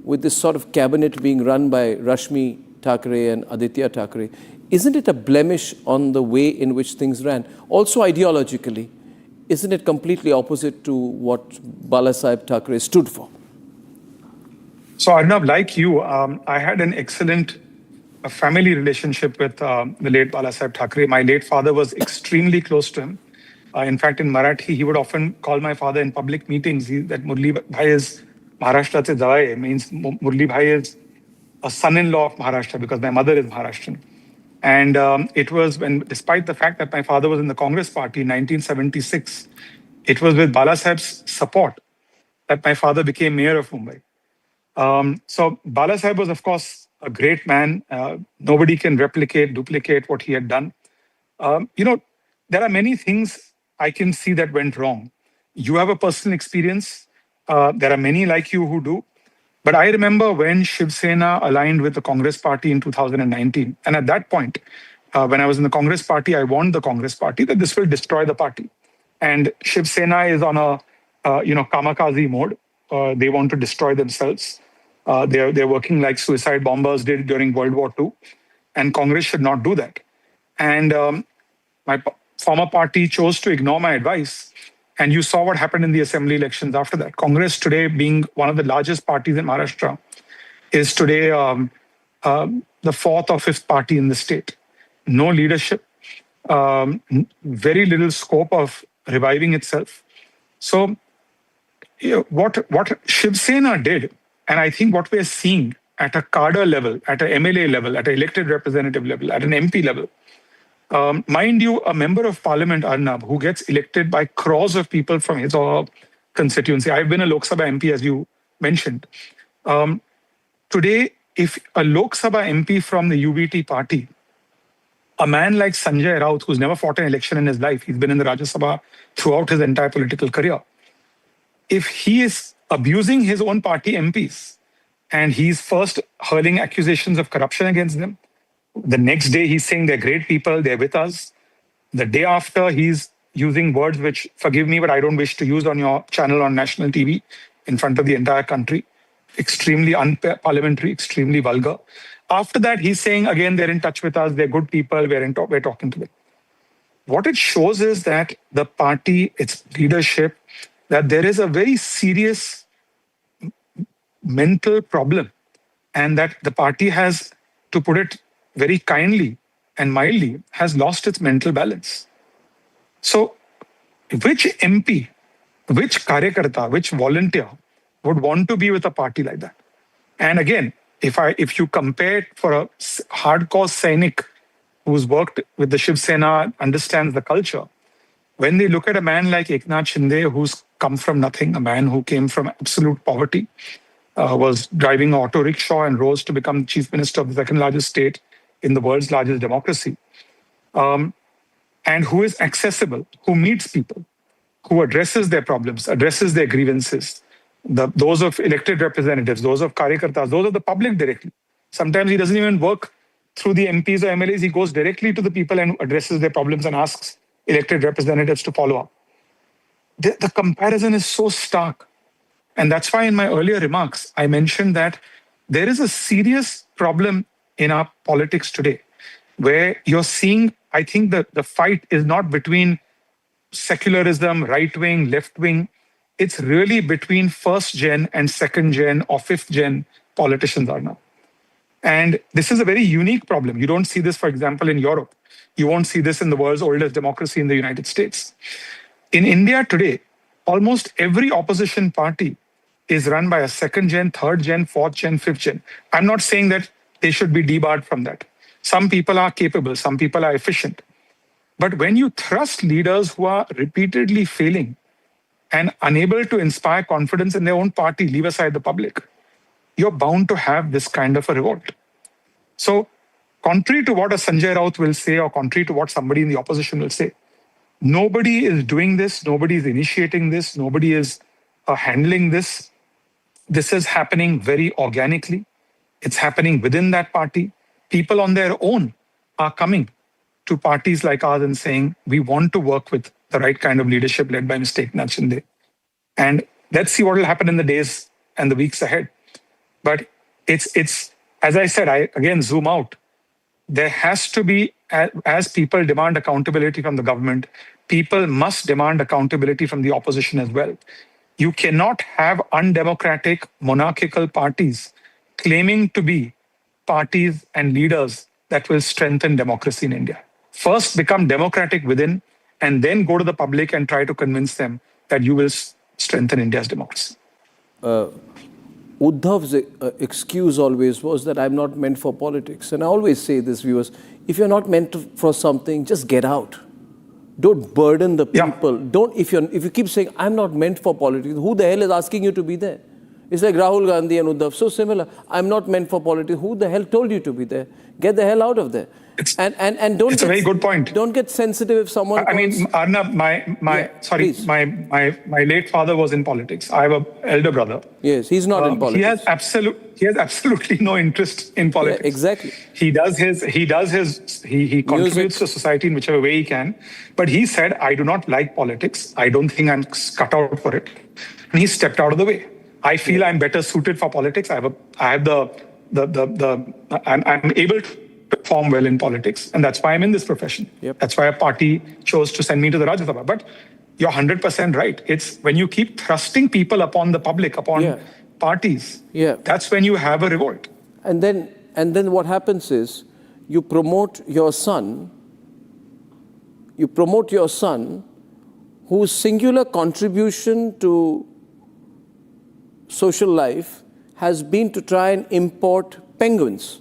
S1: with this sort of cabinet being run by Rashmi Thackeray and Aditya Thackeray, isn't it a blemish on the way in which things ran? Also ideologically, isn't it completely opposite to what Bala Saheb Thackeray stood for?
S5: So Arnab, like you, I had an excellent family relationship with the late Bala Saheb Thackeray. My late father was extremely close to him. In fact, in Marathi, he would often call my father in public meetings that Murli Bhai is Maharashtra se Jawai, means Murli Bhai is a son-in-law of Maharashtra because my mother is Maharashtrian. And it was when, despite the fact that my father was in the Congress party in 1976, it was with Bala Saheb's support that my father became mayor of Mumbai. So Bala Saheb was, of course, a great man. Nobody can duplicate what he had done. You know, there are many things I can see that went wrong. You have a personal experience. There are many like you who do. But I remember when Shiv Sena aligned with the Congress party in 2019. And at that point, when I was in the Congress party, I warned the Congress party that this will destroy the party. And Shiv Sena is on a, kamikaze mode. They want to destroy themselves. They're working like suicide bombers did during World War II. And Congress should not do that. And my former party chose to ignore my advice And you saw what happened in the assembly elections after that. Congress today, being one of the largest parties in Maharashtra, is today the fourth or fifth party in the state. No leadership, very little scope of reviving itself. So what Shiv Sena did, and I think what we're seeing at a cadre level, at an MLA level, at an elected representative level, at an MP level, mind you, a member of parliament, Arnab, who gets elected by crores of people from his or her constituency. I've been a Lok Sabha MP, as you mentioned. Today, if a Lok Sabha MP from the UBT party, a man like Sanjay Raut, who's never fought an election in his life, he's been in the Rajya Sabha throughout his entire political career, if he is abusing his own party MPs and he's first hurling accusations of corruption against them, the next day he's saying they're great people, they're with us. The day after, he's using words which, forgive me, but I don't wish to use on your channel on national TV in front of the entire country. Extremely unparliamentary, extremely vulgar. After that, he's saying, again, they're in touch with us, they're good people, we're talking to them. What it shows is that the party, its leadership, that there is a very serious mental problem, and that the party has, to put it very kindly and mildly, has lost its mental balance. So which MP, which karyakarta, which volunteer would want to be with a party like that? And again, if you compare it for a hardcore Sainik who's worked with the Shiv Sena, understands the culture, when they look at a man like Eknath Shinde, who's come from nothing, a man who came from absolute poverty, was driving an auto rickshaw and rose to become chief minister of the second largest state in the world's largest democracy, and who is accessible, who meets people, who addresses their problems, addresses their grievances, those of elected representatives, those of karyakartas, those of the public directly. Sometimes he doesn't even work through the MPs or MLAs. He goes directly to the people and addresses their problems and asks elected representatives to follow up. The comparison is so stark. And that's why in my earlier remarks, I mentioned that there is a serious problem in our politics today, where you're seeing, I think that the fight is not between secularism, right-wing, left-wing. It's really between first-gen and second-gen or fifth-gen politicians are now. And this is a very unique problem. You don't see this, for example, in Europe. You won't see this in the world's oldest democracy in the United States. In India today, almost every opposition party is run by a second-gen, third-gen, fourth-gen, fifth-gen. I'm not saying that they should be debarred from that. Some people are capable, some people are efficient. But when you thrust leaders who are repeatedly failing and unable to inspire confidence in their own party, leave aside the public, you're bound to have this kind of a revolt. So, contrary to what a Sanjay Raut will say, or contrary to what somebody in the opposition will say, nobody is doing this, nobody is initiating this, nobody is handling this. This is happening very organically. It's happening within that party. People on their own are coming to parties like ours and saying, we want to work with the right kind of leadership led by Mr. Eknath Shinde. And let's see what will happen in the days and the weeks ahead. But it's as I said, I again zoom out. There has to be, as people demand accountability from the government, people must demand accountability from the opposition as well. You cannot have undemocratic, monarchical parties claiming to be parties and leaders that will strengthen democracy in India. First, become democratic within, and then go to the public and try to convince them that you will strengthen India's democracy.
S1: Uddhav's excuse always was that I'm not meant for politics. And I always say this, viewers, if you're not meant for something, just get out. Don't burden the people. Don't if you keep saying, I'm not meant for politics, who the hell is asking you to be there? It's like Rahul Gandhi and Uddhav, so similar. I'm not meant for politics. Who the hell told you to be there? Get the hell out of there. And don't.
S5: It's a very good point.
S1: Don't get sensitive if someone.
S5: I mean, Arnab, my late father was in politics. I have an elder brother.
S1: Yes, he's not in politics.
S5: He has absolutely no interest in politics.
S1: Yeah, exactly.
S5: He contributes to society in whichever way he can. But he said, I do not like politics. I don't think I'm cut out for it. And he stepped out of the way. I feel I'm better suited for politics. I'm able to perform well in politics, and that's why I'm in this profession. That's why a party chose to send me to the Rajya Sabha. But you're 100% right. It's when you keep thrusting people upon the public, upon parties, that's when you have a revolt.
S1: And then what happens is you promote your son whose singular contribution to social life has been to try and import penguins.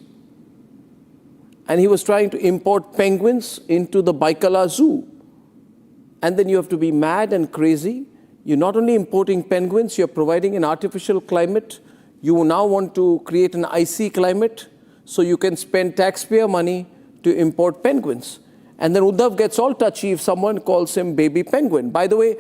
S1: And he was trying to import penguins into the Baikala Zoo. And then you have to be mad and crazy. You're not only importing penguins, you're providing an artificial climate. You now want to create an icy climate so you can spend taxpayer money to import penguins. And then Uddhav gets all touchy if someone calls him baby penguin. By the way,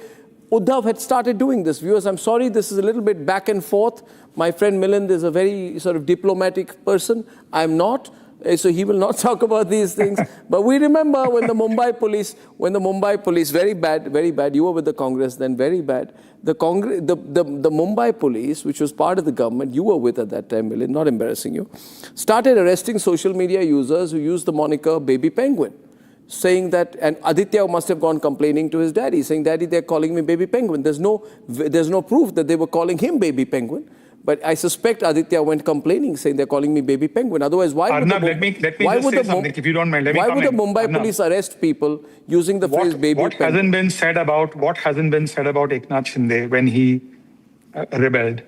S1: Uddhav had started doing this. Viewers, I'm sorry, this is a little bit back and forth. My friend Milind is a very sort of diplomatic person. I'm not. So he will not talk about these things. But we remember when the Mumbai police, very bad, you were with the Congress then, very bad. The Mumbai police, which was part of the government, you were with at that time, Milind, not embarrassing you, started arresting social media users who used the moniker baby penguin, saying that, and Aditya must have gone complaining to his daddy, saying, Daddy, they're calling me baby penguin. There's no proof that they were calling him baby penguin. But I suspect Aditya went complaining, saying they're calling me baby penguin. Otherwise, why would the Mumbai police arrest people using the phrase baby penguin?
S5: What hasn't been said about Eknath Shinde when he rebelled?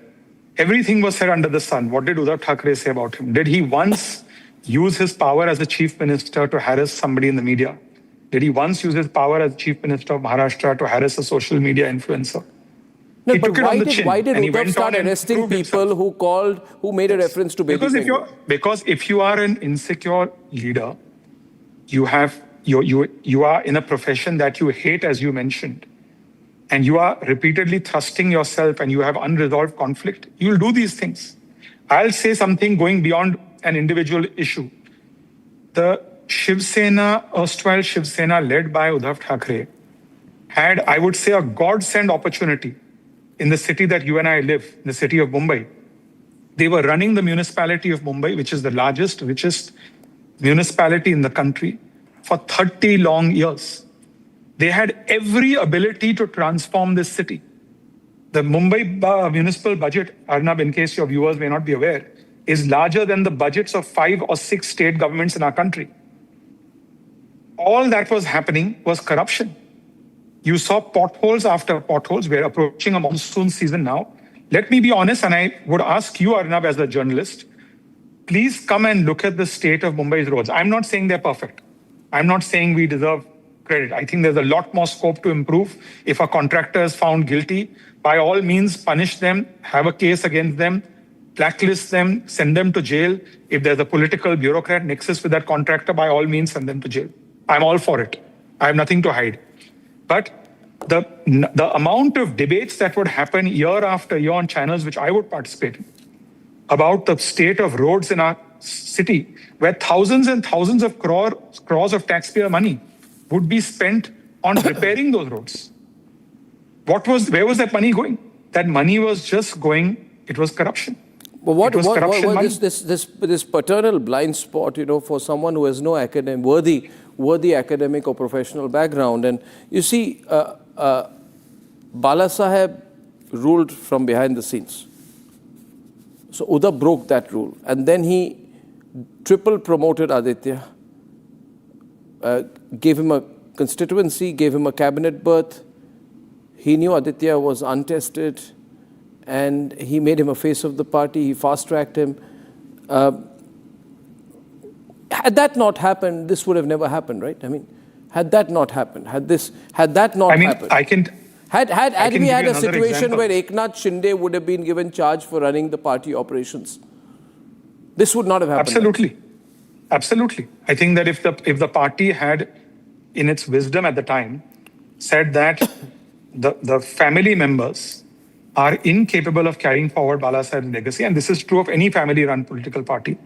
S5: Everything was said under the sun. What did Uddhav Thackeray say about him? Did he once use his power as a chief minister to harass somebody in the media? Did he once use his power as chief minister of Maharashtra to harass a social media influencer?
S1: No, but why did Uddhav start arresting people who made a reference to baby penguin?
S5: Because if you are an insecure leader, you are in a profession that you hate, as you mentioned, and you are repeatedly thrusting yourself and you have unresolved conflict, you'll do these things. I'll say something going beyond an individual issue. The Shiv Sena, erstwhile Shiv Sena led by Uddhav Thackeray, had, I would say, a godsend opportunity in the city that you and I live, in the city of Mumbai. They were running the municipality of Mumbai, which is the largest, richest municipality in the country, for 30 long years. They had every ability to transform this city. The Mumbai municipal budget, Arnab, in case your viewers may not be aware, is larger than the budgets of 5 or 6 state governments in our country. All that was happening was corruption. You saw potholes after potholes. We're approaching a monsoon season now. Let me be honest, and I would ask you, Arnab, as a journalist, please come and look at the state of Mumbai's roads. I'm not saying they're perfect. I'm not saying we deserve credit. I think there's a lot more scope to improve. If a contractor is found guilty, by all means, punish them, have a case against them, blacklist them, send them to jail. If there's a political bureaucrat nexus with that contractor, by all means, send them to jail. I'm all for it. I have nothing to hide. But the amount of debates that would happen year after year on channels which I would participate in about the state of roads in our city, where thousands and thousands of crores of taxpayer money would be spent on repairing those roads. Where was that money going? That money was just going, it was corruption.
S1: Well, what this paternal blind spot, for someone who has no worthy academic or professional background. And you see, Bala Saheb ruled from behind the scenes. So Uddhav broke that rule. And then he triple promoted Aditya, gave him a constituency, gave him a cabinet berth. He knew Aditya was untested, and he made him a face of the party. He fast-tracked him. Had that not happened, this would have never happened, right? I mean, had that not happened, had that not happened, had we had a situation where Eknath Shinde would have been given charge for running the party operations, this would not have happened.
S5: Absolutely, absolutely. I think that if the party had, in its wisdom at the time, said that the family members are incapable of carrying forward Bala Saheb's legacy, and this is true of any family-run political party.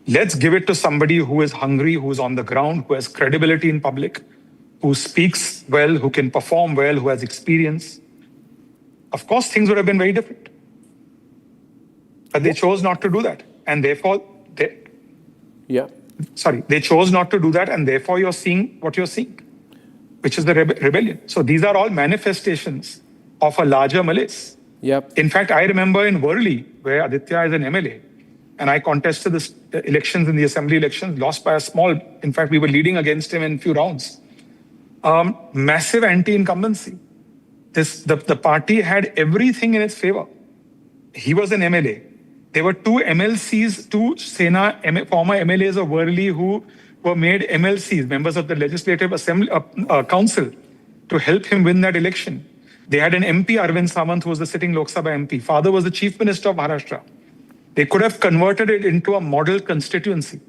S5: Let's give it to somebody who is hungry, who is on the ground, who has credibility in public, who speaks well, who can perform well, who has experience. Of course, things would have been very different. But they chose not to do that. And therefore, they chose not to do that, and therefore you're seeing what you're seeing. which is the rebellion. So these are all manifestations of a larger malaise.
S1: Yep.
S5: In fact, I remember in Worli, where Aditya is an MLA, and I contested the elections in the assembly elections, lost by a small, in fact, we were leading against him in a few rounds. Massive anti-incumbency. The party had everything in its favor. He was an MLA. There were two MLCs, two Sena former MLAs of Worli who were made MLCs, members of the Legislative Assembly Council, to help him win that election. They had an MP, Arvind Samant, who was the sitting Lok Sabha MP. Father was the Chief Minister of Maharashtra. They could have converted it into a model constituency.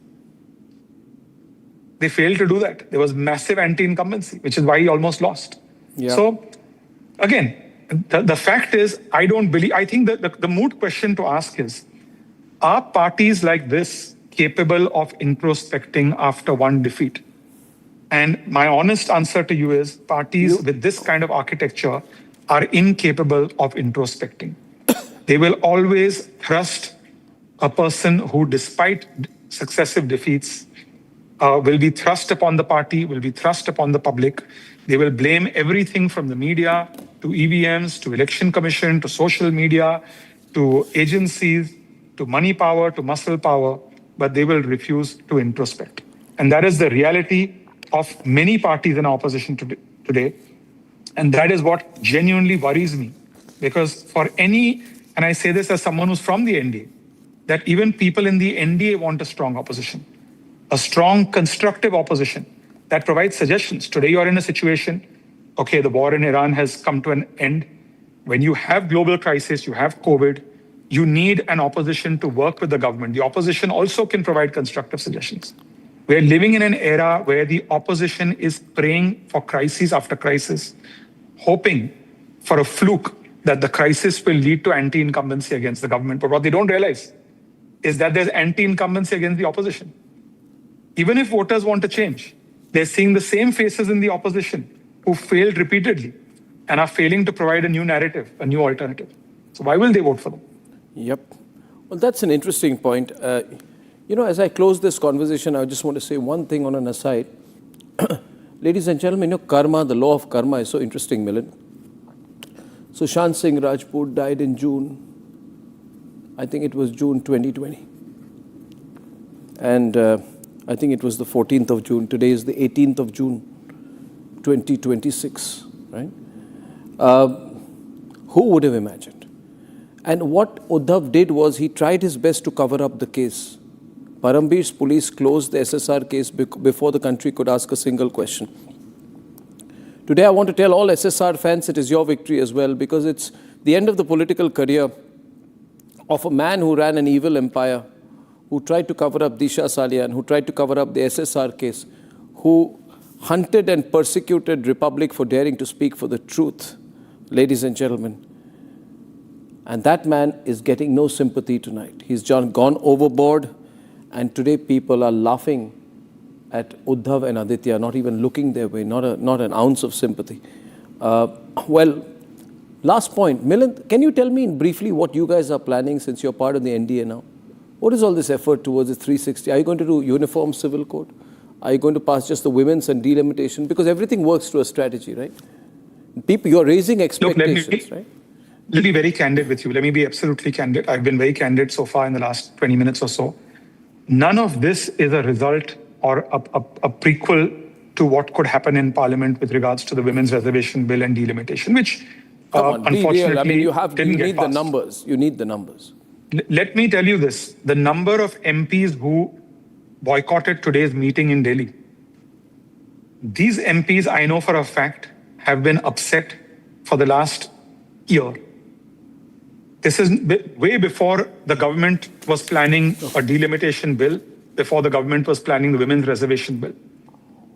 S5: They failed to do that. There was massive anti-incumbency, which is why he almost lost.
S1: Yeah.
S5: So, again, the fact is, I think that the moot question to ask is, are parties like this capable of introspecting after one defeat? And my honest answer to you is, parties with this kind of architecture are incapable of introspecting. They will always thrust a person who, despite successive defeats, will be thrust upon the party, will be thrust upon the public. They will blame everything from the media to EVMs, to election commission, to social media, to agencies, to money power, to muscle power, but they will refuse to introspect. And that is the reality of many parties in our opposition today. And that is what genuinely worries me. Because for any, and I say this as someone who's from the NDA, that even people in the NDA want a strong opposition, a strong, constructive opposition that provides suggestions. Today, you're in a situation, okay, the war in Iran has come to an end. When you have global crisis, you have COVID, you need an opposition to work with the government. The opposition also can provide constructive suggestions. We're living in an era where the opposition is praying for crisis after crisis, hoping for a fluke that the crisis will lead to anti-incumbency against the government. But what they don't realize is that there's anti-incumbency against the opposition. Even if voters want to change, they're seeing the same faces in the opposition who failed repeatedly and are failing to provide a new narrative, a new alternative. So why will they vote for them?
S1: Yep. Well, that's an interesting point. As I close this conversation, I just want to say one thing on an aside. Ladies and gentlemen, karma, the law of karma is so interesting, Milind. So Sushant Singh Rajput died in June. I think it was June 2020. And I think it was the 14th of June. Today is the 18th of June, 2026, right? Who would have imagined? And what Uddhav did was he tried his best to cover up the case. Parambeer's police closed the SSR case before the country could ask a single question. Today I want to tell all SSR fans it is your victory as well, because it's the end of the political career of a man who ran an evil empire, who tried to cover up Disha Salian, who tried to cover up the SSR case, who hunted and persecuted Republic for daring to speak for the truth, ladies and gentlemen. And that man is getting no sympathy tonight. He's gone overboard, and today people are laughing at Uddhav and Aditya, not even looking their way, not an ounce of sympathy. Well, last point. Milind, can you tell me briefly what you guys are planning since you're part of the NDA now? What is all this effort towards the 360? Are you going to do uniform civil code? Are you going to pass just the women's and delimitation? Because everything works through a strategy, right? People, you're raising expectations, right?
S5: Let me be very candid with you. Let me be absolutely candid. I've been very candid so far in the last 20 minutes or so. None of this is a result or a prequel to what could happen in Parliament with regards to the Women's Reservation Bill and delimitation, which unfortunately
S1: I mean, you
S5: didn't get
S1: need
S5: passed.
S1: the numbers. You need the numbers.
S5: Let me tell you this. The number of MPs who boycotted today's meeting in Delhi, these MPs, I know for a fact, have been upset for the last year. This is way before the government was planning a delimitation bill, before the government was planning the Women's Reservation Bill.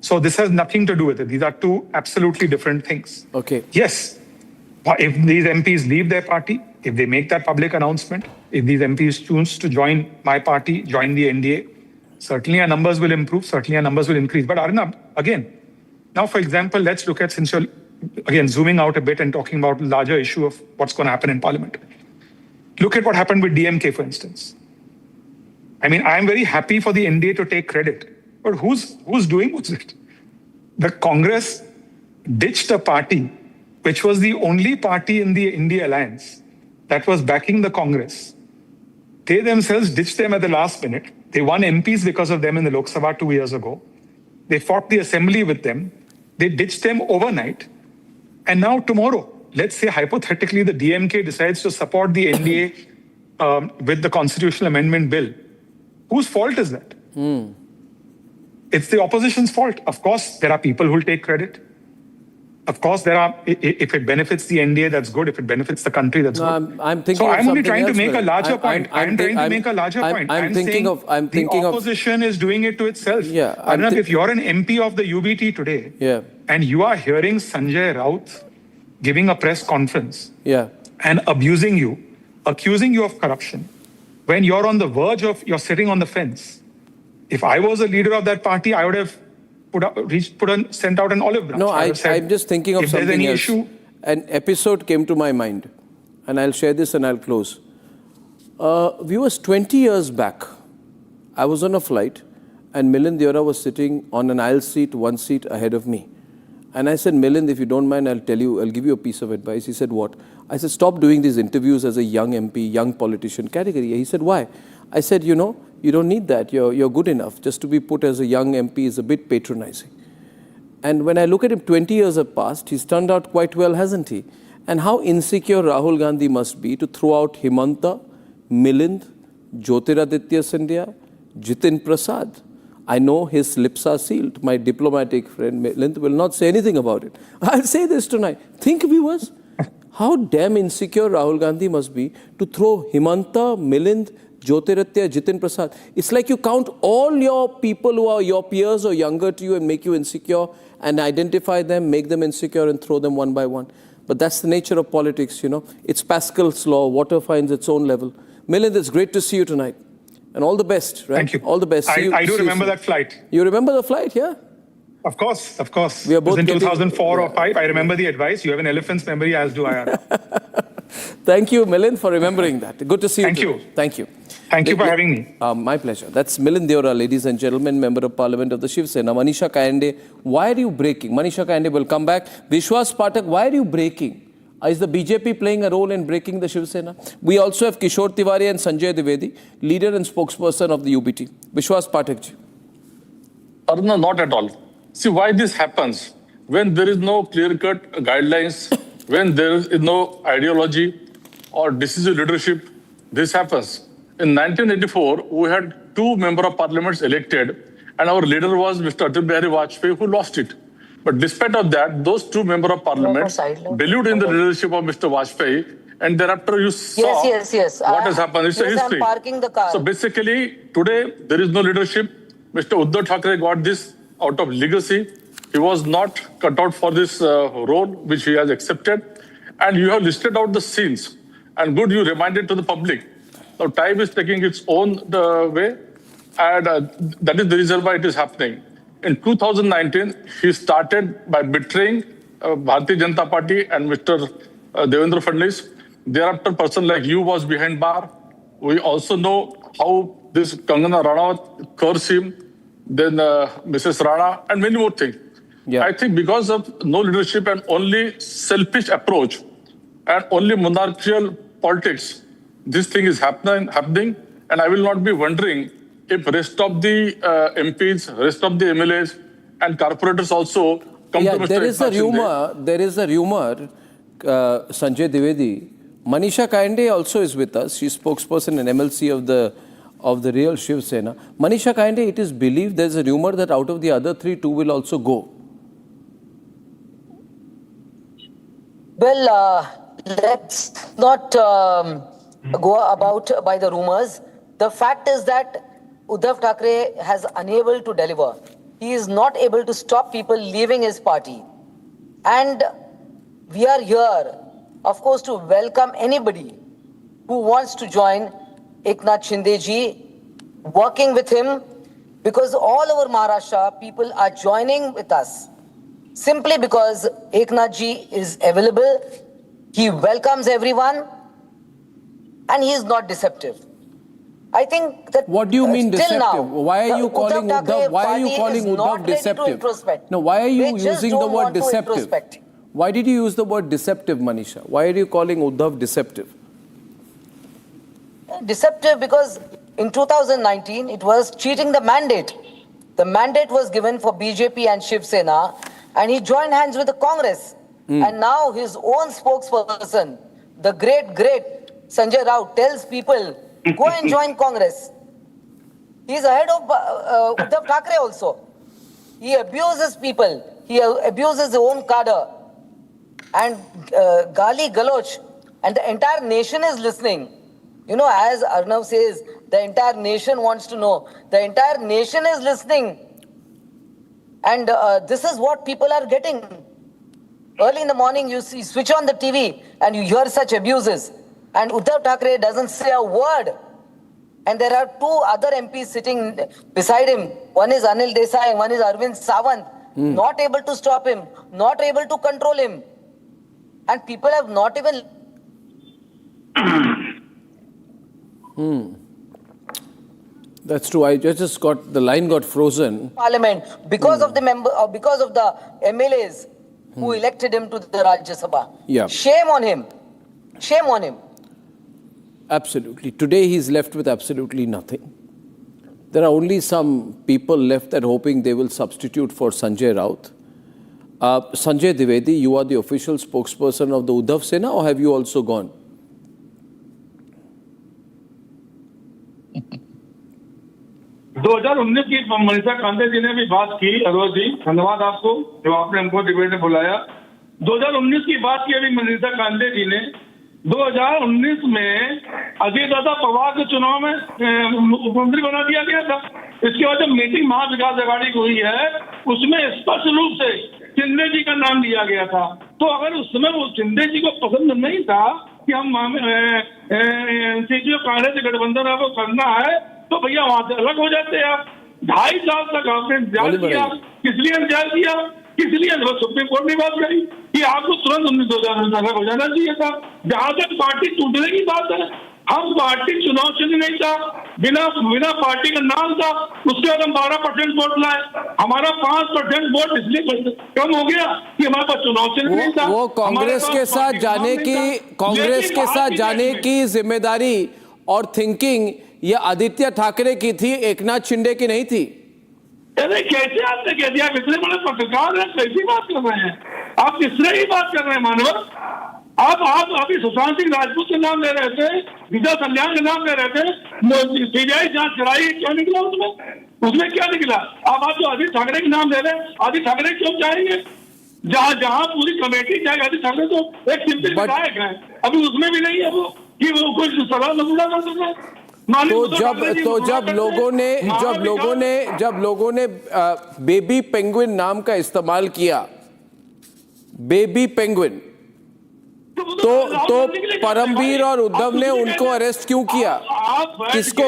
S5: So this has nothing to do with it. These are two absolutely different things.
S1: Okay.
S5: Yes, if these MPs leave their party, if they make that public announcement, if these MPs choose to join my party, join the NDA, certainly our numbers will improve, certainly our numbers will increase. But Arnab, again, now for example, let's look at, since you're again zooming out a bit and talking about the larger issue of what's going to happen in Parliament. Look at what happened with DMK, for instance. I mean, I'm very happy for the NDA to take credit, but who's doing what's it? The Congress ditched a party which was the only party in the India alliance that was backing the Congress. They themselves ditched them at the last minute. They won MPs because of them in the Lok Sabha 2 years ago. They fought the assembly with them. They ditched them overnight. And now tomorrow, let's say hypothetically the DMK decides to support the NDA with the constitutional amendment bill. Whose fault is that? It's the opposition's fault. Of course, there are people who will take credit. Of course, there are. If it benefits the NDA, that's good. If it benefits the country, that's good.
S1: I'm thinking.
S5: So
S1: of
S5: I'm only
S1: something
S5: trying to
S1: else,
S5: make a
S1: Milind.
S5: larger point. I'm trying to make a larger point.
S1: I'm thinking of. I'm thinking
S5: the
S1: of.
S5: opposition is doing it to itself.
S1: Yeah.
S5: Arnab, if you're an MP of the UBT today,
S1: Yeah.
S5: and you are hearing Sanjay Raut giving a press conference,
S1: Yeah.
S5: and abusing you, accusing you of corruption, when you're on the verge of, you're sitting on the fence. If I was a leader of that party, I would have sent out an olive branch.
S1: No, I'm just thinking of
S5: if there's
S1: something
S5: any
S1: else.
S5: issue,
S1: An episode came to my mind, and I'll share this and I'll close. Viewers, 20 years back, I was on a flight, and Milind Deora was sitting on an aisle seat, one seat ahead of me. And I said, Milind, if you don't mind, I'll give you a piece of advice. He said, what? I said, stop doing these interviews as a young MP, young politician category. He said, why? I said, you don't need that. You're good enough. Just to be put as a young MP is a bit patronizing. And when I look at him, 20 years have passed. He's turned out quite well, hasn't he? And how insecure Rahul Gandhi must be to throw out Himanta, Milind, Jyotiraditya Scindia, Jitin Prasad. I know his lips are sealed. My diplomatic friend Milind will not say anything about it. I'll say this tonight. Think, viewers, how damn insecure Rahul Gandhi must be to throw Himanta, Milind, Jyotiraditya, Jitin Prasad. It's like you count all your people who are your peers or younger to you and make you insecure and identify them, make them insecure and throw them one by one. But that's the nature of politics, It's Pascal's law. Water finds its own level. Milind, it's great to see you tonight. And all the best, right?
S5: Thank you.
S1: All the best.
S5: I do remember that flight.
S1: You remember the flight, yeah?
S5: Of course, of course.
S1: We are both
S5: it was in
S1: getting,
S5: 2004 or 5. I remember the advice. You have an elephant's memory, as do I.
S1: Thank you, Milind, for remembering that. Good to see you.
S5: Thank you.
S1: Thank you.
S5: Thank you for having me.
S1: My pleasure. That's Milind Deora, ladies and gentlemen, Member of Parliament of the Shiv Sena. Manisha Kayande, why are you breaking? Manisha Kayande will come back. Vishwas Pathak, why are you breaking? Is the BJP playing a role in breaking the Shiv Sena? We also have Kishore Tiwari and Sanjay Dwivedi, leader and spokesperson of the UBT. Vishwas Pathak ji.
S6: No, not at all. See why this happens. When there is no clear-cut guidelines, when there is no ideology or decisive leadership, this happens. In 1984, we had 2 members of parliaments elected, and our leader was Mr. Atal Bihari Vajpayee, who lost it. But despite of that, those 2 members of parliament believed in the leadership of Mr. Vajpayee, and thereafter you saw what has happened. It's a history.
S11: Parking the car.
S6: So basically, today there is no leadership. Mr. Uddhav Thackeray got this out of legacy. He was not cut out for this role, which he has accepted. And you have listed out the scenes. And good, you reminded to the public. Now, time is taking its own way, and that is the reason why it is happening. In 2019, he started by betraying Bharatiya Janata Party and Mr. Devendra Fadnavis. Thereafter, a person like you was behind bar. We also know how this Kangana Ranaut cursed him, then Mrs. Rana, and many more things. Yeah. I think because of no leadership and only selfish approach and only monarchical politics, this thing is happening, and I will not be wondering if rest of the MPs, rest of the MLAs and corporators also come to Mr.
S1: There is a rumor, Sanjay Dwivedi. Manisha Kayande also is with us. She's spokesperson and MLC of the real Shiv Sena. Manisha Kayande, it is believed there's a rumor that out of the other 3, 2 will also go.
S11: Well, let's not go about by the rumors. The fact is that Uddhav Thackeray has unable to deliver. He is not able to stop people leaving his party. And we are here, of course, to welcome anybody who wants to join Eknath Shinde ji, working with him, because all over Maharashtra, people are joining with us simply because Eknath ji is available. He welcomes everyone and he is not deceptive. I think that
S1: what do you mean
S11: till
S1: deceptive?
S11: now,
S1: Why are you calling Uddhav? Why are you calling Uddhav deceptive? No, why are you using the word deceptive? Why did you use the word deceptive, Manisha? Why are you calling Uddhav deceptive?
S11: Deceptive because in 2019 it was cheating the mandate. The mandate was given for BJP and Shiv Sena, and he joined hands with the Congress. And now his own spokesperson, the great Sanjay Raut, tells people, go and join Congress. He's ahead of Uddhav Thackeray also. He abuses people. He abuses his own cadre. And Gali Galoch, and the entire nation is listening. You know, as Arnav says, the entire nation wants to know. The entire nation is listening. And this is what people are getting. Early in the morning, you switch on the TV and you hear such abuses. And Uddhav Thackeray doesn't say a word. And there are two other MPs sitting beside him. One is Anil Desai and one is Arvind Sawant. Not able to stop him, not able to control him. And people have not even...
S1: That's true. I just got, the line got frozen.
S11: Parliament because of the member, or because of the MLAs who elected him to the Rajya Sabha.
S1: Yeah.
S11: Shame on him. Shame on him.
S1: Absolutely. Today he's left with absolutely nothing. There are only some people left that hoping they will substitute for Sanjay Raut. Sanjay Dwivedi, you are the official spokesperson of the Uddhav Sena, or have you also gone?
S12: 2019 की मनीषा कांडे जी ने भी बात की। Arrows जी, धन्यवाद आपको जो आपने हमको डिबेट में बुलाया। 2019 की बात की अभी मनीषा कांडे जी ने। 2019 में अजीत दादा पवार के चुनाव में मुख्यमंत्री बना दिया गया था। इसके बाद जब मीटिंग महाविकास अघाड़ी की हुई है, उसमें स्पष्ट रूप से शिंदे जी का नाम लिया गया था। तो अगर उस समय वो शिंदे जी को पसंद नहीं था कि हम एनसीपी और कांग्रेस से गठबंधन आपको करना है, तो भैया वहां से अलग हो जाते आप। 2.5 साल तक आपने इंतजार किया। किस लिए इंतजार किया? किस लिए सुप्रीम कोर्ट ने बात करी कि आपको तुरंत 2019 अलग हो जाना चाहिए था। जहां तक पार्टी टूटने की बात है, हम पार्टी चुनाव चिन्ह नहीं था, बिना पार्टी का नाम था, उसके बाद हम 12% वोट लाए। हमारा 5% वोट इसलिए कम हो गया कि हमारे पास चुनाव चिन्ह नहीं था।
S1: वो कांग्रेस के साथ जाने की जिम्मेदारी और थिंकिंग ये आदित्य ठाकरे की थी, एकनाथ शिंदे की नहीं थी।
S12: अरे कैसे आपने कह दिया? इतने बड़े पत्रकार हैं, कैसी बात कर रहे हैं आप? किसने ही बात कर रहे हैं मानवर? आप अभी सुशांत सिंह राजपूत के नाम ले रहे थे, विजय सल्यान के नाम ले रहे थे, सीबीआई जांच कराई, क्या निकला उसमें क्या निकला? आप जो आदित्य ठाकरे के नाम ले रहे हैं, आदित्य ठाकरे क्यों चाहेंगे? जहां पूरी कमेटी जाएगी, आदित्य ठाकरे तो एक सिंपल विधायक है, अभी उसमें भी नहीं है वो कि वो कुछ सलाह मसूला कर सके।
S1: तो जब लोगों ने बेबी पेंगुइन नाम का इस्तेमाल किया, बेबी पेंगुइन, तो परमवीर और उद्धव ने उनको अरेस्ट क्यों किया?
S12: आप बैठ के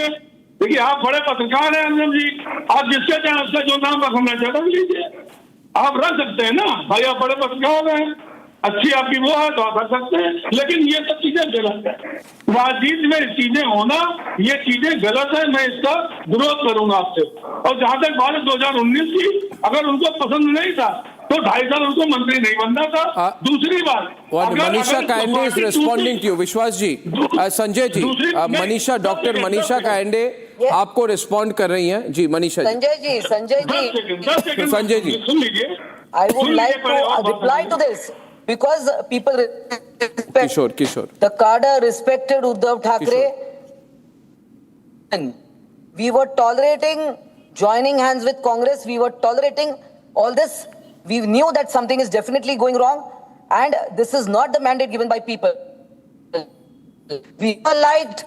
S12: देखिए, आप बड़े पत्रकार हैं अंजम जी, आप जिसके चाहे उसका जो नाम रखना चाहते हैं लीजिए, आप रख सकते हैं ना भाई, आप बड़े पत्रकार हैं, अच्छी आपकी वो है तो आप रख सकते हैं। लेकिन ये सब चीजें गलत है, राजनीति में चीजें होना ये चीजें गलत है। मैं इसका विरोध करूंगा आपसे। और जहां तक बात 2019 की, अगर उनको पसंद नहीं था तो 2.5 साल उनको मंत्री नहीं बनना था। दूसरी बात,
S1: Manisha Kande is responding to you. Vishwas ji, Sanjay ji, doctor Manisha Kande आपको रिस्पॉन्ड कर रही हैं। जी मनीषा जी।
S11: संजय जी,
S12: सुन लीजिए।
S11: I would like to reply to this because people respect
S1: Kishore.
S11: The cadre respected Uddhav Thackeray. We were tolerating joining hands with Congress. We were tolerating all this. We knew that something is definitely going wrong, and this is not the mandate given by people. We were liked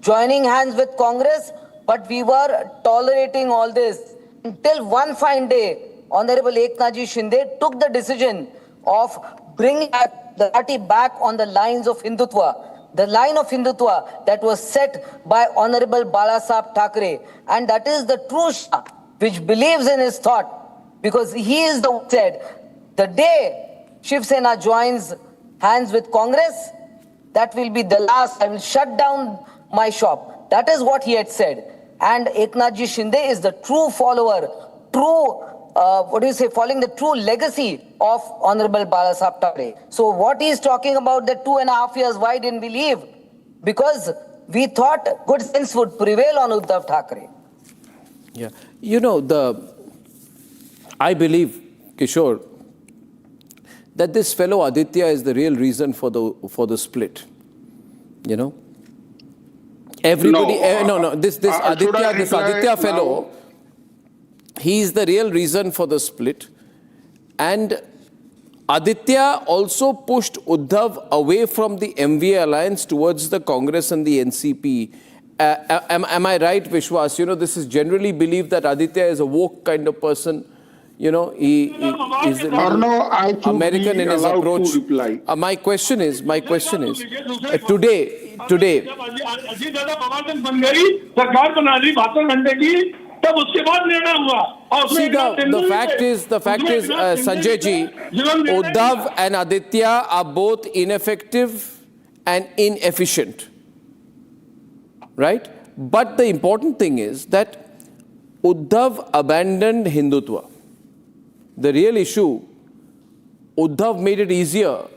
S11: joining hands with Congress, but we were tolerating all this until one fine day, Honorable Eknath Shinde took the decision of bringing the party back on the lines of Hindutva. The line of Hindutva that was set by Honorable Balasaheb Thackeray. And that is the true Shah which believes in his thought. Because he is the one who said, the day Shiv Sena joins hands with Congress, that will be the last. I will shut down my shop. That is what he had said. And Eknathji Shinde is the true follower, following the true legacy of Honorable Balasaheb Thackeray. So what he is talking about, the 2.5 years, why didn't we leave? Because we thought good sense would prevail on Uddhav Thackeray.
S1: Yeah. You know, I believe, Kishore, that this fellow Aditya is the real reason for the split. You know? Everybody, this Aditya fellow, he is the real reason for the split. And Aditya also pushed Uddhav away from the MVA alliance towards the Congress and the NCP. Am I right, Vishwas? You know, this is generally believed that Aditya is a woke kind of person. You know, he is American in his approach. My question is, today.
S12: See, the
S1: fact is, Sanjay ji, Uddhav and Aditya are both ineffective and inefficient. Right? But the important thing is that Uddhav abandoned Hindutva. The real issue, Uddhav made it easier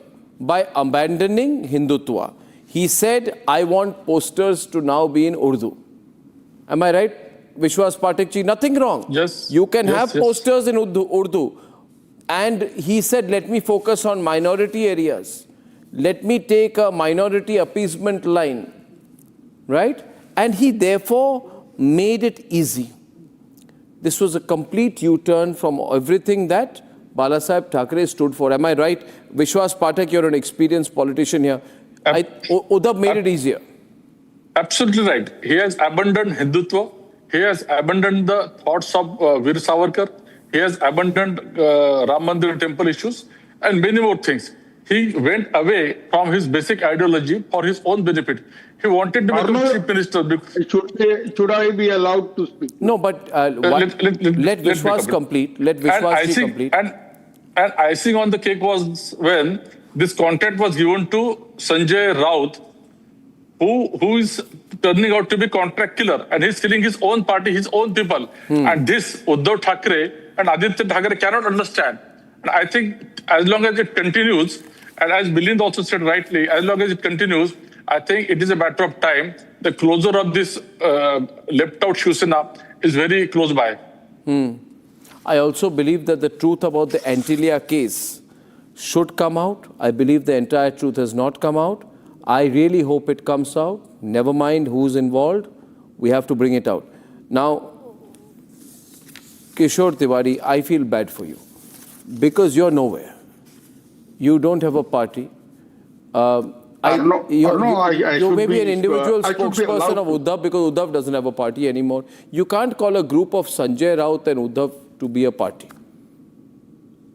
S1: by abandoning Hindutva. He said, I want posters to now be in Urdu. Am I right, Vishwas Pathak ji? Nothing wrong.
S6: Yes.
S1: You can have posters in Urdu. And he said, let me focus on minority areas. Let me take a minority appeasement line. Right? And he therefore made it easy. This was a complete U-turn from everything that Balasaheb Thackeray stood for. Am I right? Vishwas Pathak, you're an experienced politician here. Uddhav made it easier.
S6: Absolutely right. He has abandoned Hindutva. He has abandoned the thoughts of Veer Savarkar. He has abandoned Ram Mandir temple issues and many more things. He went away from his basic ideology for his own benefit. He wanted to become chief minister.
S12: Should I be allowed to speak?
S1: No, but let Vishwas complete. Let Vishwas complete.
S6: And icing on the cake was when this contract was given to Sanjay Raut, who is turning out to be contract killer, and he's killing his own party, his own people. And this Uddhav Thackeray and Aditya Thackeray cannot understand. And I think as long as it continues, and as Milind also said rightly, as long as it continues, I think it is a matter of time. The closure of this left-out Shiv Sena is very close by.
S1: I also believe that the truth about the Antilia case should come out. I believe the entire truth has not come out. I really hope it comes out. Never mind who's involved. We have to bring it out. Now, Kishore Tiwari, I feel bad for you because you're nowhere. You don't have a party. You may be an individual spokesperson of Uddhav because Uddhav doesn't have a party anymore. You can't call a group of Sanjay Raut and Uddhav to be a party.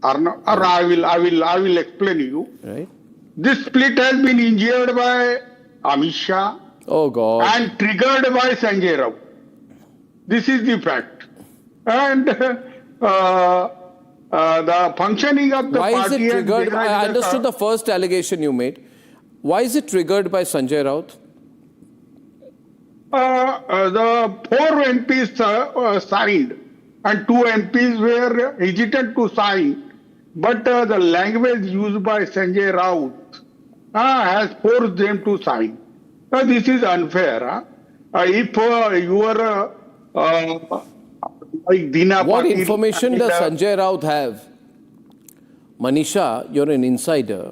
S12: I will explain you.
S1: Right.
S12: This split has been engineered by Amit Shah.
S1: Oh God.
S12: And triggered by Sanjay Raut. This is the fact. And the functioning of the
S1: party... Why is it triggered? I understood the first allegation you made. Why is it triggered by Sanjay Raut?
S12: The 4 MPs signed and 2 MPs were hesitant to sign. But the language used by Sanjay Raut has forced them to sign. This is unfair. If you are like Dina...
S1: What information does Sanjay Raut have? Manisha, you're an insider.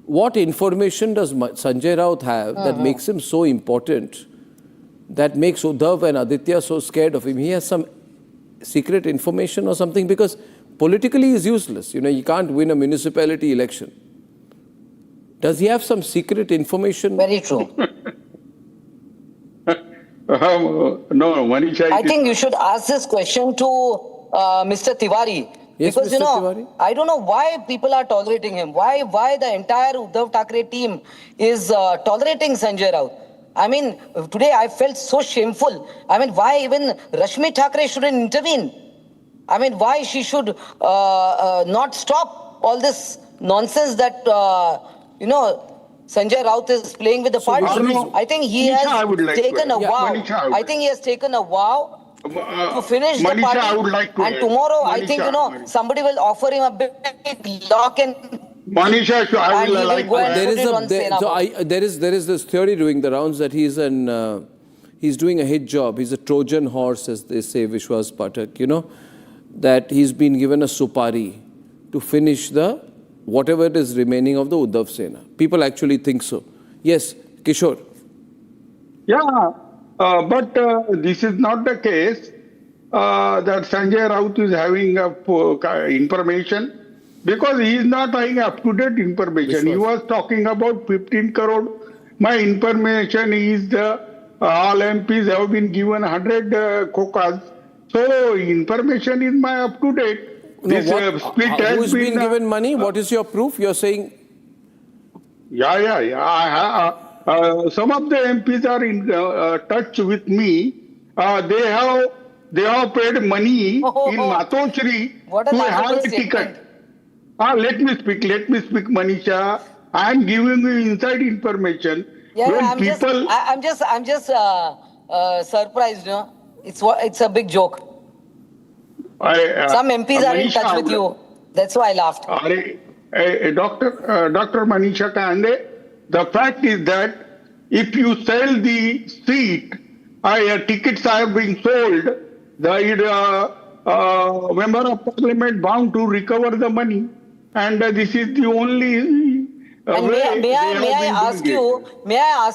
S1: What information does Sanjay Raut have that makes him so important, that makes Uddhav and Aditya so scared of him? He has some secret information or something, because politically he's useless. You know, he can't win a municipality election. Does he have some secret information?
S11: Very true.
S12: No, Manisha.
S11: I think you should ask this question to Mr. Tiwari.
S1: Yes,
S11: because,
S1: Mr.
S11: you know,
S1: Tiwari?
S11: I don't know why people are tolerating him. Why the entire Uddhav Thackeray team is tolerating Sanjay Raut. I mean, today I felt so shameful. I mean, why even Rashmi Thackeray shouldn't intervene? I mean, why she should not stop all this nonsense that, you know, Sanjay Raut is playing with the party. I think he has taken a vow. I think he has taken a vow to finish the party.
S12: I would like to
S11: and
S12: add.
S11: tomorrow, I think, somebody will offer him a big lock and
S12: Manisha, I will like to add.
S1: There is this theory doing the rounds that he's doing a hit job. He's a Trojan horse, as they say, Vishwas Pathak, that he's been given a supari to finish whatever it is remaining of the Uddhav Sena. People actually think so. Yes, Kishore.
S12: Yeah, but this is not the case that Sanjay Raut is having information, because he is not having up-to-date information. He was talking about 15 crore. My information is all MPs have been given 100 cokas. So information is my up-to-date.
S1: Who's been given money? What is your proof? You're saying?
S12: Yeah. Some of the MPs are in touch with me. They have paid money in Matochri to have a ticket. Let me speak, Manisha. I am giving you inside information.
S11: Yeah, I'm just surprised. It's a big joke. Some MPs are in touch with you. That's why I laughed.
S12: Dr. Manisha Kande, the fact is that if you sell the seat, tickets are being sold, the member of parliament bound to recover the money. And this is the only
S11: may I ask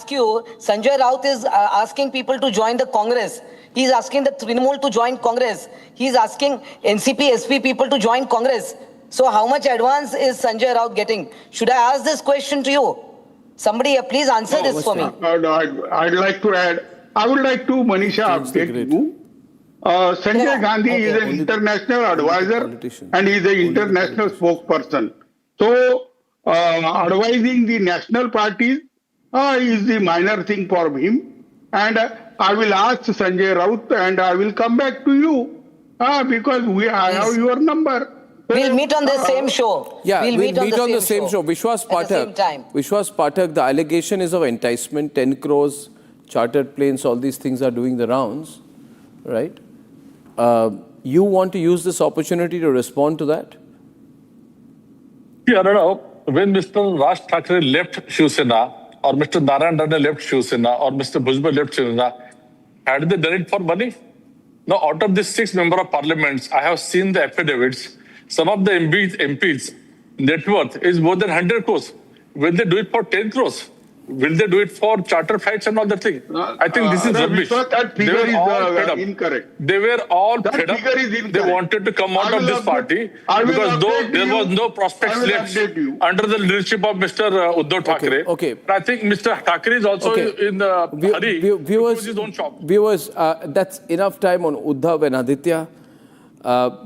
S11: you, Sanjay Raut is asking people to join the Congress. He's asking the Trinamool to join Congress. He's asking NCP, SP people to join Congress. So how much advance is Sanjay Raut getting? Should I ask this question to you? Somebody please answer this for me.
S12: I'd like to add, I would like to, Manisha, update you. Sanjay Gandhi is an international advisor and he is an international spokesperson. So advising the national parties is the minor thing for him. And I will ask Sanjay Raut and I will come back to you because I have your number.
S11: We'll meet on the same show.
S1: Yeah, we'll meet on the same show. Vishwas Pathak, the allegation is of enticement, 10 crores, chartered planes, all these things are doing the rounds, right? You want to use this opportunity to respond to that?
S6: Yeah, I don't know. When Mr. Raj Thackeray left Shiv Sena, or Mr. Narayan Rane left Shiv Sena, or Mr. Bhujbal left Shiv Sena, had they done it for money? Now, out of these 6 members of parliaments, I have seen the affidavits. Some of the MPs net worth is more than 100 crores. Will they do it for 10 crores? Will they do it for charter flights and all that thing? I think this is rubbish.
S12: That figure is incorrect.
S6: They were all fed up. They wanted to come out of this party because there was no prospects left under the leadership of Mr. Uddhav Thackeray.
S1: Okay.
S6: I think Mr. Thackeray is also in the hurry to close his own shop.
S1: Viewers, that's enough time on Uddhav and Aditya.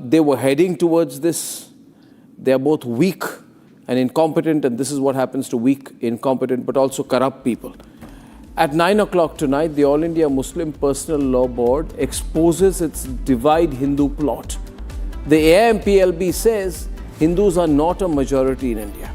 S1: They were heading towards this. They are both weak and incompetent, and this is what happens to weak, incompetent, but also corrupt people. At 9 o'clock tonight, the All India Muslim Personal Law Board exposes its divide Hindu plot. The AIMPLB says Hindus are not a majority in India.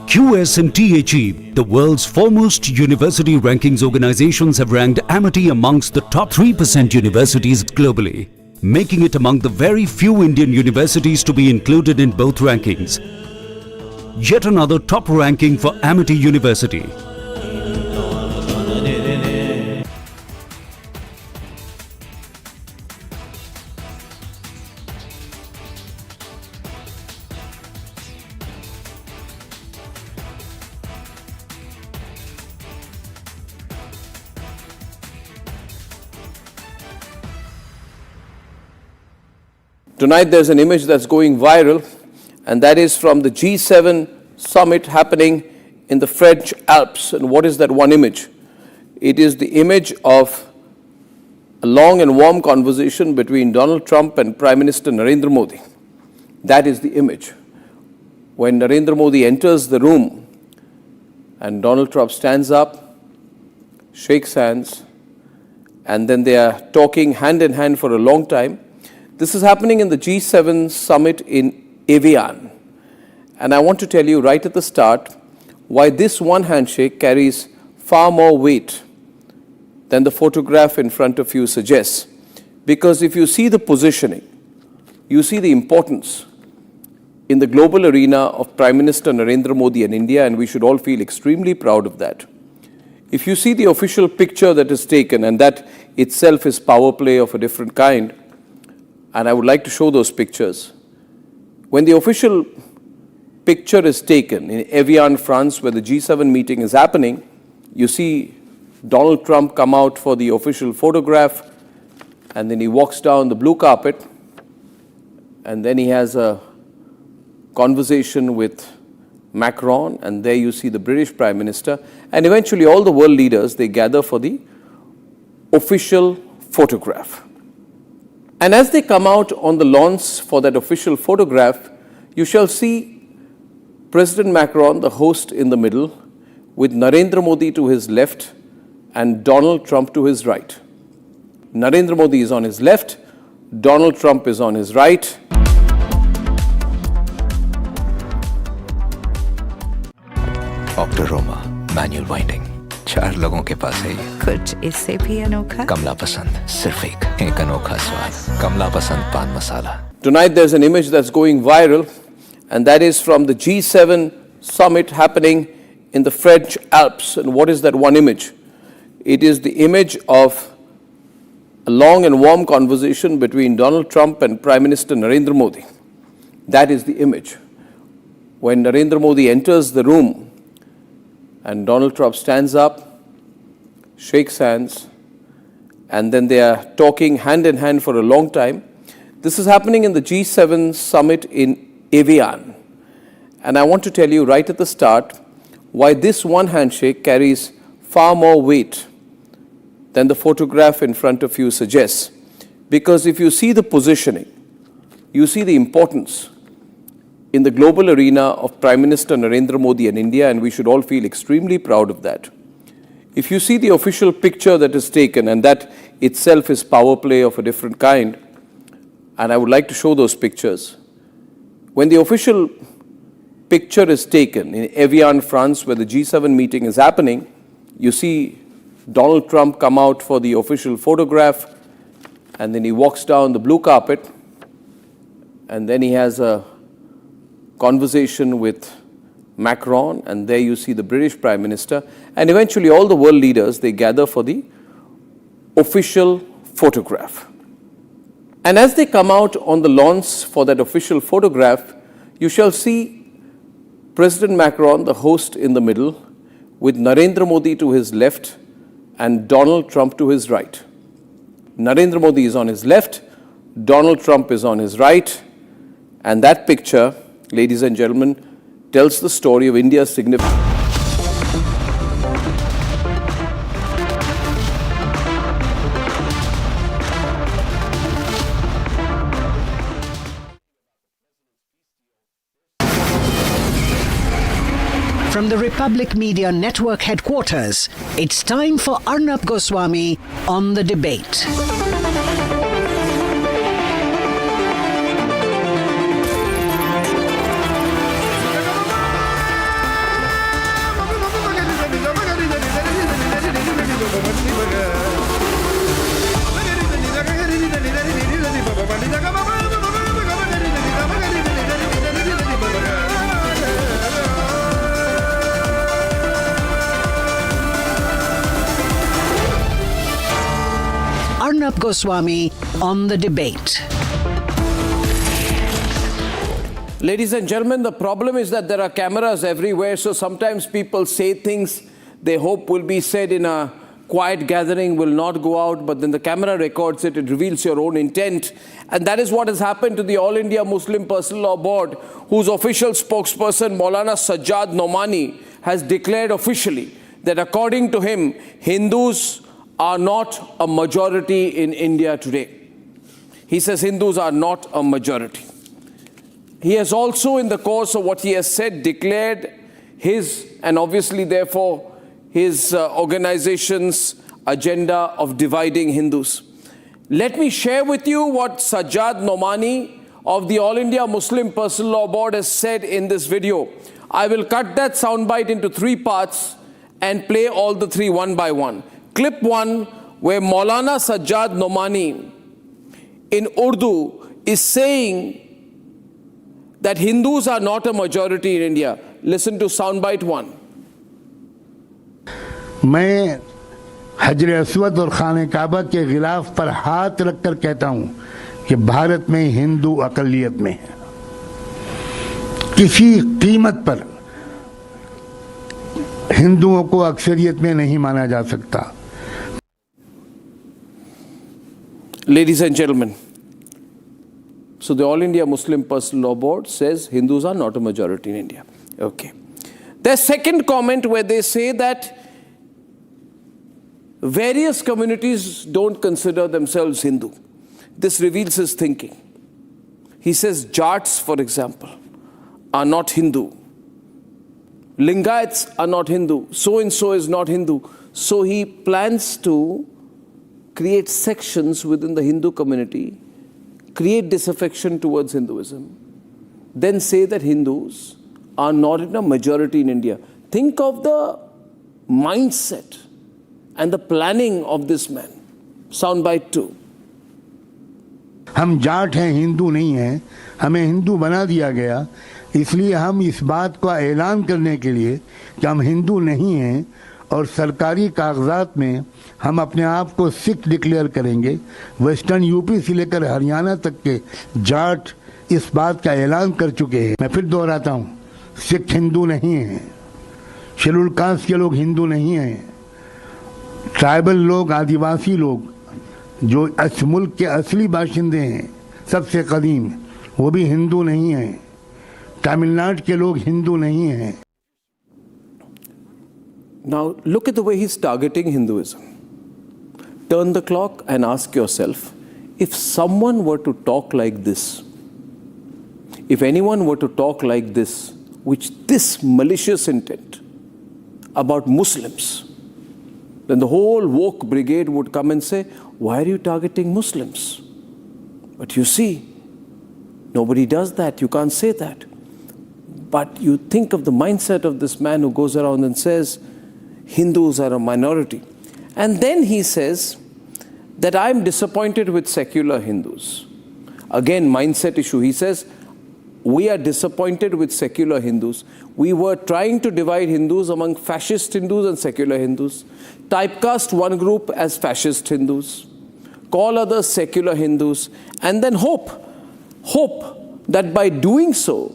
S19: QS and THE, the world's foremost university rankings organizations, have ranked Amity amongst the top 3% universities globally, making it among the very few Indian universities to be included in both rankings. Yet another top ranking for Amity University.
S1: Tonight there's an image that's going viral, and that is from the G7 summit happening in the French Alps. And what is that one image? It is the image of a long and warm conversation between Donald Trump and Prime Minister Narendra Modi. That is the image. When Narendra Modi enters the room and Donald Trump stands up, shakes hands, and then they are talking hand in hand for a long time. This is happening in the G7 summit in Evian. And I want to tell you right at the start why this one handshake carries far more weight than the photograph in front of you suggests. Because if you see the positioning, you see the importance in the global arena of Prime Minister Narendra Modi and India, and we should all feel extremely proud of that. If you see the official picture that is taken, and that itself is power play of a different kind, and I would like to show those pictures. When the official picture is taken in Evian, France, where the G7 meeting is happening, you see Donald Trump come out for the official photograph, and then he walks down the blue carpet, and then he has a conversation with Macron, and there you see the British Prime Minister, and eventually all the world leaders, they gather for the official photograph. And as they come out on the lawns for that official photograph, you shall see President Macron, the host, in the middle, with Narendra Modi to his left and Donald Trump to his right. Narendra Modi is on his left, Donald Trump is on his right.
S2: ऑक्टोरोमा manual winding 4 लोगों के पास है ये।
S16: कुछ इससे भी अनोखा।
S2: कमला पसंद सिर्फ एक अनोखा स्वाद। कमला पसंद पान मसाला।
S1: Tonight there's an image that's going viral, and that is from the G7 summit happening in the French Alps. And what is that one image? It is the image of a long and warm conversation between Donald Trump and Prime Minister Narendra Modi. That is the image. When Narendra Modi enters the room, and Donald Trump stands up, shakes hands, and then they are talking hand in hand for a long time. This is happening in the G7 summit in Evian. And I want to tell you right at the start why this one handshake carries far more weight than the photograph in front of you suggests. Because if you see the positioning, you see the importance in the global arena of Prime Minister Narendra Modi and India, and we should all feel extremely proud of that. If you see the official picture that is taken, and that itself is power play of a different kind, and I would like to show those pictures. When the official picture is taken in Evian, France, where the G7 meeting is happening, you see Donald Trump come out for the official photograph, and then he walks down the blue carpet, and then he has a conversation with Macron, and there you see the British Prime Minister, and eventually all the world leaders, they gather for the official photograph. And as they come out on the lawns for that official photograph, you shall see President Macron, the host, in the middle, with Narendra Modi to his left and Donald Trump to his right. Narendra Modi is on his left, Donald Trump is on his right, and that picture, ladies and gentlemen, tells the story of India's significance.
S23: From the Republic Media Network headquarters, it's time for Arnab Goswami on The Debate. Arnab Goswami on The Debate.
S1: Ladies and gentlemen, the problem is that there are cameras everywhere, so sometimes people say things they hope will be said in a quiet gathering, will not go out, but then the camera records it, it reveals your own intent. And that is what has happened to the All India Muslim Personal Law Board, whose official spokesperson, Maulana Sajjad Nomani, has declared officially that according to him, Hindus are not a majority in India today. He says Hindus are not a majority. He has also, in the course of what he has said, declared his, and obviously therefore his organization's agenda of dividing Hindus. Let me share with you what Sajjad Nomani of the All India Muslim Personal Law Board has said in this video. I will cut that soundbite into 3 parts and play all the 3 one by one. Clip 1, where Maulana Sajjad Nomani in Urdu is saying that Hindus are not a majority in India. Listen to soundbite 1.
S10: मैं हजर Aswad और खाने काबा के गिलाफ पर हाथ रखकर कहता हूं कि भारत में हिंदू अकलियत में है। किसी कीमत पर हिंदुओं को अक्सरियत में नहीं माना जा सकता।
S1: Ladies and gentlemen, so the All India Muslim Personal Law Board says Hindus are not a majority in India. Okay. Their second comment where they say that various communities don't consider themselves Hindu. This reveals his thinking. He says Jats, for example, are not Hindu. Lingayats are not Hindu. So-and-so is not Hindu. So he plans to create sections within the Hindu community, create disaffection towards Hinduism, then say that Hindus are not in a majority in India. Think of the mindset and the planning of this man. Soundbite 2.
S10: हम जाट हैं, हिंदू नहीं हैं, हमें हिंदू बना दिया गया, इसलिए हम इस बात का ऐलान करने के लिए कि हम हिंदू नहीं हैं और सरकारी कागजात में हम अपने आप को सिख डिक्लेयर करेंगे। वेस्टर्न यूपी से लेकर हरियाणा तक के जाट इस बात का ऐलान कर चुके हैं। मैं फिर दोहराता हूँ, सिख हिंदू नहीं हैं, शेड्यूल कास्ट के लोग हिंदू नहीं हैं, ट्राइबल लोग, आदिवासी लोग जो इस मुल्क के असली बाशिंदे हैं, सबसे कदीम, वो भी हिंदू नहीं हैं, तमिलनाडु के लोग हिंदू नहीं हैं।
S1: Now look at the way he's targeting Hinduism. Turn the clock and ask yourself, if someone were to talk like this, if anyone were to talk like this, with this malicious intent about Muslims, then the whole woke brigade would come and say, why are you targeting Muslims? But you see, nobody does that. You can't say that. But you think of the mindset of this man who goes around and says, Hindus are a minority. And then he says that I'm disappointed with secular Hindus. Again, mindset issue. He says, we are disappointed with secular Hindus. We were trying to divide Hindus among fascist Hindus and secular Hindus, typecast one group as fascist Hindus, call others secular Hindus, and then hope that by doing so,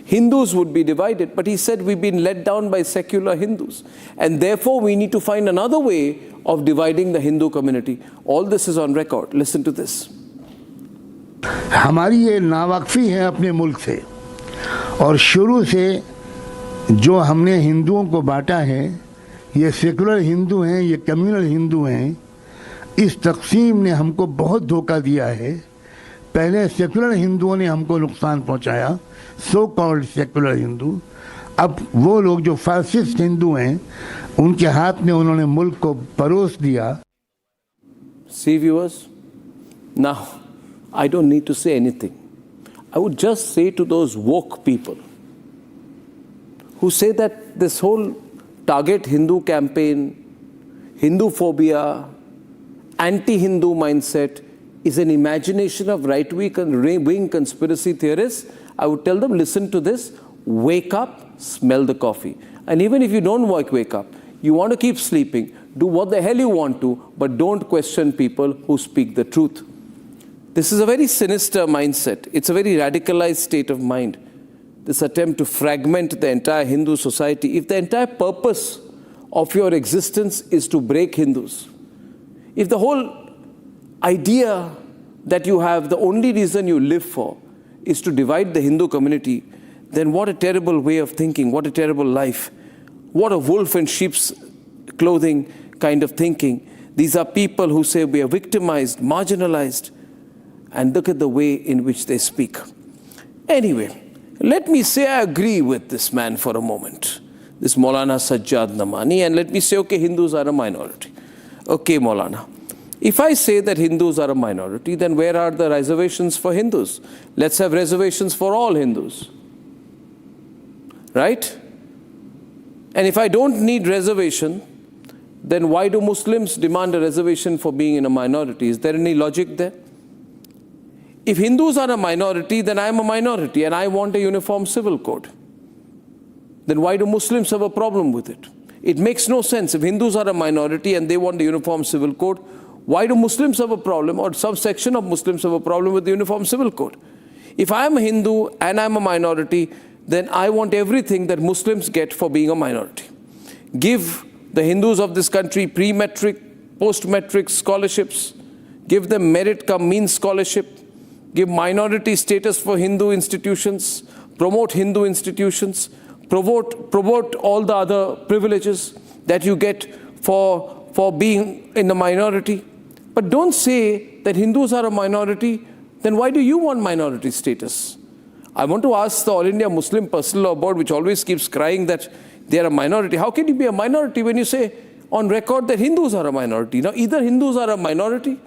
S1: Hindus would be divided. But he said we've been let down by secular Hindus, and therefore we need to find another way of dividing the Hindu community. All this is on record. Listen to this.
S10: हमारी ये नावाकफी है अपने मुल्क से, और शुरू से जो हमने हिंदुओं को बांटा है, ये सेकुलर हिंदू हैं, ये कम्युनल हिंदू हैं, इस तकसीम ने हमको बहुत धोखा दिया है। पहले सेकुलर हिंदुओं ने हमको नुकसान पहुंचाया, सो कॉल्ड सेकुलर हिंदू। अब वो लोग जो फासिस्ट हिंदू हैं, उनके हाथ में उन्होंने मुल्क को परोस दिया।
S1: See viewers, now I don't need to say anything. I would just say to those woke people who say that this whole target Hindu campaign, Hindu phobia, anti-Hindu mindset is an imagination of right-wing conspiracy theorists. I would tell them, listen to this, wake up, smell the coffee. And even if you don't wake up, you want to keep sleeping, do what the hell you want to, but don't question people who speak the truth. This is a very sinister mindset. It's a very radicalized state of mind. This attempt to fragment the entire Hindu society. If the entire purpose of your existence is to break Hindus, if the whole idea that you have, the only reason you live for, is to divide the Hindu community, then what a terrible way of thinking, what a terrible life. What a wolf in sheep's clothing kind of thinking. These are people who say we are victimized, marginalized, and look at the way in which they speak. Anyway, let me say I agree with this man for a moment, this Maulana Sajjad Nomani, and let me say, okay, Hindus are a minority. Okay, Maulana. If I say that Hindus are a minority, then where are the reservations for Hindus? Let's have reservations for all Hindus. Right? And if I don't need reservation, then why do Muslims demand a reservation for being in a minority? Is there any logic there? If Hindus are a minority, then I am a minority and I want a uniform civil code. Then why do Muslims have a problem with it? It makes no sense. If Hindus are a minority and they want a uniform civil code, why do Muslims have a problem, or some section of Muslims have a problem with the uniform civil code? If I am a Hindu and I am a minority, then I want everything that Muslims get for being a minority. Give the Hindus of this country pre-metric, post-metric scholarships. Give them merit cum means scholarship. Give minority status for Hindu institutions. Promote Hindu institutions. Promote all the other privileges that you get for being in the minority. But don't say that Hindus are a minority, then why do you want minority status? I want to ask the All India Muslim Personal Law Board, which always keeps crying that they are a minority. How can you be a minority when you say on record that Hindus are a minority? Now, either Hindus are a minority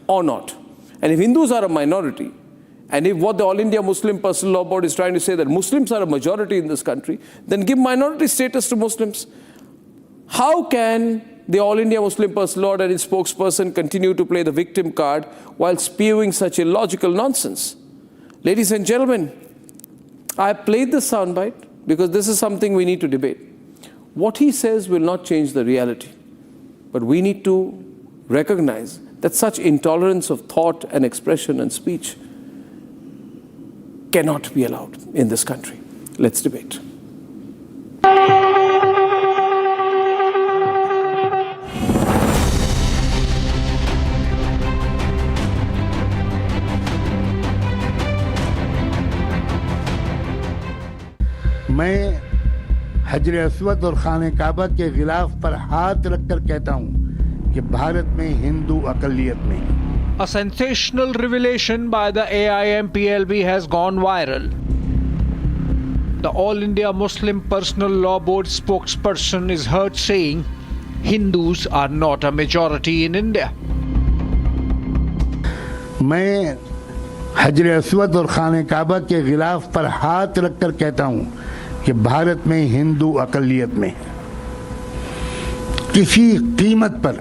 S1: or not. And if Hindus are a minority, and if what the All India Muslim Personal Law Board is trying to say that Muslims are a majority in this country, then give minority status to Muslims. How can the All India Muslim Personal Law and its spokesperson continue to play the victim card while spewing such illogical nonsense? Ladies and gentlemen, I played the soundbite because this is something we need to debate. What he says will not change the reality, but we need to recognize that such intolerance of thought and expression and speech cannot be allowed in this country. Let's debate.
S10: मैं हजर Aswad और खाने काबा के गिलाफ पर हाथ रखकर कहता हूं कि भारत में हिंदू अकलियत नहीं।
S7: A sensational revelation by the AIMPLB has gone viral. The All India Muslim Personal Law Board spokesperson is heard saying Hindus are not a majority in India.
S10: मैं हजर अस्वद और खाने काबा के गिलाफ पर हाथ रखकर कहता हूं कि भारत में हिंदू अकलियत में किसी कीमत पर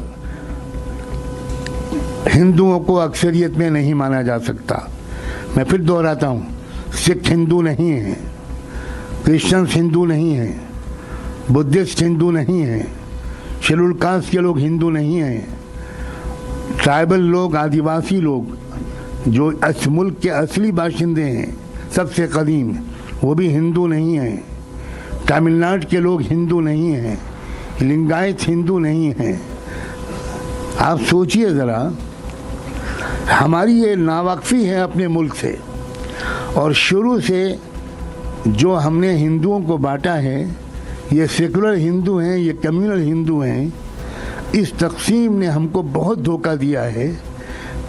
S10: हिंदुओं को अक्सरियत में नहीं माना जा सकता। मैं फिर दोहराता हूं, सिख हिंदू नहीं हैं, क्रिश्चियंस हिंदू नहीं हैं, बुद्धिस्ट हिंदू नहीं हैं, शेड्यूल कास्ट के लोग हिंदू नहीं हैं, ट्राइबल लोग, आदिवासी लोग जो इस मुल्क के असली बाशिंदे हैं सबसे कदीम, वो भी हिंदू नहीं हैं। तमिलनाडु के लोग हिंदू नहीं हैं, लिंगायत हिंदू नहीं हैं। आप सोचिए ज़रा, हमारी ये नावाकफ़ी है अपने मुल्क से, और शुरू से जो हमने हिंदुओं को बांटा है, ये सेकुलर हिंदू हैं, ये कम्युनल हिंदू हैं। इस तकसीम ने हमको बहुत धोखा दिया है।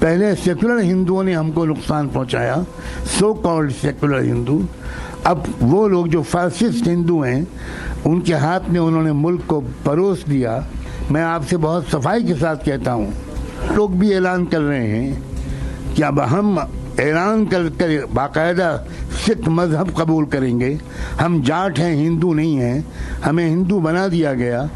S10: पहले सेकुलर हिंदुओं ने हमको नुकसान पहुंचाया, सो कॉल्ड सेकुलर हिंदू। अब वो लोग जो फासिस्ट हिंदू हैं, उनके हाथ में उन्होंने मुल्क को परोस दिया। मैं आपसे बहुत सफाई के साथ कहता हूँ, लोग भी ऐलान कर रहे हैं कि अब हम ऐलान कर बाकायदा सिख मज़हब कबूल करेंगे। हम जाट हैं, हिंदू नहीं हैं, हमें हिंदू बना दिया गया।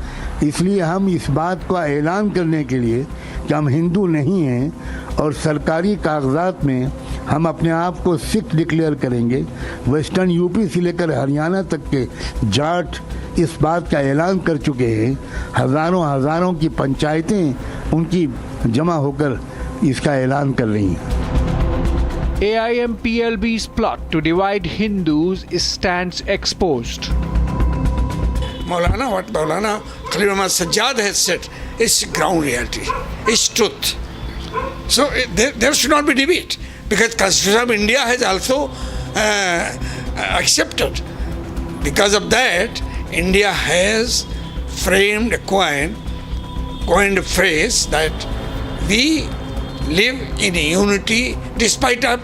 S10: इसलिए हम इस बात का ऐलान करने के लिए कि हम हिंदू नहीं हैं और सरकारी कागजात में हम अपने आप को सिख डिक्लेयर करेंगे। वेस्टर्न यूपी से लेकर हरियाणा तक के जाट इस बात का ऐलान कर चुके हैं। हज़ारों की पंचायतें उनकी जमा होकर इसका ऐलान कर रही हैं।
S7: AIMPLB's plot to divide Hindus stands exposed.
S16: Maulana, what Maulana Khalil Ahmad Sajjad has said is ground reality, is truth. So there should not be debate, because Constitution of India has also accepted. Because of that, India has coined a phrase that we live in unity despite our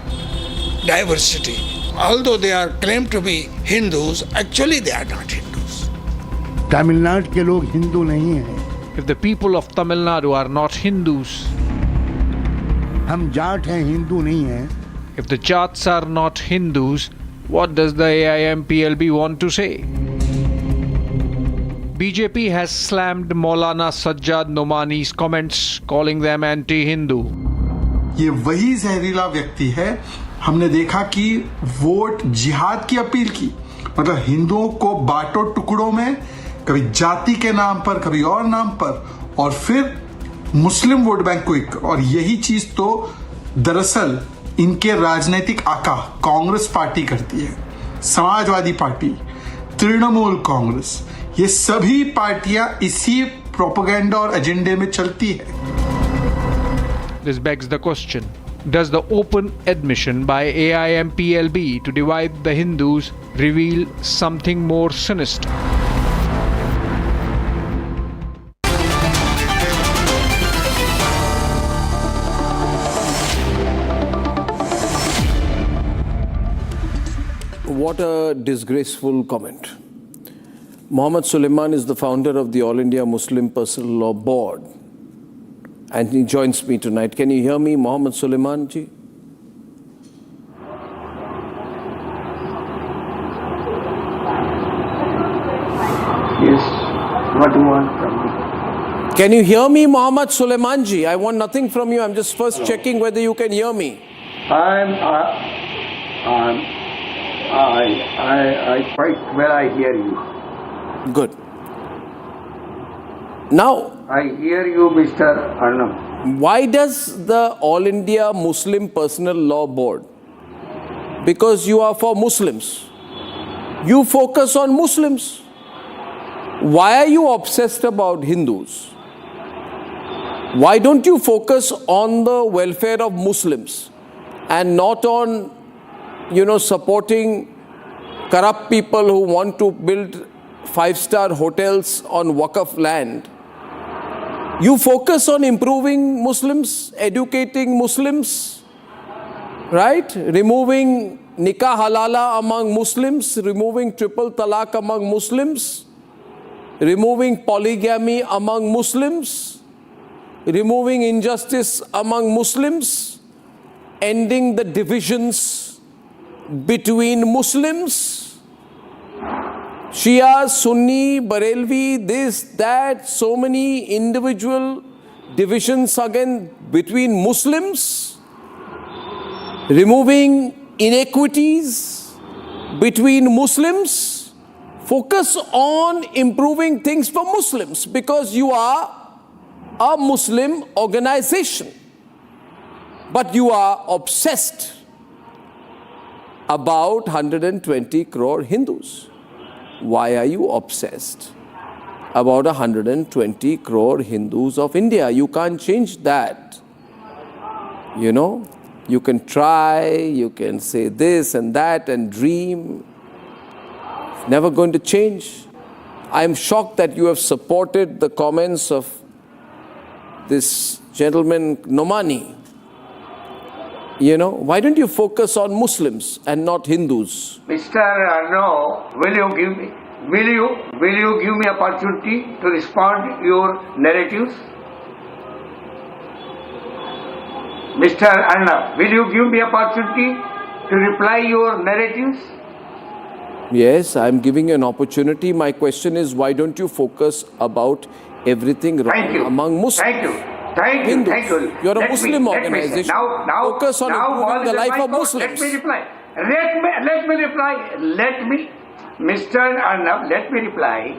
S16: diversity. Although they are claimed to be Hindus, actually they are not Hindus.
S10: Tamil Nadu के लोग हिंदू नहीं हैं,
S7: if the people of Tamil Nadu are not Hindus?
S10: हम जाट हैं, हिंदू नहीं हैं.
S7: If the Jats are not Hindus, what does the AIMPLB want to say? BJP has slammed Maulana Sajjad Nomani's comments, calling them anti-Hindu.
S3: ये वही जहरीला व्यक्ति है. हमने देखा कि वोट जिहाद की अपील की, मतलब हिंदुओं को बांटो टुकड़ों में, कभी जाति के नाम पर, कभी और नाम पर, और फिर मुस्लिम वोट बैंक को एक. और यही चीज तो दरअसल इनके राजनीतिक आका कांग्रेस पार्टी करती है. समाजवादी पार्टी, तृणमूल कांग्रेस, ये सभी पार्टियां इसी प्रोपेगेंडा और एजेंडे में चलती है.
S7: This begs the question, does the open admission by AIMPLB to divide the Hindus reveal something more sinister?
S1: What a disgraceful comment. Mohammed Suleiman is the founder of the All India Muslim Personal Law Board, and he joins me tonight. Can you hear me, Mohammed Suleiman ji?
S20: Yes. What do you want from me?
S1: Can you hear me, Mohammed Suleiman ji? I want nothing from you. I'm just first checking whether you can hear me.
S20: I quite well I hear you.
S1: Good. Now,
S20: I hear you, Mr. Arnab.
S1: Why does the All India Muslim Personal Law Board? Because you are for Muslims. You focus on Muslims. Why are you obsessed about Hindus? Why don't you focus on the welfare of Muslims and not on, supporting corrupt people who want to build five-star hotels on Waqf land? You focus on improving Muslims, educating Muslims, right? Removing nikah halala among Muslims, removing triple talaq among Muslims, removing polygamy among Muslims, removing injustice among Muslims, ending the divisions between Muslims, Shia, Sunni, Barelvi, this, that, so many individual divisions again between Muslims, removing inequities between Muslims. Focus on improving things for Muslims because you are a Muslim organization. But you are obsessed about 120 crore Hindus. Why are you obsessed about 120 crore Hindus of India? You can't change that. You can try, you can say this and that and dream. It's never going to change. I'm shocked that you have supported the comments of this gentleman Nomani. Why don't you focus on Muslims and not Hindus?
S20: Mr. Arnav, will you give me opportunity to respond your narratives? Mr. Arnav, will you give me opportunity to reply your narratives?
S1: Yes, I'm giving you an opportunity. My question is, why don't you focus about everything wrong among Muslims?
S20: Thank you. Thank you.
S1: You're a Muslim organization.
S20: Now,
S1: focus on improving the life of Muslims.
S20: Let me reply. Mr. Arnav, let me reply.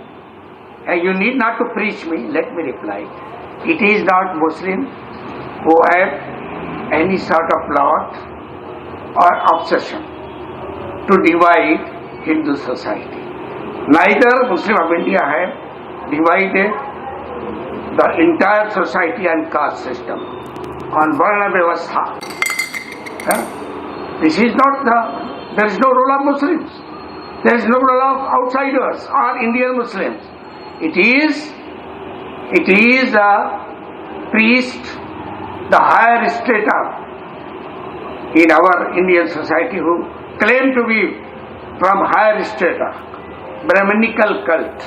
S20: You need not to preach me. Let me reply. It is not Muslim who have any sort of plot or obsession to divide Hindu society. Neither Muslim of India have divided the entire society and caste system on Varna Vyavastha. This is not there is no role of Muslims. There is no role of outsiders or Indian Muslims. It is the priest, the higher strata in our Indian society who claim to be from higher strata, Brahminical cult,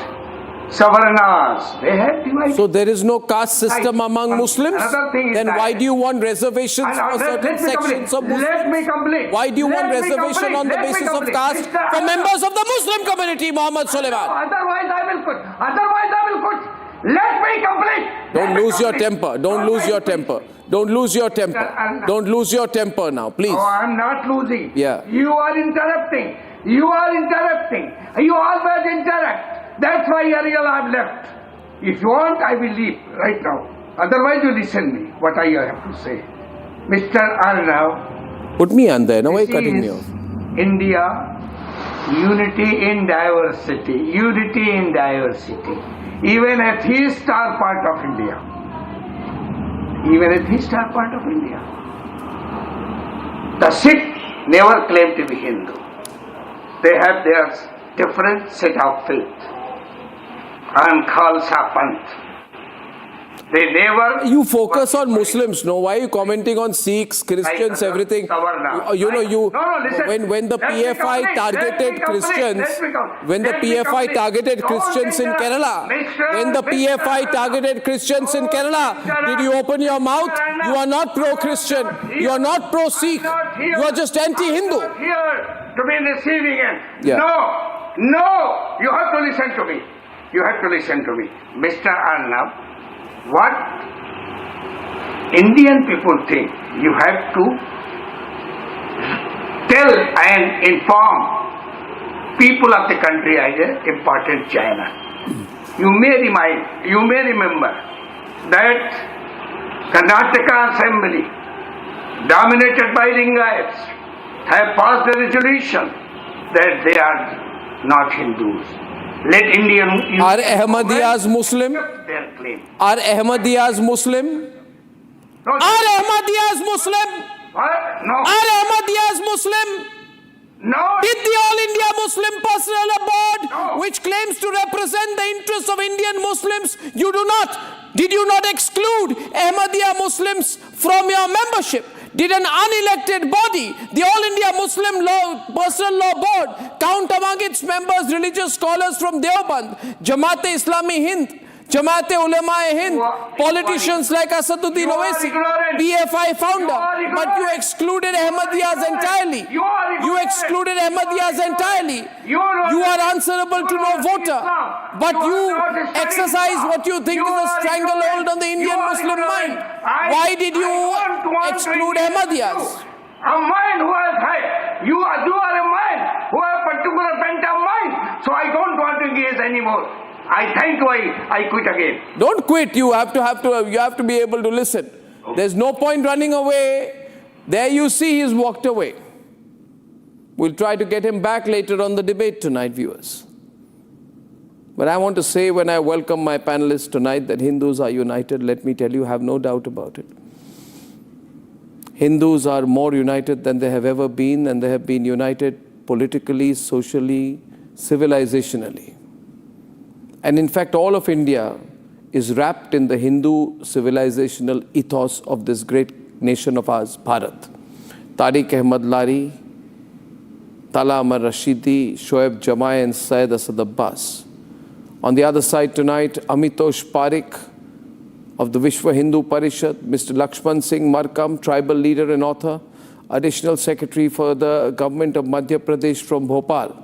S20: Savarnas, they have divided.
S1: So there is no caste system among Muslims?
S20: Another thing is
S1: then
S20: that,
S1: why do you want reservations for certain sections of Muslims?
S20: Let me complete.
S1: Why do you want reservation on the basis of caste for members of the Muslim community, Muhammad Suleiman?
S20: Otherwise I will quit. Let me complete.
S1: Don't lose your temper. Don't lose your temper. Don't lose your temper. Don't lose your temper now, please.
S20: Oh, I'm not losing.
S1: Yeah.
S20: You are interrupting. You always interrupt. That's why Ariel I've left. If you want, I will leave right now. Otherwise, you listen me. What I have to say, Mr. Arnav.
S1: Put me on there. Now why are you cutting me off?
S20: India, unity in diversity. Unity in diversity. Even atheists are part of India. The Sikh never claimed to be Hindu. They have their different set of faith. And Khalsa Panth. They never.
S1: You focus on Muslims, no? Why are you commenting on Sikhs, Christians, everything? You know, when the PFI targeted Christians, when the PFI targeted Christians in Kerala, did you open your mouth? You are not pro-Christian. You are not pro-Sikh. You are just anti-Hindu.
S20: Here to be receiving end.
S1: Yeah.
S20: No. You have to listen to me. Mr. Arnav. What Indian people think, you have to tell and inform people of the country as an important channel. You may remember that Karnataka Assembly, dominated by Lingayats, have passed a resolution that they are not Hindus. Let Indian...
S1: Are Ahmadiyas Muslim?
S20: Their claim.
S1: Are Ahmadiyas Muslim?
S20: No.
S1: Are Ahmadiyas Muslim?
S20: What? No.
S1: Are Ahmadiyas Muslim?
S20: No.
S1: Did the All India Muslim Personal Board, which claims to represent the interests of Indian Muslims, did you not exclude Ahmadiyya Muslims from your membership? Did an unelected body, the All India Muslim Personal Law Board, count among its members religious scholars from Deoband, Jamaat-e-Islami Hind, Jamaat-e-Ulema-e-Hind, politicians like Asaduddin Owaisi, PFI founder, but you excluded Ahmadiyyas entirely. You excluded Ahmadiyyas entirely. You are answerable to no voter, but you exercise what you think is a stranglehold on the Indian Muslim mind. Why did you exclude Ahmadiyyas?
S20: A mind who has had. You are a mind who has a particular bent of mind. So I don't want to engage anymore. I thank you, I quit again.
S1: Don't quit. You have to be able to listen. There's no point running away. There you see he's walked away. We'll try to get him back later on the debate tonight, viewers. But I want to say, when I welcome my panelists tonight, that Hindus are united. Let me tell you, have no doubt about it. Hindus are more united than they have ever been, and they have been united politically, socially, civilizationally. And in fact, all of India is wrapped in the Hindu civilizational ethos of this great nation of ours, Bharat. Tariq Ahmad Lari, Tala Amar Rashidi, Shoaib Jamai and Syed Asad Abbas. On the other side tonight, Amitosh Parikh of the Vishwa Hindu Parishad, Mr. Lakshman Singh Markam, tribal leader and author, additional secretary for the government of Madhya Pradesh from Bhopal.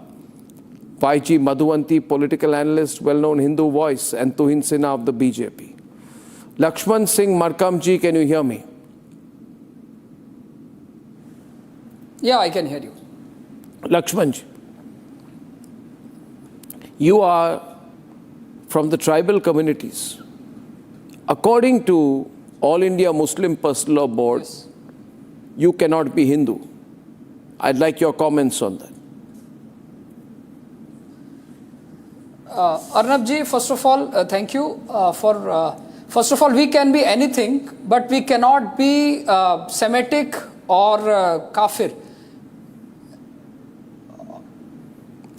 S1: YG Madhuvanti, political analyst, well-known Hindu voice, and Tuhin Sinha of the BJP. Lakshman Singh Markamji, can you hear me?
S17: Yeah, I can hear you.
S1: Lakshmanji, you are from the tribal communities. According to All India Muslim Personal Law Board, yes, you cannot be Hindu. I'd like your comments on that.
S17: Arnabji, first of all, thank you first of all, we can be anything, but we cannot be Semitic or Kafir.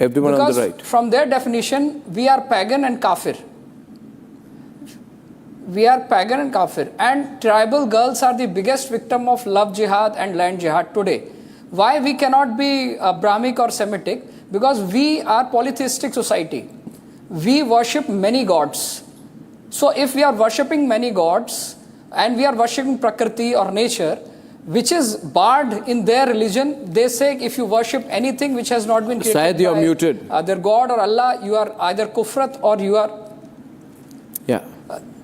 S1: Everyone
S17: because
S1: on the right.
S17: From their definition, we are pagan and Kafir. We are pagan and Kafir. And tribal girls are the biggest victim of love jihad and land jihad today. Why we cannot be Brahmic or Semitic? Because we are polytheistic society. we worship many gods. So if we are worshipping many gods and we are worshipping Prakriti or nature, which is barred in their religion, they say if you worship anything which has not been created
S1: Syed, you're muted.
S17: Their God or Allah, you are either kufrat or you are...
S1: Yeah.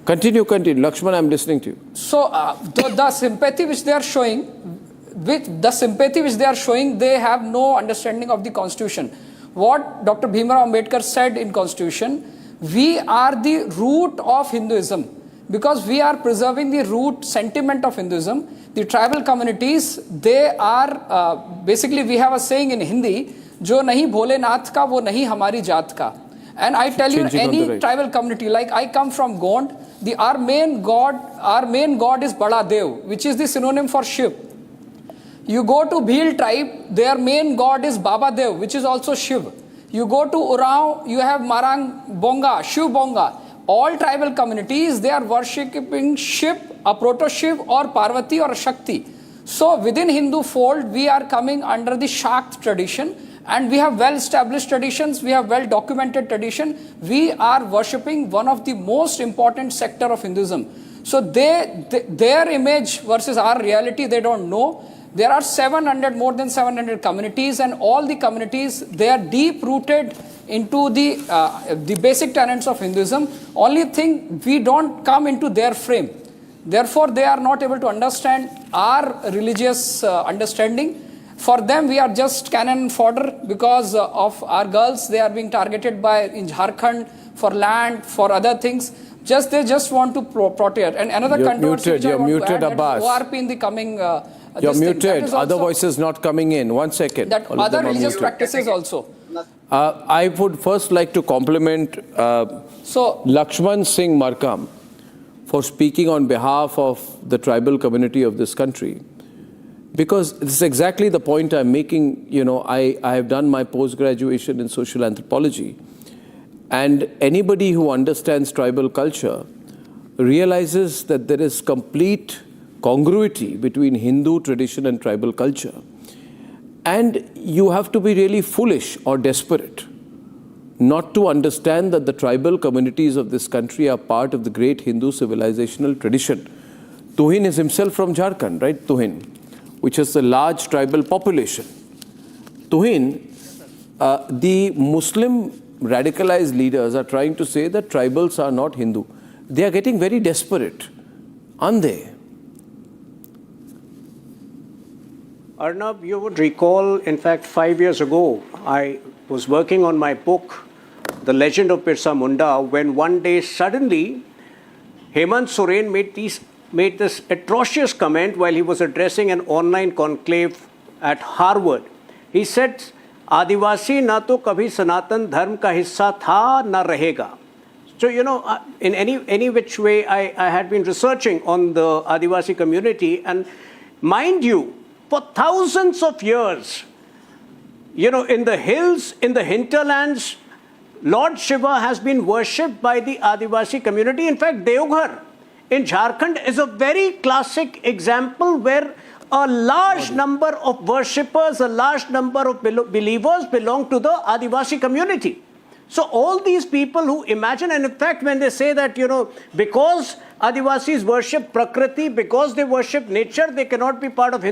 S1: Continue. Lakshman, I'm listening to you.
S17: So the sympathy which they are showing, they have no understanding of the constitution. What Dr. Bhimrao Ambedkar said in constitution, we are the root of Hinduism, because we are preserving the root sentiment of Hinduism. The tribal communities, they are basically, we have a saying in Hindi, jo nahi bholenath ka wo nahi hamari jaat ka. And I tell you, any tribal community, like I come from Gond, our main god is Bada Dev, which is the synonym for Shiv. You go to Bhil tribe, their main god is Baba Dev, which is also Shiv. You go to Urao, you have Marang Bonga, Shiv Bonga. All tribal communities, they are worshipping Shiv, a proto-Shiv or Parvati or Shakti. So within Hindu fold, we are coming under the Shakt tradition, and we have well-established traditions, we have well-documented tradition. We are worshipping one of the most important sector of Hinduism. So their image versus our reality, they don't know. There are more than 700 communities, and all the communities, they are deep-rooted into the basic tenets of Hinduism. Only thing, we don't come into their frame. Therefore, they are not able to understand our religious understanding. For them, we are just cannon fodder because of our girls. They are being targeted in Jharkhand for land, for other things. They just want to protect. And another controversy which I want to add, that ORP in the coming...
S1: You're muted. Other voices not coming in. 1 second.
S17: That other religious practices also.
S1: I would first like to compliment Lakshman Singh Markam for speaking on behalf of the tribal community of this country. Because this is exactly the point I'm making. You know, I have done my post-graduation in social anthropology. And anybody who understands tribal culture realizes that there is complete congruity between Hindu tradition and tribal culture. And you have to be really foolish or desperate not to understand that the tribal communities of this country are part of the great Hindu civilizational tradition. Tuhin is himself from Jharkhand, right? Tuhin, which has a large tribal population. Tuhin, the Muslim radicalized leaders are trying to say that tribals are not Hindu. They are getting very desperate, aren't they?
S8: Arnab, you would recall, in fact, 5 years ago, I was working on my book, The Legend of Birsa Munda, when one day suddenly Hemant Soren made this atrocious comment while he was addressing an online conclave at Harvard. He said, Adivasi na to kabhi Sanatan Dharm ka hissa tha na rahega. So, you know, in any which way, I had been researching on the Adivasi community, and mind you, for thousands of years, you know, in the hills, in the hinterlands, Lord Shiva has been worshipped by the Adivasi community. In fact, Deoghar in Jharkhand is a very classic example where a large number of worshippers, a large number of believers belong to the Adivasi community. So all these people who imagine, and in fact, when they say that, you know, because Adivasis worship Prakriti, because they worship nature, they cannot be part of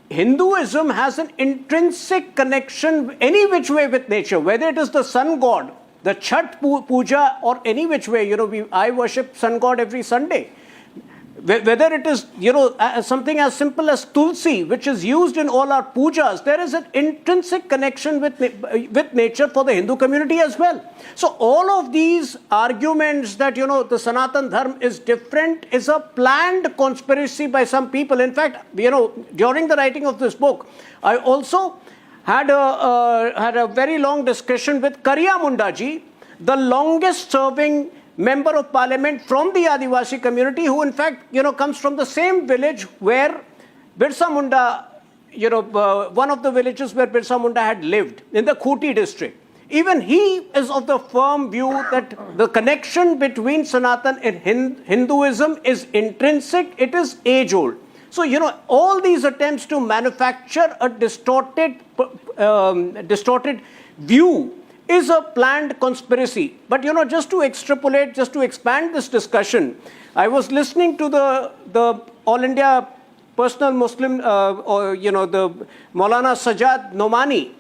S8: Hinduism has an intrinsic connection any which way with nature, whether it is the sun god, the Chhat Puja, or any which way. You know, I worship sun god every Sunday. Whether it is, you know, something as simple as Tulsi, which is used in all our pujas, there is an intrinsic connection with nature for the Hindu community as well. So all of these arguments that, you know, the Sanatan Dharma is different is a planned conspiracy by some people. In fact, you know, during the writing of this book, I also had a very long discussion with Kariya Mundaji, the longest serving member of parliament from the Adivasi community, who in fact, you know, comes from the same village where Birsa Munda, you know, one of the villages where Birsa Munda had lived, in the Khuti district. Even he is of the firm view that the connection between Sanatan and Hinduism is intrinsic, it is age-old. So, you know, all these attempts to manufacture a distorted view is a planned conspiracy. But, you know, just to extrapolate, just to expand this discussion, I was listening to the All India Personal Muslim, the Maulana Sajjad Nomani.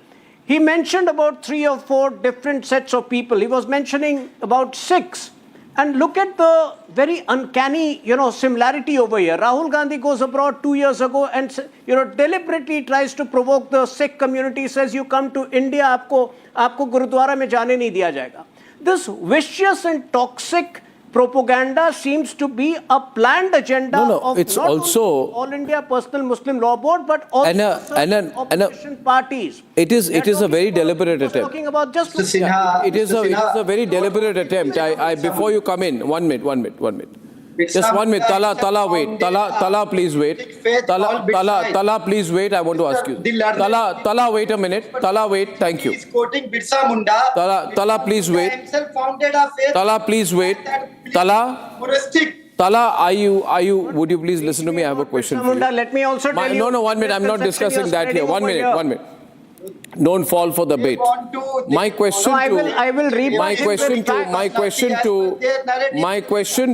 S8: He mentioned about 3 or 4 different sets of people. He was mentioning about 6. And look at the very uncanny, similarity over here. Rahul Gandhi goes abroad 2 years ago and, deliberately tries to provoke the Sikh community, says, you come to India, aapko Gurudwara mein jaane nahi diya jayega. This vicious and toxic propaganda seems to be a planned agenda of
S1: it's
S8: not
S1: also
S8: only All India Personal Muslim Law Board, but also opposition parties.
S1: It is a very deliberate attempt.
S8: Talking about just
S1: it is a very deliberate attempt. Before you come in, 1 minute. Just 1 minute. Tala, wait. Tala, please wait. Tala, please wait. I want to ask you. Tala, wait a minute. Tala, wait. Thank you.
S9: He's quoting Birsa Munda.
S1: Tala, please wait.
S9: Himself founded a faith.
S1: Tala, please wait. Tala, would you please listen to me? I have a question for you.
S8: Let me also tell you.
S1: No, 1 minute. I'm not discussing that here. 1 minute. Don't fall for the bait. My question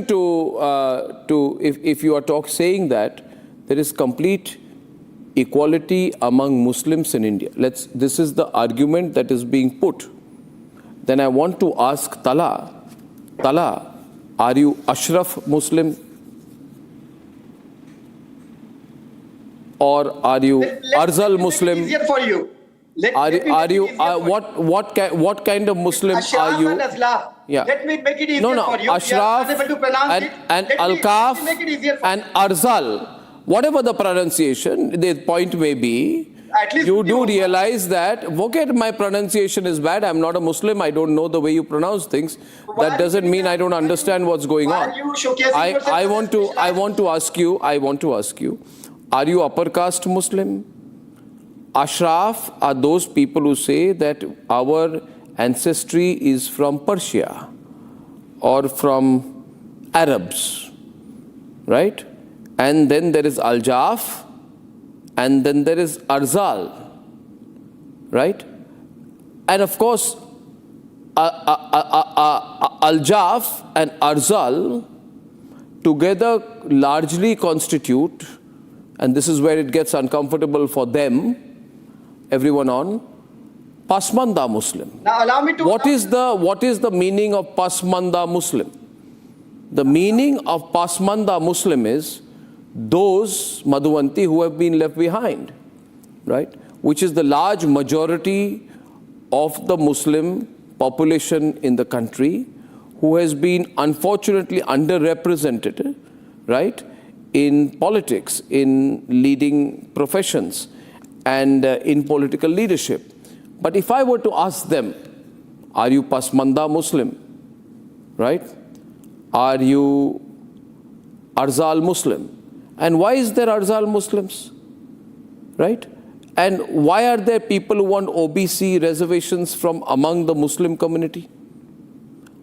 S1: to if you are saying that there is complete equality among Muslims in India. This is the argument that is being put. Then I want to ask Tala, are you Ashraf Muslim? Or are you Arzal Muslim?
S9: Easier for you.
S1: What kind of Muslim are you?
S9: Yeah. Let me make it easier for you.
S1: Ashraf and Al-Kaf and Arzal. Whatever the pronunciation, the point may be, you do realize that, forget my pronunciation is bad, I'm not a Muslim, I don't know the way you pronounce things. That doesn't mean I don't understand what's going on. I want to ask you, are you upper caste Muslim? Ashraf are those people who say that our ancestry is from Persia or from Arabs, right? And then there is Al-Jaf, and then there is Arzal, right? And of course, Al-Jaf and Arzal together largely constitute, and this is where it gets uncomfortable for them, everyone on, Pasmanda Muslim.
S9: Now allow me to...
S1: What is the meaning of Pasmanda Muslim? The meaning of Pasmanda Muslim is those Madhuvanti who have been left behind, right? Which is the large majority of the Muslim population in the country who has been unfortunately underrepresented, right? In politics, in leading professions, and in political leadership. But if I were to ask them, are you Pasmanda Muslim, right? Are you Arzal Muslim? And why is there Arzal Muslims, right? And why are there people who want OBC reservations from among the Muslim community?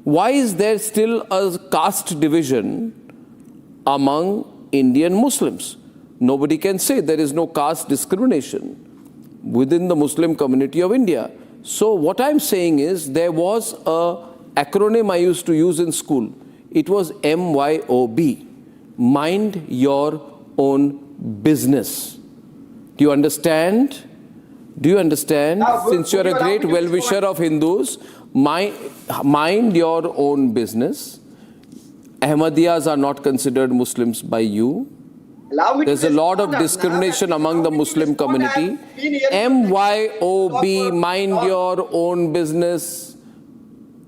S1: Why is there still a caste division among Indian Muslims? Nobody can say there is no caste discrimination within the Muslim community of India. So what I'm saying is there was an acronym I used to use in school. It was MYOB, mind your own business. Do you understand? Since you're a great well-wisher of Hindus, mind your own business. Ahmadiyas are not considered Muslims by you. There's a lot of discrimination among the Muslim community. MYOB, mind your own business.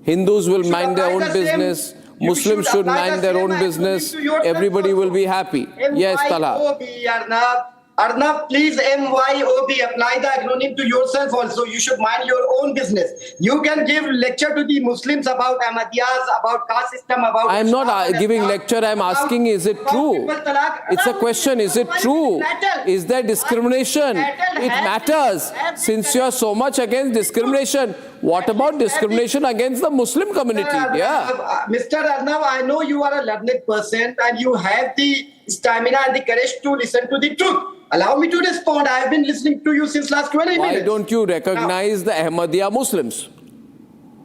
S1: Hindus will mind their own business. Muslims should mind their own business. Everybody will be happy. Yes, Tala.
S9: Arnab, please MYOB, apply the acronym to yourself also. You should mind your own business. You can give lecture to the Muslims about Ahmadiyas, about caste system, about...
S1: I am not giving lecture, I am asking, is it true? It's a question, is it true? Is there discrimination? It matters. Since you are so much against discrimination, what about discrimination against the Muslim community? Yeah.
S9: Mr. Arnab, I know you are a learned person and you have the stamina and the courage to listen to the truth. Allow me to respond. I have been listening to you since last 20 minutes.
S1: Why don't you recognize the Ahmadiyya Muslims?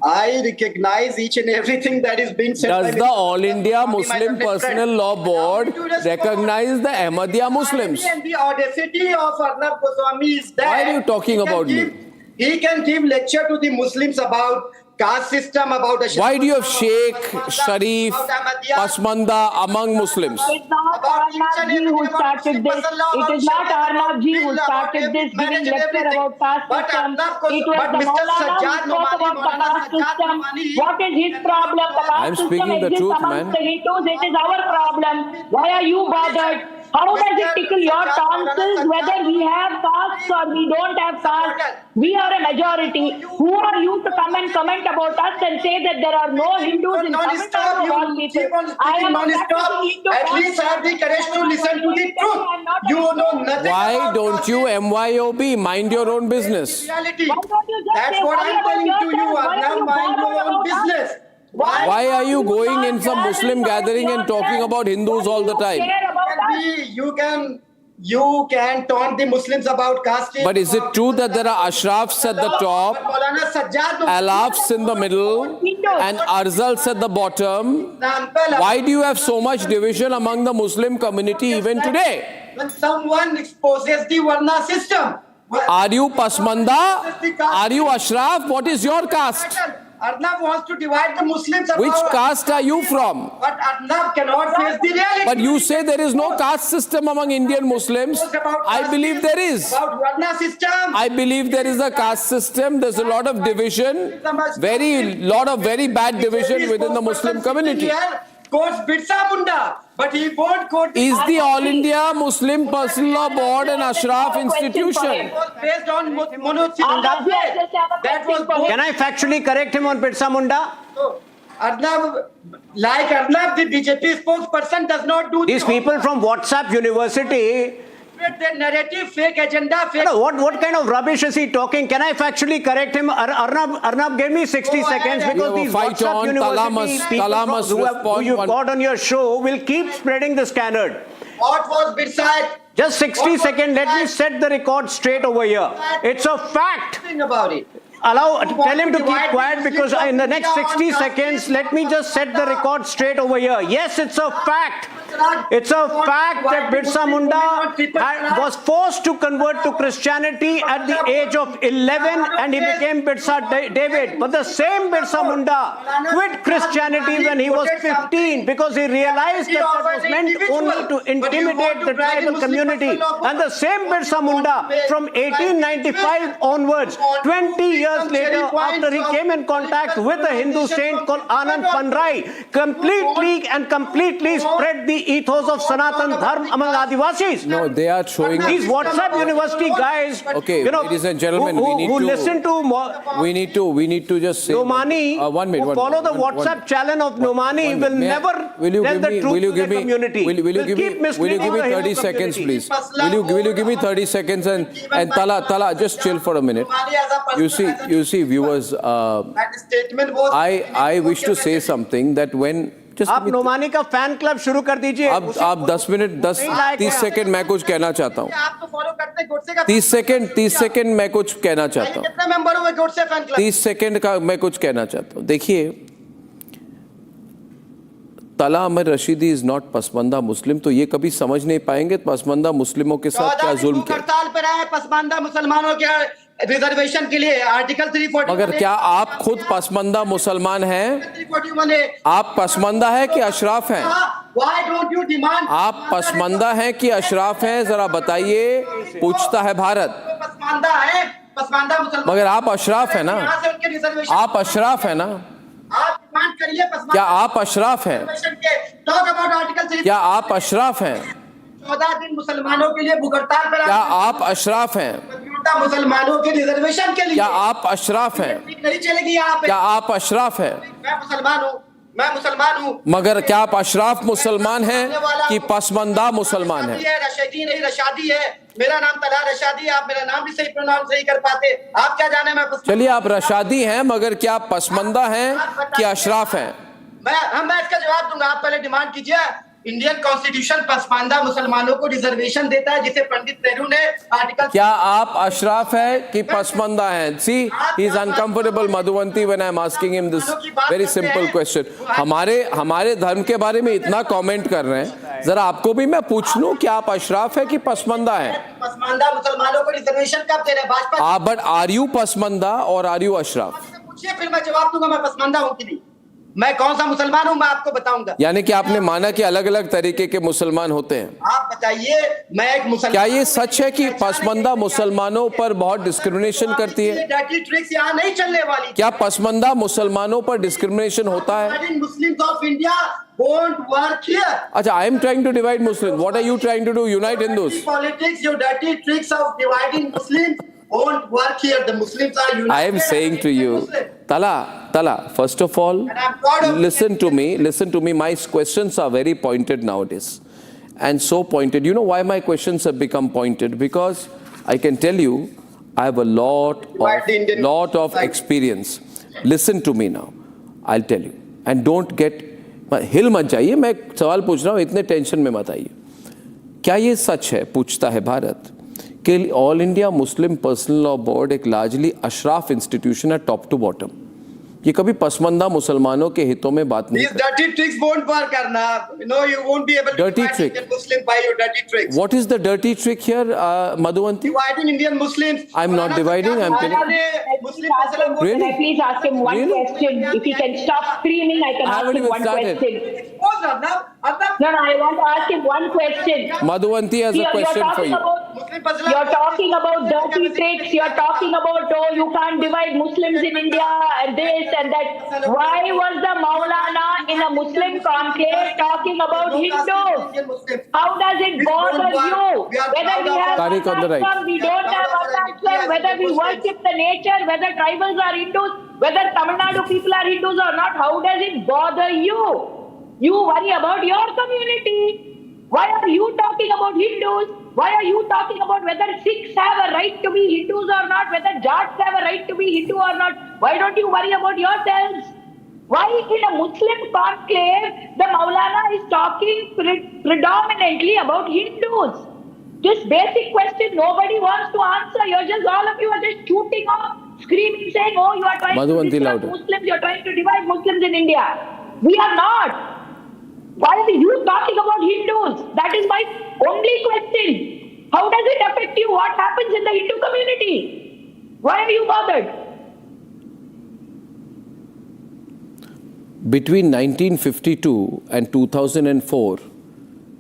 S9: I recognize each and everything that is being said.
S1: Does the All India Muslim Personal Law Board recognize the Ahmadiyya Muslims?
S9: And the audacity of Arnab Goswami is that.
S1: Why are you talking about me?
S9: He can give lecture to the Muslims about caste system, about the.
S1: Why do you have Sheikh, Sharif, Pasmanda among Muslims?
S4: It's not Arnab ji who started this. It is not Arnab ji who started this giving lecture about caste system. It was the Maulana who spoke about the caste system. What is his problem? The
S1: I'm
S4: caste system
S1: speaking the
S4: exists
S1: truth,
S4: amongst
S1: man.
S4: the Hindus. It is our problem. Why are you bothered? How does it tickle your tonsils whether we have castes or we don't have castes? We are a majority. Who are you to come and comment about us and say that there are no Hindus in Tamil Nadu of all people? I am
S9: At least have the courage to listen to the truth. You know nothing.
S1: Why don't you MYOB mind your own business?
S9: Reality. That's what I'm telling to you. Arnab, mind your own business.
S1: Why are you going in some Muslim gathering and talking about Hindus all the time?
S9: You can taunt the Muslims about caste.
S1: But is it true that there are Ashrafs at the top, Alafs in the middle, and Arzals at the bottom? Why do you have so much division among the Muslim community even today?
S9: When someone exposes the Varna system.
S1: Are you Pasmanda? Are you Ashraf? What is your caste?
S9: Arnab wants to divide the Muslims.
S1: Which caste are you from?
S9: But Arnab cannot face the reality.
S1: But you say there is no caste system among Indian Muslims. I believe there is.
S9: About Varna system.
S1: I believe there is a caste system. There's a lot of division. Very bad division within the Muslim community.
S9: Quotes Birsa Munda, but he won't quote.
S1: Is the All India Muslim Personal Law Board an Ashraf institution?
S9: Based on that was.
S8: Can I factually correct him on Birsa Munda?
S9: Arnab, the BJP spokesperson does not do.
S8: These people from WhatsApp University.
S9: Their narrative, fake agenda, fake.
S8: No, what kind of rubbish is he talking? Can I factually correct him? Arnab gave me 60 seconds because these WhatsApp University people who you got on your show will keep spreading the standard.
S9: What was beside?
S8: Just 60 seconds. Let me set the record straight over here. It's a fact.
S9: Think about it.
S8: Tell him to keep quiet because in the next 60 seconds, let me just set the record straight over here. Yes, it's a fact. It's a fact that Birsa Munda was forced to convert to Christianity at the age of 11 and he became Birsa David. But the same Birsa Munda quit Christianity when he was 15 because he realized that was meant only to intimidate the tribal community. And the same Birsa Munda from 1895 onwards, 20 years later, after he came in contact with a Hindu saint called Anand Panrai, completely spread the ethos of Sanatan Dharma among Adivasis.
S1: No, they are showing
S8: these WhatsApp University guys.
S1: Okay, ladies and gentlemen, we need to just say.
S8: Nomani, who follow the WhatsApp channel of Nomani, will never tell the truth to the community.
S1: Will you give me 30 seconds, please? Will you give me 30 seconds and Tala, just chill for a minute. You see, viewers. I wish to say something that when.
S8: आप नोमानी का fan club शुरू कर दीजिए।
S1: आप 10 minute 30 second मैं कुछ कहना चाहता हूँ। 30 सेकंड मैं कुछ कहना चाहता हूँ। 30 सेकंड का मैं कुछ कहना चाहता हूँ। देखिए, तला अहमद रशीदी इज नॉट पसमानदा मुस्लिम, तो ये कभी समझ नहीं पाएंगे पसमानदा मुस्लिमों के साथ क्या जुल्म किया।
S9: हड़ताल पर आए पसमानदा मुसलमानों के रिजर्वेशन के लिए आर्टिकल 340।
S1: मगर क्या आप खुद पसमानदा मुसलमान हैं? आप पसमानदा है कि अशराफ हैं? आप पसमानदा हैं कि अशराफ हैं? जरा बताइए, पूछता है भारत। मगर आप अशराफ हैं ना? आप अशराफ हैं ना? क्या आप अशराफ हैं? क्या आप अशराफ हैं?
S9: 14 दिन मुसलमानों के लिए भूखहड़ताल पर।
S1: क्या आप अशराफ हैं?
S9: मुसलमानों के रिजर्वेशन के लिए।
S1: क्या आप अशराफ हैं?
S9: नहीं चलेगी यहाँ पे।
S1: क्या आप अशराफ हैं?
S9: मैं मुसलमान हूँ।
S1: मगर क्या आप अशराफ मुसलमान हैं कि पसमानदा मुसलमान हैं?
S9: रशीदी नहीं, रशादी है। मेरा नाम तला रशादी है। आप मेरा नाम भी सही प्रोनाउंस नहीं कर पाते। आप क्या जाने मैं।
S1: चलिए, आप रशादी हैं, मगर क्या आप पसमानदा हैं कि अशराफ हैं?
S9: मैं इसका जवाब दूंगा। आप पहले डिमांड कीजिए। इंडियन कॉन्स्टिट्यूशन पसमानदा मुसलमानों को रिजर्वेशन देता है, जिसे पंडित नेहरू ने आर्टिकल।
S1: क्या आप अशराफ है कि पसमानदा हैं? See he is uncomfortable Madhuvanti when I am asking him this very simple question. हमारे धर्म के बारे में इतना कमेंट कर रहे हैं, जरा आपको भी मैं पूछ लूं कि आप अशराफ है कि पसमानदा हैं?
S9: पसमानदा मुसलमानों को रिजर्वेशन कब दे रहे हैं? Bhajpa.
S1: But are you Pasmanda और आर यू अशराफ?
S9: पूछिए, फिर मैं जवाब दूंगा मैं पसमानदा हूं कि नहीं। मैं कौन सा मुसलमान हूं मैं आपको बताऊंगा।
S1: यानी कि आपने माना कि अलग अलग तरीके के मुसलमान होते हैं।
S9: आप बताइए, मैं एक मुसलमान।
S1: क्या ये सच है कि पसमानदा मुसलमानों पर बहुत डिस्क्रिमिनेशन करती है?
S9: डर्टी ट्रिक्स यहाँ नहीं चलने वाली।
S1: क्या पसमानदा मुसलमानों पर डिस्क्रिमिनेशन होता है?
S9: Muslims of India won't work here.
S1: अच्छा, I am trying to divide Muslims. What are you trying to do? Unite Hindus.
S9: Politics, your dirty tricks of dividing Muslims won't work here. The Muslims are united.
S1: I am saying to you, Tala, first of all, listen to me. My questions are very pointed nowadays. And so pointed. You know why my questions have become pointed? Because I can tell you, I have a lot of experience. Listen to me now. I'll tell you. And don't get हिल मत जाइए, मैं सवाल पूछ रहा हूँ, इतने tension में मत आइए। क्या ये सच है, पूछता है भारत, कि all India Muslim personal law board एक लार्जली अशराफ इंस्टीट्यूशन है, टॉप टू बॉटम? ये कभी पसमानदा मुसलमानों के हितों में बात नहीं
S9: करता। Dirty tricks won't work, करना। No, you won't be able to divide Indian Muslims by your dirty tricks.
S1: What is the dirty trick here, Madhuvanti?
S9: Dividing Indian Muslims.
S1: I'm not dividing. I'm telling.
S4: Really? Can I please ask him one question? If he can stop screaming, I can ask him one question. No, I want to ask him one question.
S1: Madhuvanti has a question for you.
S4: You're talking about dirty tricks. You're talking about, oh, you can't divide Muslims in India and this and that. Why was the Maulana in a Muslim conclave talking about Hindus? How does it bother you? Whether we have Aslam, we don't have Aslam, whether we worship the nature, whether tribals are Hindus, whether Tamil Nadu people are Hindus or not, how does it bother you? You worry about your community. Why are you talking about Hindus? Why are you talking about whether Sikhs have a right to be Hindus or not, whether Jats have a right to be Hindu or not? Why don't you worry about yourselves? Why in a Muslim conclave, the Maulana is talking predominantly about Hindus? Just basic question nobody wants to answer. All of you are just shooting off, screaming, saying, oh, you are trying to divide Muslims, you are trying to divide Muslims in India. We are not. Why are you talking about Hindus? That is my only question. How does it affect you? What happens in the Hindu community? Why are you bothered?
S1: Between 1952 and 2004,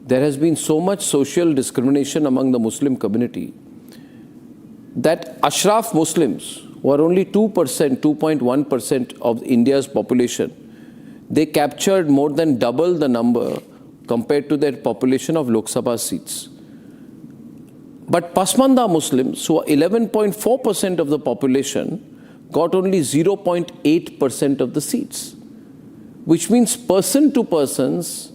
S1: there has been so much social discrimination among the Muslim community that Ashraf Muslims, who are only 2%, 2.1% of India's population, they captured more than double the number compared to their population of Lok Sabha seats. But Pasmanda Muslims, who are 11.4% of the population, got only 0.8% of the seats. Which means person to persons,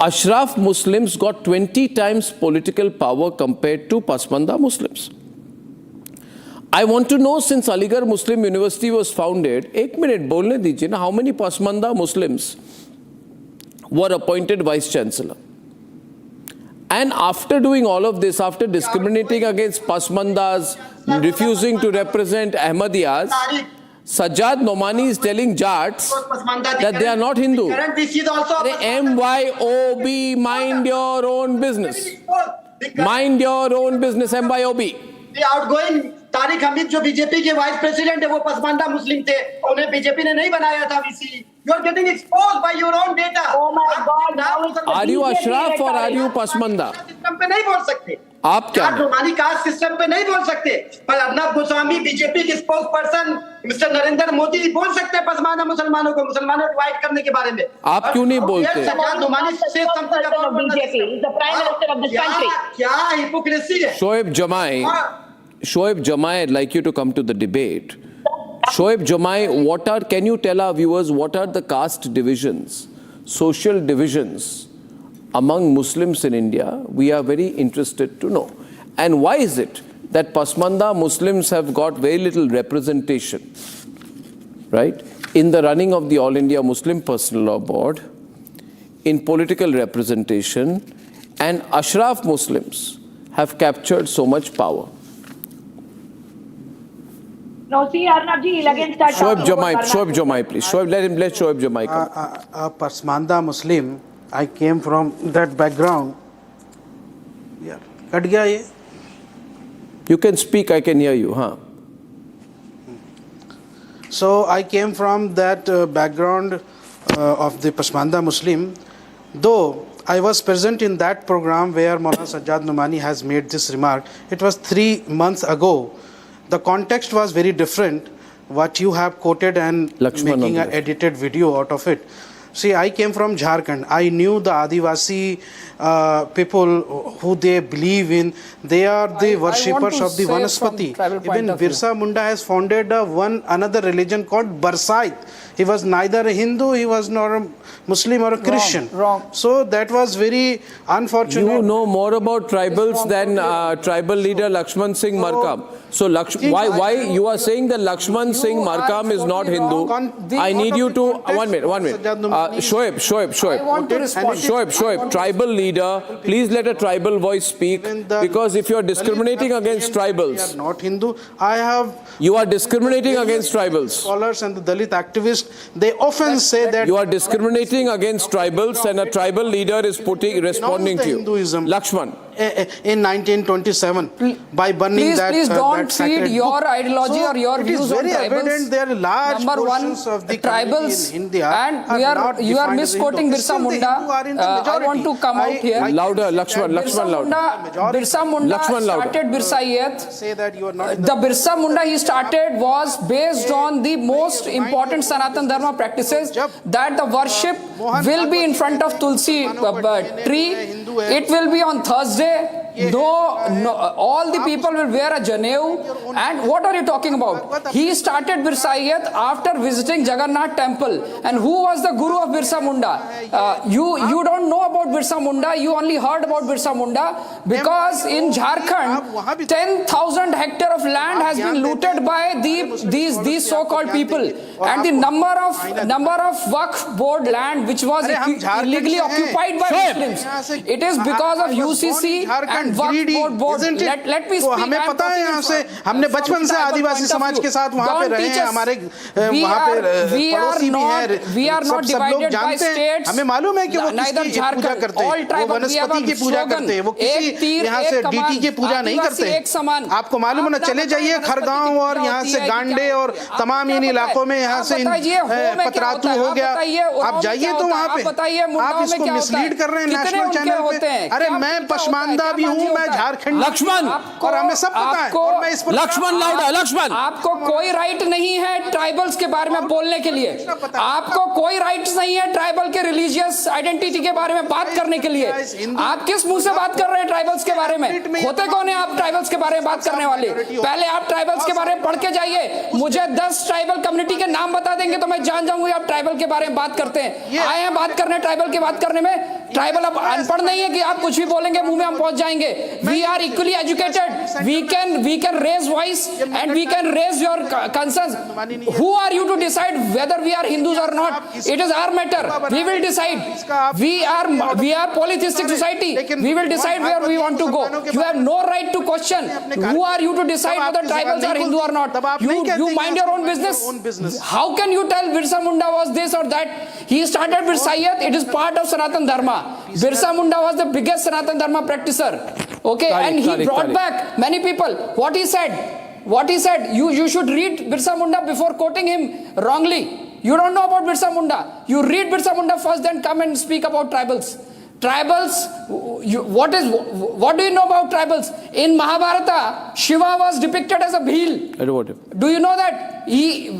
S1: Ashraf Muslims got 20 times political power compared to Pasmanda Muslims. I want to know, since Aligarh Muslim University was founded, एक minute बोलने दीजिए ना, how many Pasmanda Muslims were appointed Vice Chancellor? And after doing all of this, after discriminating against Pasmandas, refusing to represent Ahmadiyas, Sajjad Nomani is telling Jats that they are not Hindu. MYOB, mind your own business. Mind your own business, MYOB.
S9: The outgoing Tariq Hamid जो BJP के vice president है वो पसमानदा मुस्लिम थे, उन्हें BJP ने नहीं बनाया था VC. You are getting exposed by your own data.
S4: Oh my God!
S1: Are you Ashraf or are you Pasmanda?
S9: System पे नहीं बोल सकते।
S1: आप क्या?
S9: रोमानी कास्ट सिस्टम पे नहीं बोल सकते, पर अर्नब गोस्वामी बीजेपी के spokes person mister Narendra Modi बोल सकते हैं पसमानदा मुसलमानों को डिवाइड करने के बारे में।
S1: आप क्यों नहीं बोलते?
S9: क्या हिपोक्रेसी है?
S1: Shoaib Jamai, I'd like you to come to the debate. Shoaib Jamai, can you tell our viewers what are the caste divisions, social divisions among Muslims in India? We are very interested to know. And why is it that Pasmanda Muslims have got very little representation, right, in the running of the All India Muslim Personal Law Board, in political representation, and Ashraf Muslims have captured so much power.
S4: No, see, Arnabji, he'll again start
S1: Shoaib
S4: talking about
S1: Jamai, please. Let Shoaib Jamai come.
S13: A Pasmanda Muslim, I came from that background. Yeah. Cut gaya ye?
S1: You can speak, I can hear you. Huh?
S13: So I came from that background of the Pasmanda Muslim, though I was present in that program where Maulana Sajjad Numani has made this remark. It was 3 months ago. The context was very different, what you have quoted and making an edited video out of it. See, I came from Jharkhand. I knew the Adivasi people who they believe in. They are the worshippers of the Vanaspati. Even Birsa Munda has founded another religion called Barsait. He was neither a Hindu, he was not a Muslim or a Christian.
S17: Wrong.
S13: So that was very unfortunate.
S1: You know more about tribals than tribal leader Lakshman Singh Markam. So why you are saying that Lakshman Singh Markam is not Hindu? I need you to 1 minute. Shoaib.
S17: I want to respond.
S1: Shoaib, tribal leader, please let a tribal voice speak, because if you are discriminating against tribals,
S13: not Hindu.
S1: You are discriminating against tribals.
S13: Scholars and the Dalit activists, they often say that
S1: you are discriminating against tribals, and a tribal leader is responding to you. Lakshman.
S13: In 1927, by burning
S17: Please don't feed your ideology or your views on tribals.
S13: Evident there are large
S17: Number one,
S13: portions of the
S17: tribals,
S13: in India
S17: and you are misquoting Birsa Munda. I want to come out here.
S1: Louder, Lakshman, louder.
S17: Birsa Munda started Birsaiyat. The Birsa Munda he started was based on the most important Sanatan Dharma practices, that the worship will be in front of Tulsi tree. It will be on Thursday. No, all the people will wear a janeau. And what are you talking about? He started Birsaiyat after visiting Jagannath temple. And who was the guru of Birsa Munda? You don't know about Birsa Munda. You only heard about Birsa Munda because in Jharkhand, 10,000 hectares of land has been looted by these so-called people. And the number of Waqf board land which was illegally occupied by Muslims. It is because of UCC and Waqf board. Let me speak.
S13: हमें पता है यहाँ से हमने बचपन से आदिवासी समाज के साथ वहाँ पे रहे हैं हमारे वहाँ पे पड़ोसी भी हैं सब लोग जानते हैं हमें मालूम है कि वो किसकी पूजा करते हैं वो वनस्पति की पूजा करते हैं वो किसी यहाँ से डीटी की पूजा नहीं करते आपको मालूम है ना चले जाइए खरगांव और यहाँ से गांडे और तमाम इन इलाकों में यहाँ से पतरातू हो गया आप जाइए तो वहाँ पे आप इसको मिसलीड कर रहे हैं नेशनल चैनल पे अरे मैं पशमानदा भी हूँ मैं झारखंड
S1: लक्ष्मण
S13: और हमें सब पता है और मैं इस पर
S1: लक्ष्मण
S17: आपको कोई राइट नहीं है ट्राइबल्स के बारे में बोलने के लिए आपको कोई राइट नहीं है ट्राइबल के रिलीजियस आइडेंटिटी के बारे में बात करने के लिए आप किस मुंह से बात कर रहे हैं ट्राइबल्स के बारे में होते कौन है आप ट्राइबल्स के बारे में बात करने वाले पहले आप ट्राइबल्स के बारे में पढ़ के जाइए मुझे 10 ट्राइबल कम्युनिटी के नाम बता देंगे तो मैं जान जाऊंगी आप ट्राइबल के बारे में बात करते हैं आए हैं बात करने ट्राइबल की बात करने में ट्राइबल अब अनपढ़ नहीं है कि आप कुछ भी बोलेंगे मुंह में हम पहुंच जाएंगे we are equally educated we can raise voice and we can raise your concerns who are you to decide whether we are Hindus or not it is our matter we will decide we are polytheistic society we will decide where we want to go you have no right to question who are you to decide whether tribals are Hindu or not you mind your own business how can you tell Birsa Munda was this or that he started Birsaiyat it is part of Sanatan Dharma Birsa Munda was the biggest Sanatan Dharma practitioner okay and he brought back many people what he said you should read Birsa Munda before quoting him wrongly you don't know about Birsa Munda you read Birsa Munda first then come and speak about tribals what do you know about tribals in Mahabharata Shiva was depicted as a bheel do you know that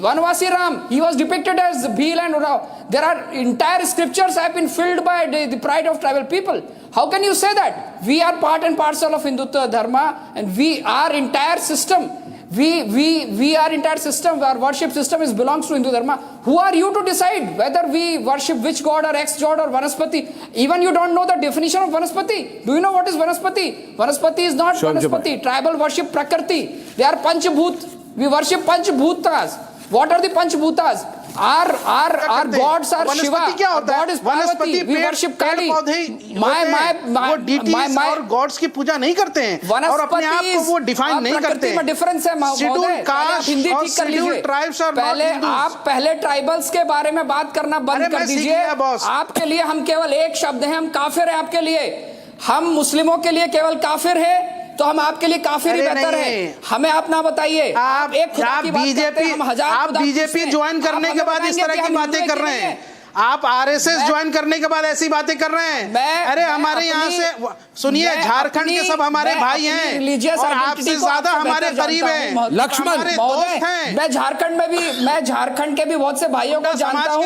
S17: Vanvasi Ram he was depicted as bheel and Urav there are entire scriptures have been filled by the pride of tribal people how can you say that we are part and parcel of Hindutva dharma and we are entire system we are entire system our worship system belongs to Hindu dharma who are you to decide whether we worship which god or X god or Vanaspati even you don't know the definition of Vanaspati do you know what is Vanaspati is not Vanaspati tribal worship Prakriti they are Panchabhut we worship Panchabhutas What are the Panchbhutas? Our gods are Shiva. God is Parvati. We worship Kali.
S13: वो deities और gods की पूजा नहीं करते हैं और अपने आप को वो define नहीं करते हैं।
S17: डिफरेंस है
S13: Scheduled caste और scheduled tribes are not Hindus।
S17: आप पहले ट्राइबल्स के बारे में बात करना बंद कर दीजिए। आपके लिए हम केवल एक शब्द है, हम काफिर है आपके लिए। हम मुस्लिमों के लिए केवल काफिर है, तो हम आपके लिए काफिर ही बेहतर है। हमें आप ना बताइए। आप
S13: बीजेपी ज्वाइन करने के बाद इस तरह की बातें कर रहे हैं। आप आरएसएस ज्वाइन करने के बाद ऐसी बातें कर रहे हैं। अरे हमारे यहाँ से सुनिए, झारखंड के सब हमारे भाई हैं और आपसे ज्यादा हमारे करीब हैं।
S17: लक्ष्मण मैं झारखंड के भी बहुत से भाइयों को जानता हूँ।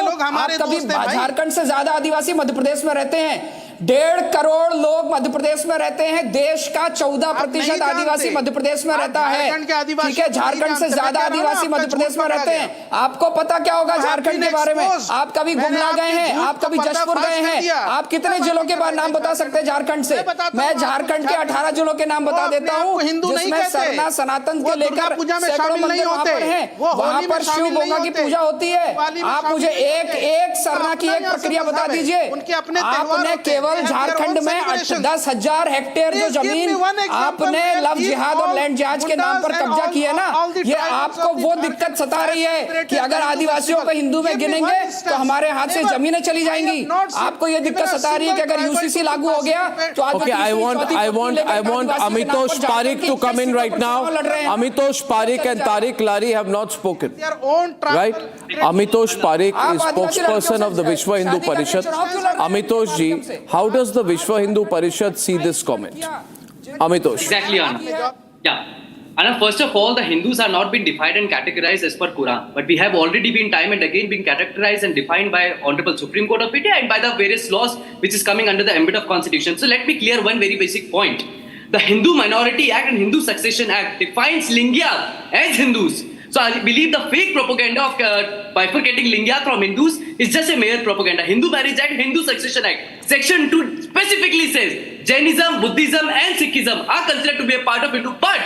S17: कभी झारखंड से ज्यादा आदिवासी मध्य प्रदेश में रहते हैं। 1.5 करोड़ लोग मध्य प्रदेश में रहते हैं। देश का 14% आदिवासी मध्य प्रदेश में रहता है। ठीक है, झारखंड से ज्यादा आदिवासी मध्य प्रदेश में रहते हैं। आपको पता क्या होगा झारखंड के बारे में? आप कभी गुमला गए हैं? आप कभी जशपुर गए हैं? आप कितने जिलों के नाम बता सकते हैं झारखंड से? मैं झारखंड के 18 जिलों के नाम बता देता हूँ, जिसमें सरना सनातन के लेकर सैकड़ों मंदिर वहां पर हैं। वहां पर शिव गंगा की पूजा होती है। आप मुझे एक सरना की एक प्रक्रिया बता दीजिए। आपने केवल झारखंड में 10,000 हेक्टेयर जो जमीन आपने लव जिहाद और लैंड जिहाद के नाम पर कब्जा किया ना, ये आपको वो दिक्कत सता रही है कि अगर आदिवासियों को हिंदू में गिनेंगे तो हमारे हाथ से जमीनें चली जाएंगी। आपको ये दिक्कत सता रही है कि अगर यूसीसी लागू हो गया तो
S1: Okay, I want Amitosh Parikh to come in right now. Amitosh Parikh and Tariq Lari have not spoken. Right? Amitosh Parikh is spokesperson of the Vishwa Hindu Parishad. Amitosh ji, how does the Vishwa Hindu Parishad see this comment? Amitosh.
S14: Exactly, Anna. Yeah. Anna, first of all, the Hindus are not been defined and categorized as per Quran, but we have already been time and again been categorized and defined by Honorable Supreme Court of India and by the various laws which is coming under the ambit of Constitution. So let me clear one very basic point. The Hindu Minority Act and Hindu Succession Act defines Lingya as Hindus. So I believe the fake propaganda of bifurcating Lingya from Hindus is just a mere propaganda. Hindu Marriage Act, Hindu Succession Act, Section 2 specifically says Jainism, Buddhism and Sikhism are considered to be a part of Hindu, but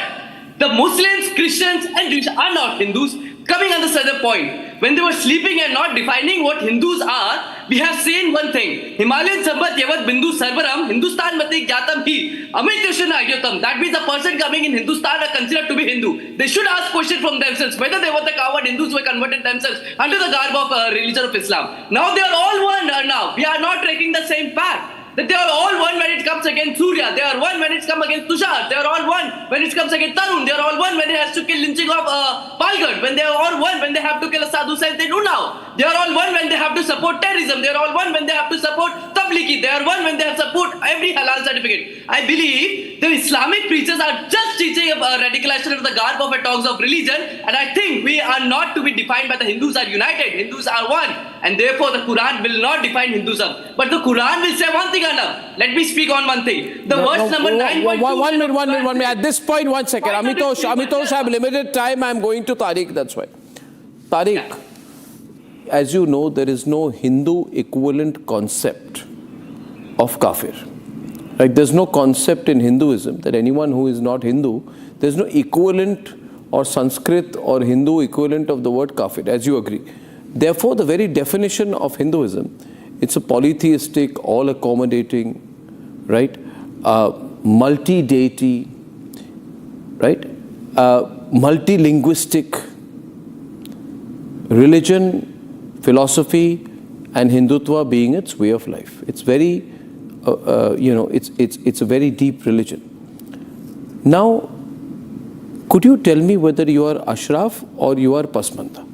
S14: the Muslims, Christians and Jews are not Hindus. Coming on the other point, when they were sleeping and not defining what Hindus are, we have seen one thing. Himalayan Sambat Yavat Bindu Sarvaram, Hindustan Matik Jatam Hi, Amitushan Agyotam. That means the person coming in Hindustan are considered to be Hindu. They should ask questions from themselves whether they were the coward Hindus who were converted themselves under the garb of religion of Islam. Now they are all one now. We are not taking the same path. That they are all one when it comes against Surya. They are one when it comes against Tushar. They are all one when it comes against Tarun. They are all one when it has to kill lynching of Palghat. When they are all one when they have to kill a sadhu as they do now. They are all one when they have to support terrorism. They are all one when they have to support Tablighi. They are one when they have to support every halal certificate. I believe the Islamic preachers are just teaching radicalization of the garb of a talks of religion. And I think we are not to be defined by the Hindus are united. Hindus are one. And therefore the Quran will not define Hinduism. But the Quran will say one thing. Let me speak on one thing. The verse number 9.2.
S1: One minute. At this point, 1 second. Amitosh, I have limited time. I am going to Tariq. That's why. Tariq, as you know, there is no Hindu equivalent concept of kafir. Right? There's no concept in Hinduism that anyone who is not Hindu, there's no equivalent or Sanskrit or Hindu equivalent of the word kafir, as you agree. Therefore, the very definition of Hinduism, it's a polytheistic, all-accommodating, right? Multi-deity, right? Multilinguistic religion, philosophy, and Hindutva being its way of life. It's very, it's a very deep religion. Now, could you tell me whether you are Ashraf or you are Pasmanda?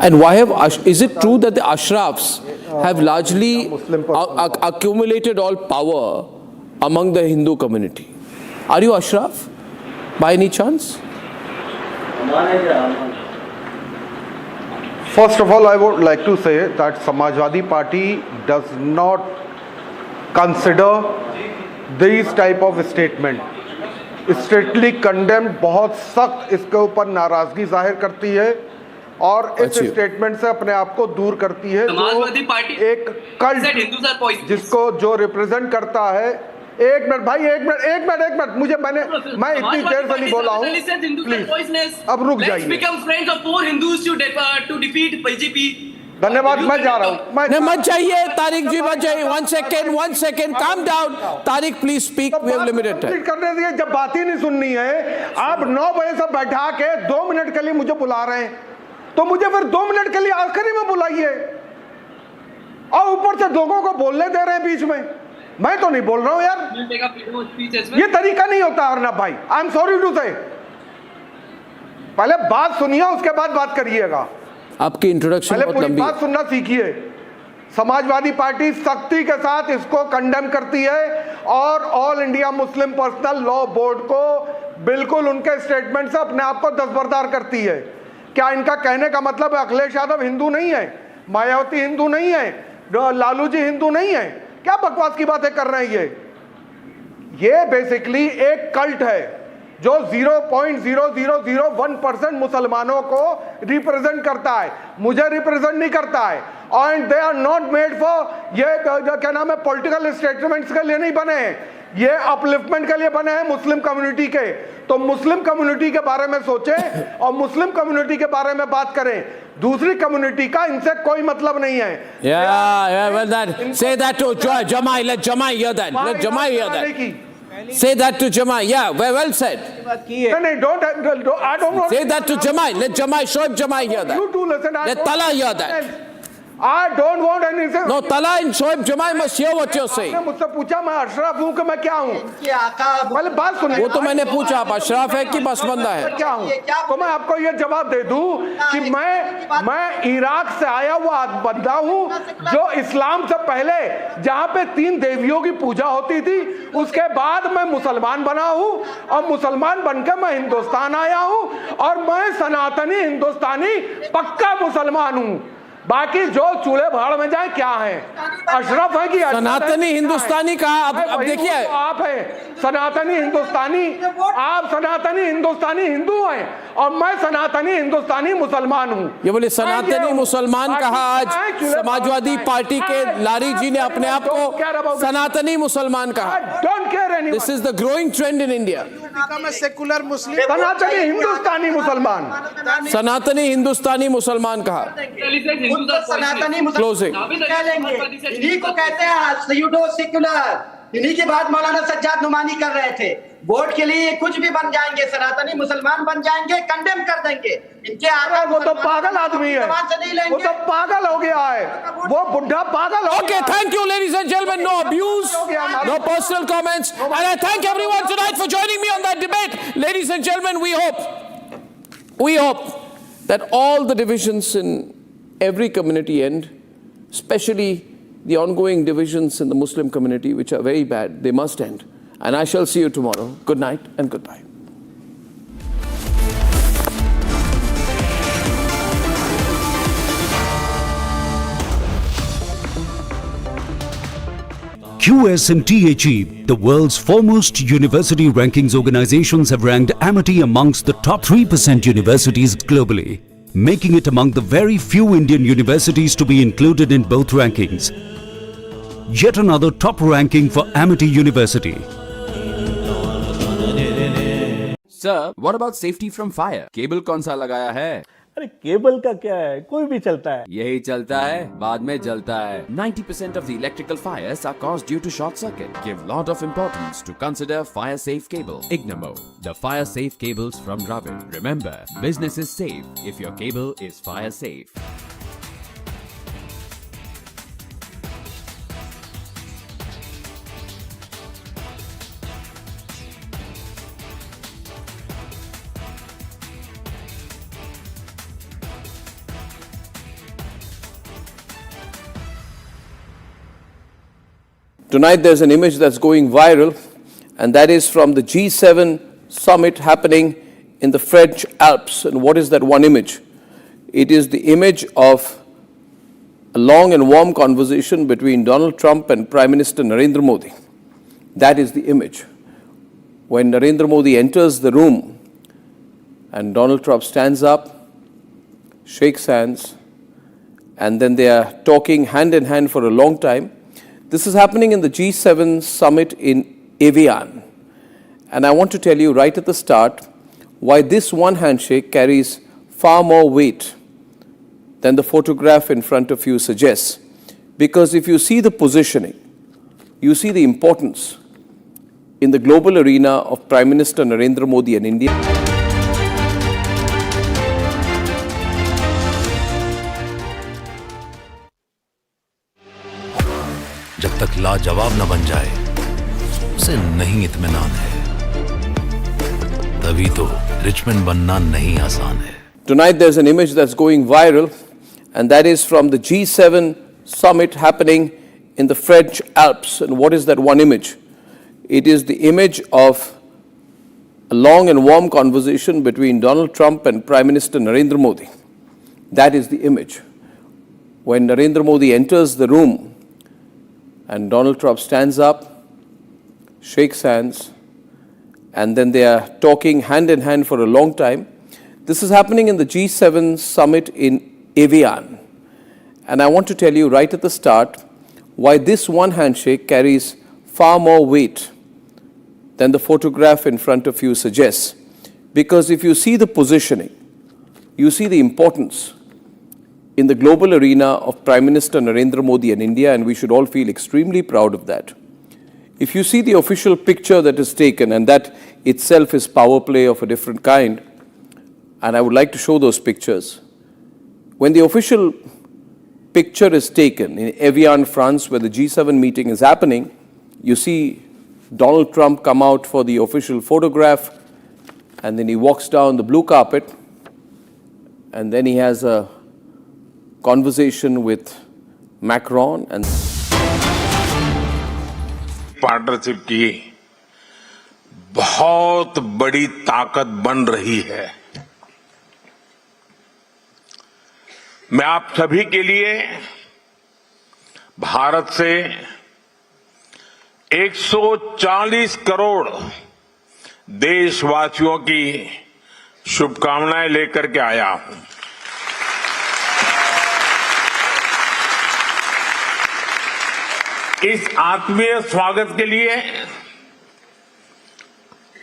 S1: And why is it true that the Ashrafs have largely accumulated all power among the Hindu community? Are you Ashraf by any chance?
S18: First of all, I would like to say that Samajwadi Party does not consider these type of statement. Strictly condemned, बहुत सख्त इसके ऊपर नाराजगी जाहिर करती है और इस स्टेटमेंट से अपने आप को दूर करती है जो एक कल्ट जिसको जो रिप्रेजेंट करता है एक मिनट भाई, एक मिनट मुझे मैं इतनी देर से नहीं बोला हूँ, प्लीज अब रुक जाइए। धन्यवाद, मैं जा रहा हूँ।
S1: मत जाइए तारिक जी, मत जाइए। One second, calm down. Tariq please speak, we have limited time.
S18: करने दिए, जब बात ही नहीं सुननी है। आप 9 बजे से बैठा के 2 मिनट के लिए मुझे बुला रहे हैं, तो मुझे फिर 2 मिनट के लिए आखिरी में बुलाइए, और ऊपर से लोगों को बोलने दे रहे हैं बीच में। मैं तो नहीं बोल रहा हूं यार, ये तरीका नहीं होता अर्नब भाई। आई एम सॉरी टू से, पहले बात सुनिए उसके बाद बात करिएगा।
S1: आपकी इंट्रोडक्शन
S18: पहले पूरी बात सुनना सीखिए। समाजवादी पार्टी सख्ती के साथ इसको कंडेम करती है और all India Muslim personal law board को बिल्कुल उनके स्टेटमेंट से अपने आप को दस्तबरदार करती है। क्या इनका कहने का मतलब है अखिलेश यादव हिंदू नहीं है, मायावती हिंदू नहीं है, लालू जी हिंदू नहीं है? क्या बकवास की बातें कर रहे हैं ये बेसिकली एक कल्ट है जो 0.0001% मुसलमानों को रिप्रेजेंट करता है, मुझे रिप्रेजेंट नहीं करता है। And they are not made for ये क्या नाम है, पॉलिटिकल स्टेटमेंट्स के लिए नहीं बने हैं, ये अपलिफ्टमेंट के लिए बने हैं मुस्लिम कम्युनिटी के। तो मुस्लिम कम्युनिटी के बारे में सोचें और मुस्लिम कम्युनिटी के बारे में बात करें, दूसरी कम्युनिटी का इनसे कोई मतलब नहीं है।
S1: well that, say that to Jamai, let Jamai hear that, let Jamai hear that. Say that to Jamai, yeah, well said.
S18: I don't want.
S1: Say that to Jamai, let Jamai, Shoaib Jamai hear that.
S18: You do listen.
S1: Let Tala hear that.
S18: I don't want anything.
S1: No, Tala and Shoaib Jamai must hear what you're saying.
S18: मुझसे पूछा मैं अशरफ हूँ कि मैं क्या हूँ? पहले बात सुनिए।
S1: वो तो मैंने पूछा, आप अशरफ है कि बसबंदा है?
S18: क्या हूँ? तो मैं आपको ये जवाब दे दूँ कि मैं इराक से आया हुआ बंदा हूँ जो इस्लाम से पहले जहाँ पे 3 देवियों की पूजा होती थी, उसके बाद मैं मुसलमान बना हूँ और मुसलमान बनकर मैं हिंदुस्तान आया हूँ और मैं सनातनी हिंदुस्तानी पक्का मुसलमान हूँ। बाकी जो चूल्हे भाड़ में जाए क्या है, अशरफ है कि
S1: सनातनी हिंदुस्तानी कहा? अब देखिए,
S18: आप है सनातनी हिंदुस्तानी, आप सनातनी हिंदुस्तानी हिंदू हैं और मैं सनातनी हिंदुस्तानी मुसलमान हूँ।
S1: ये बोले सनातनी मुसलमान कहा। आज समाजवादी पार्टी के लारी जी ने अपने आप को सनातनी मुसलमान कहा।
S18: Don't care anyone.
S1: This is the growing trend in India.
S13: Secular Muslim,
S18: सनातनी हिंदुस्तानी मुसलमान,
S1: सनातनी हिंदुस्तानी मुसलमान कहा।
S9: सनातनी
S1: क्लोजिंग
S9: इन्हीं को कहते हैं स्यूडो सेक्युलर। इन्हीं की बात मौलाना सज्जाद नुमानी कर रहे थे। वोट के लिए कुछ भी बन जाएंगे, सनातनी मुसलमान बन जाएंगे, कंडेम कर देंगे। इनके आगे
S18: वो तो पागल आदमी है, वो तो पागल हो गया है, वो बुढ़ा पागल हो गया।
S1: Okay, thank you ladies and gentlemen. No abuse, no personal comments, and I thank everyone tonight for joining me on that debate. Ladies and gentlemen, we hope that all the divisions in every community end, especially the ongoing divisions in the Muslim community, which are very bad, they must end. And I shall see you tomorrow. Good night and goodbye.
S19: QS and THE, the world's foremost university rankings organizations, have ranked Amity amongst the top 3% universities globally, making it among the very few Indian universities to be included in both rankings. Yet another top ranking for Amity University.
S15: Sir, what about safety from fire? Cable कौन सा लगाया है?
S21: अरे cable का क्या है, कोई भी चलता है।
S15: यही चलता है, बाद में जलता है। 90% of the electrical fires are caused due to short circuit. Give lot of importance to consider fire safe cable. Ignamo, the fire safe cables from Dravid. Remember, business is safe if your cable is fire safe.
S1: Tonight there's an image that's going viral, and that is from the G7 summit happening in the French Alps. And what is that one image? It is the image of a long and warm conversation between Donald Trump and Prime Minister Narendra Modi. That is the image. When Narendra Modi enters the room and Donald Trump stands up, shakes hands, and then they are talking hand in hand for a long time. This is happening in the G7 summit in Evian. And I want to tell you right at the start why this one handshake carries far more weight than the photograph in front of you suggests. Because if you see the positioning, you see the importance in the global arena of Prime Minister Narendra Modi and India.
S5: जब तक लाजवाब न बन जाए उसे नहीं इत्मीनान है तभी तो रिचमैन बनना नहीं आसान है
S1: Tonight there's an image that's going viral, and that is from the G7 summit happening in the French Alps. And what is that one image? It is the image of a long and warm conversation between Donald Trump and Prime Minister Narendra Modi. That is the image. When Narendra Modi enters the room and Donald Trump stands up, shakes hands, and then they are talking hand in hand for a long time. This is happening in the G7 summit in Evian. And I want to tell you right at the start why this one handshake carries far more weight than the photograph in front of you suggests. Because if you see the positioning, you see the importance in the global arena of Prime Minister Narendra Modi and India, and we should all feel extremely proud of that. If you see the official picture that is taken, and that itself is power play of a different kind, and I would like to show those pictures. When the official picture is taken in Evian, France, where the G7 meeting is happening, you see Donald Trump come out for the official photograph, and then he walks down the blue carpet, and then he has a conversation with Macron. And
S11: partnership की बहुत बड़ी ताकत बन रही है। मैं आप सभी के लिए भारत से 140 करोड़ देशवासियों की शुभकामनाएं लेकर के आया हूं। इस आत्मीय स्वागत के लिए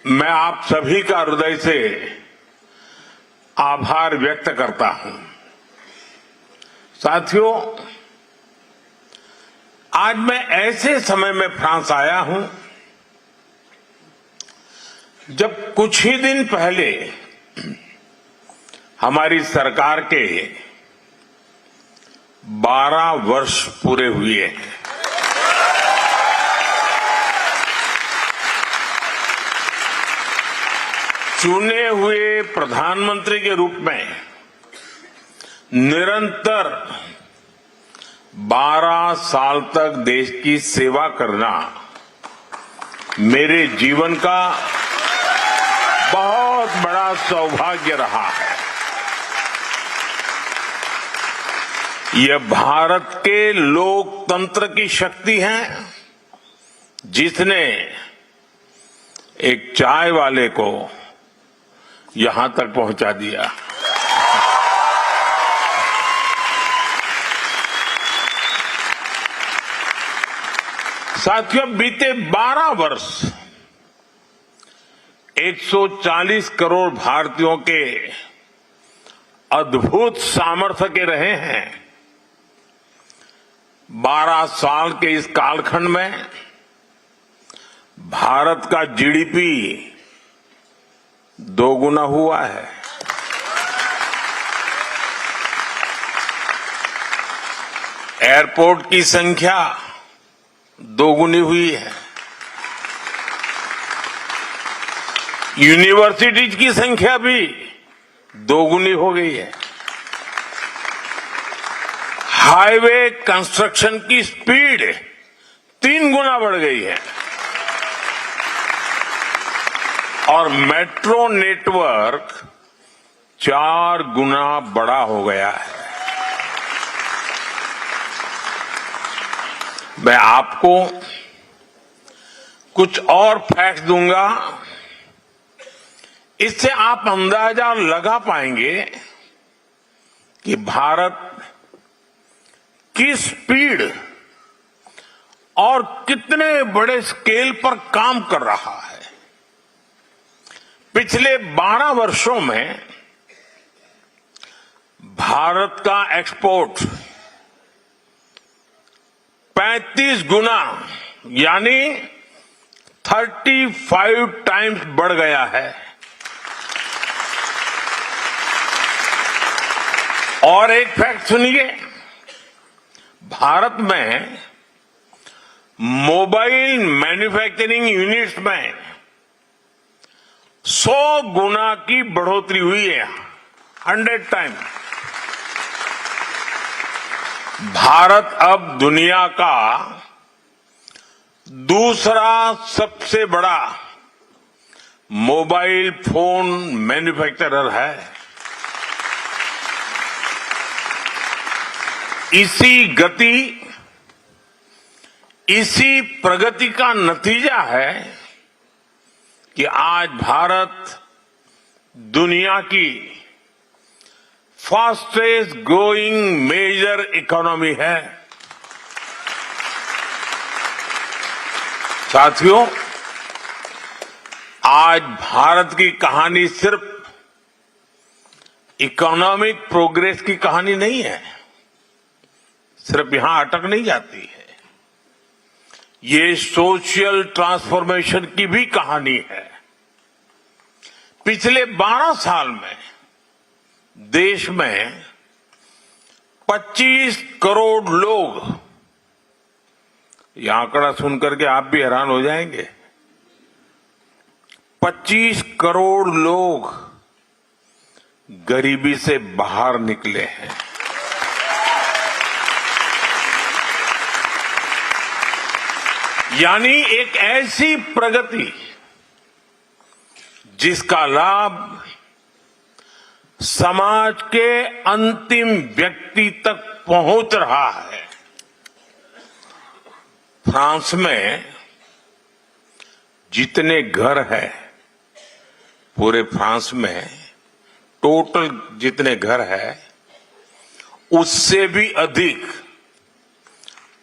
S11: मैं आप सभी का हृदय से आभार व्यक्त करता हूं। साथियों, आज मैं ऐसे समय में फ्रांस आया हूं जब कुछ ही दिन पहले हमारी सरकार के 12 वर्ष पूरे हुए हैं। चुने हुए प्रधानमंत्री के रूप में निरंतर 12 साल तक देश की सेवा करना मेरे जीवन का बहुत बड़ा सौभाग्य रहा है। यह भारत के लोकतंत्र की शक्ति है जिसने एक चाय वाले को यहां तक पहुंचा दिया। साथियों, बीते 12 वर्ष 140 करोड़ भारतीयों के अद्भुत सामर्थ्य के रहे हैं। 12 साल के इस कालखंड में भारत का जीडीपी दोगुना हुआ है। एयरपोर्ट की संख्या दोगुनी हुई है। यूनिवर्सिटीज की संख्या भी दोगुनी हो गई है। हाईवे कंस्ट्रक्शन की स्पीड 3 गुना बढ़ गई है और मेट्रो नेटवर्क 4 गुना बड़ा हो गया है। मैं आपको कुछ और फैक्ट दूंगा, इससे आप अंदाजा लगा पाएंगे कि भारत किस स्पीड और कितने बड़े स्केल पर काम कर रहा है। पिछले 12 वर्षों में भारत का एक्सपोर्ट 35 गुना यानी 35 टाइम्स बढ़ गया है। और एक फैक्ट सुनिए, भारत में मोबाइल मैन्युफैक्चरिंग यूनिट्स में 100 गुना की बढ़ोतरी हुई है, 100 टाइम। भारत अब दुनिया का दूसरा सबसे बड़ा मोबाइल फोन मैन्युफैक्चरर है। इसी गति, इसी प्रगति का नतीजा है कि आज भारत दुनिया की फास्टेस्ट ग्रोइंग मेजर इकोनॉमी है। साथियों, आज भारत की कहानी सिर्फ इकोनॉमिक प्रोग्रेस की कहानी नहीं है, सिर्फ यहां अटक नहीं जाती है। ये सोशल ट्रांसफॉर्मेशन की भी कहानी है। पिछले 12 साल में देश में 25 करोड़ लोग, यह आंकड़ा सुनकर के आप भी हैरान हो जाएंगे, 25 करोड़ लोग गरीबी से बाहर निकले हैं। यानी एक ऐसी प्रगति जिसका लाभ समाज के अंतिम व्यक्ति तक पहुंच रहा है। फ्रांस में जितने घर हैं, पूरे फ्रांस में टोटल जितने घर हैं, उससे भी अधिक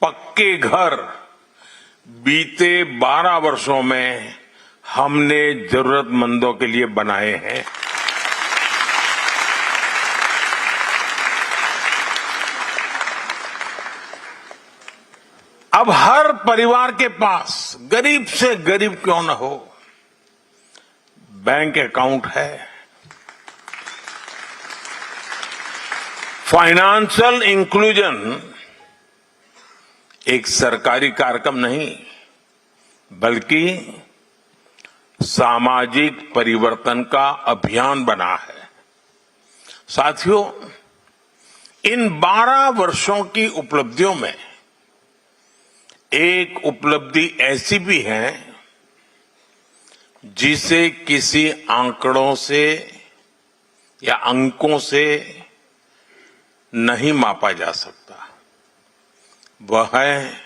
S11: पक्के घर बीते 12 वर्षों में हमने जरूरतमंदों के लिए बनाए हैं। अब हर परिवार के पास, गरीब से गरीब क्यों न हो, बैंक अकाउंट है। फाइनेंशियल इंक्लूजन एक सरकारी कार्यक्रम नहीं, बल्कि सामाजिक परिवर्तन का अभियान बना है। साथियों, इन 12 वर्षों की उपलब्धियों में एक उपलब्धि ऐसी भी है जिसे किसी आंकड़ों से या अंकों से नहीं मापा जा सकता। वह है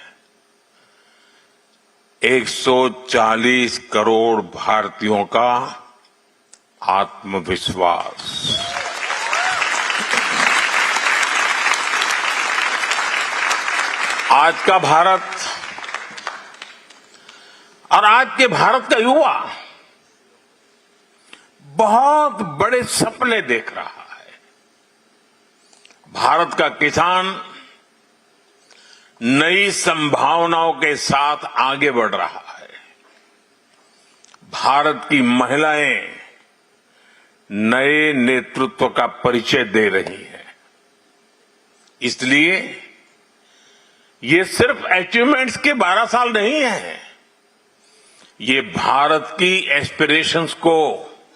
S11: 140 करोड़ भारतीयों का आत्मविश्वास। आज का भारत और आज के भारत का युवा बहुत बड़े सपने देख रहा है। भारत का किसान नई संभावनाओं के साथ आगे बढ़ रहा है। भारत की महिलाएं नए नेतृत्व का परिचय दे रही हैं। इसलिए ये सिर्फ अचीवमेंट्स के 12 साल नहीं है, ये भारत की एस्पिरेशंस को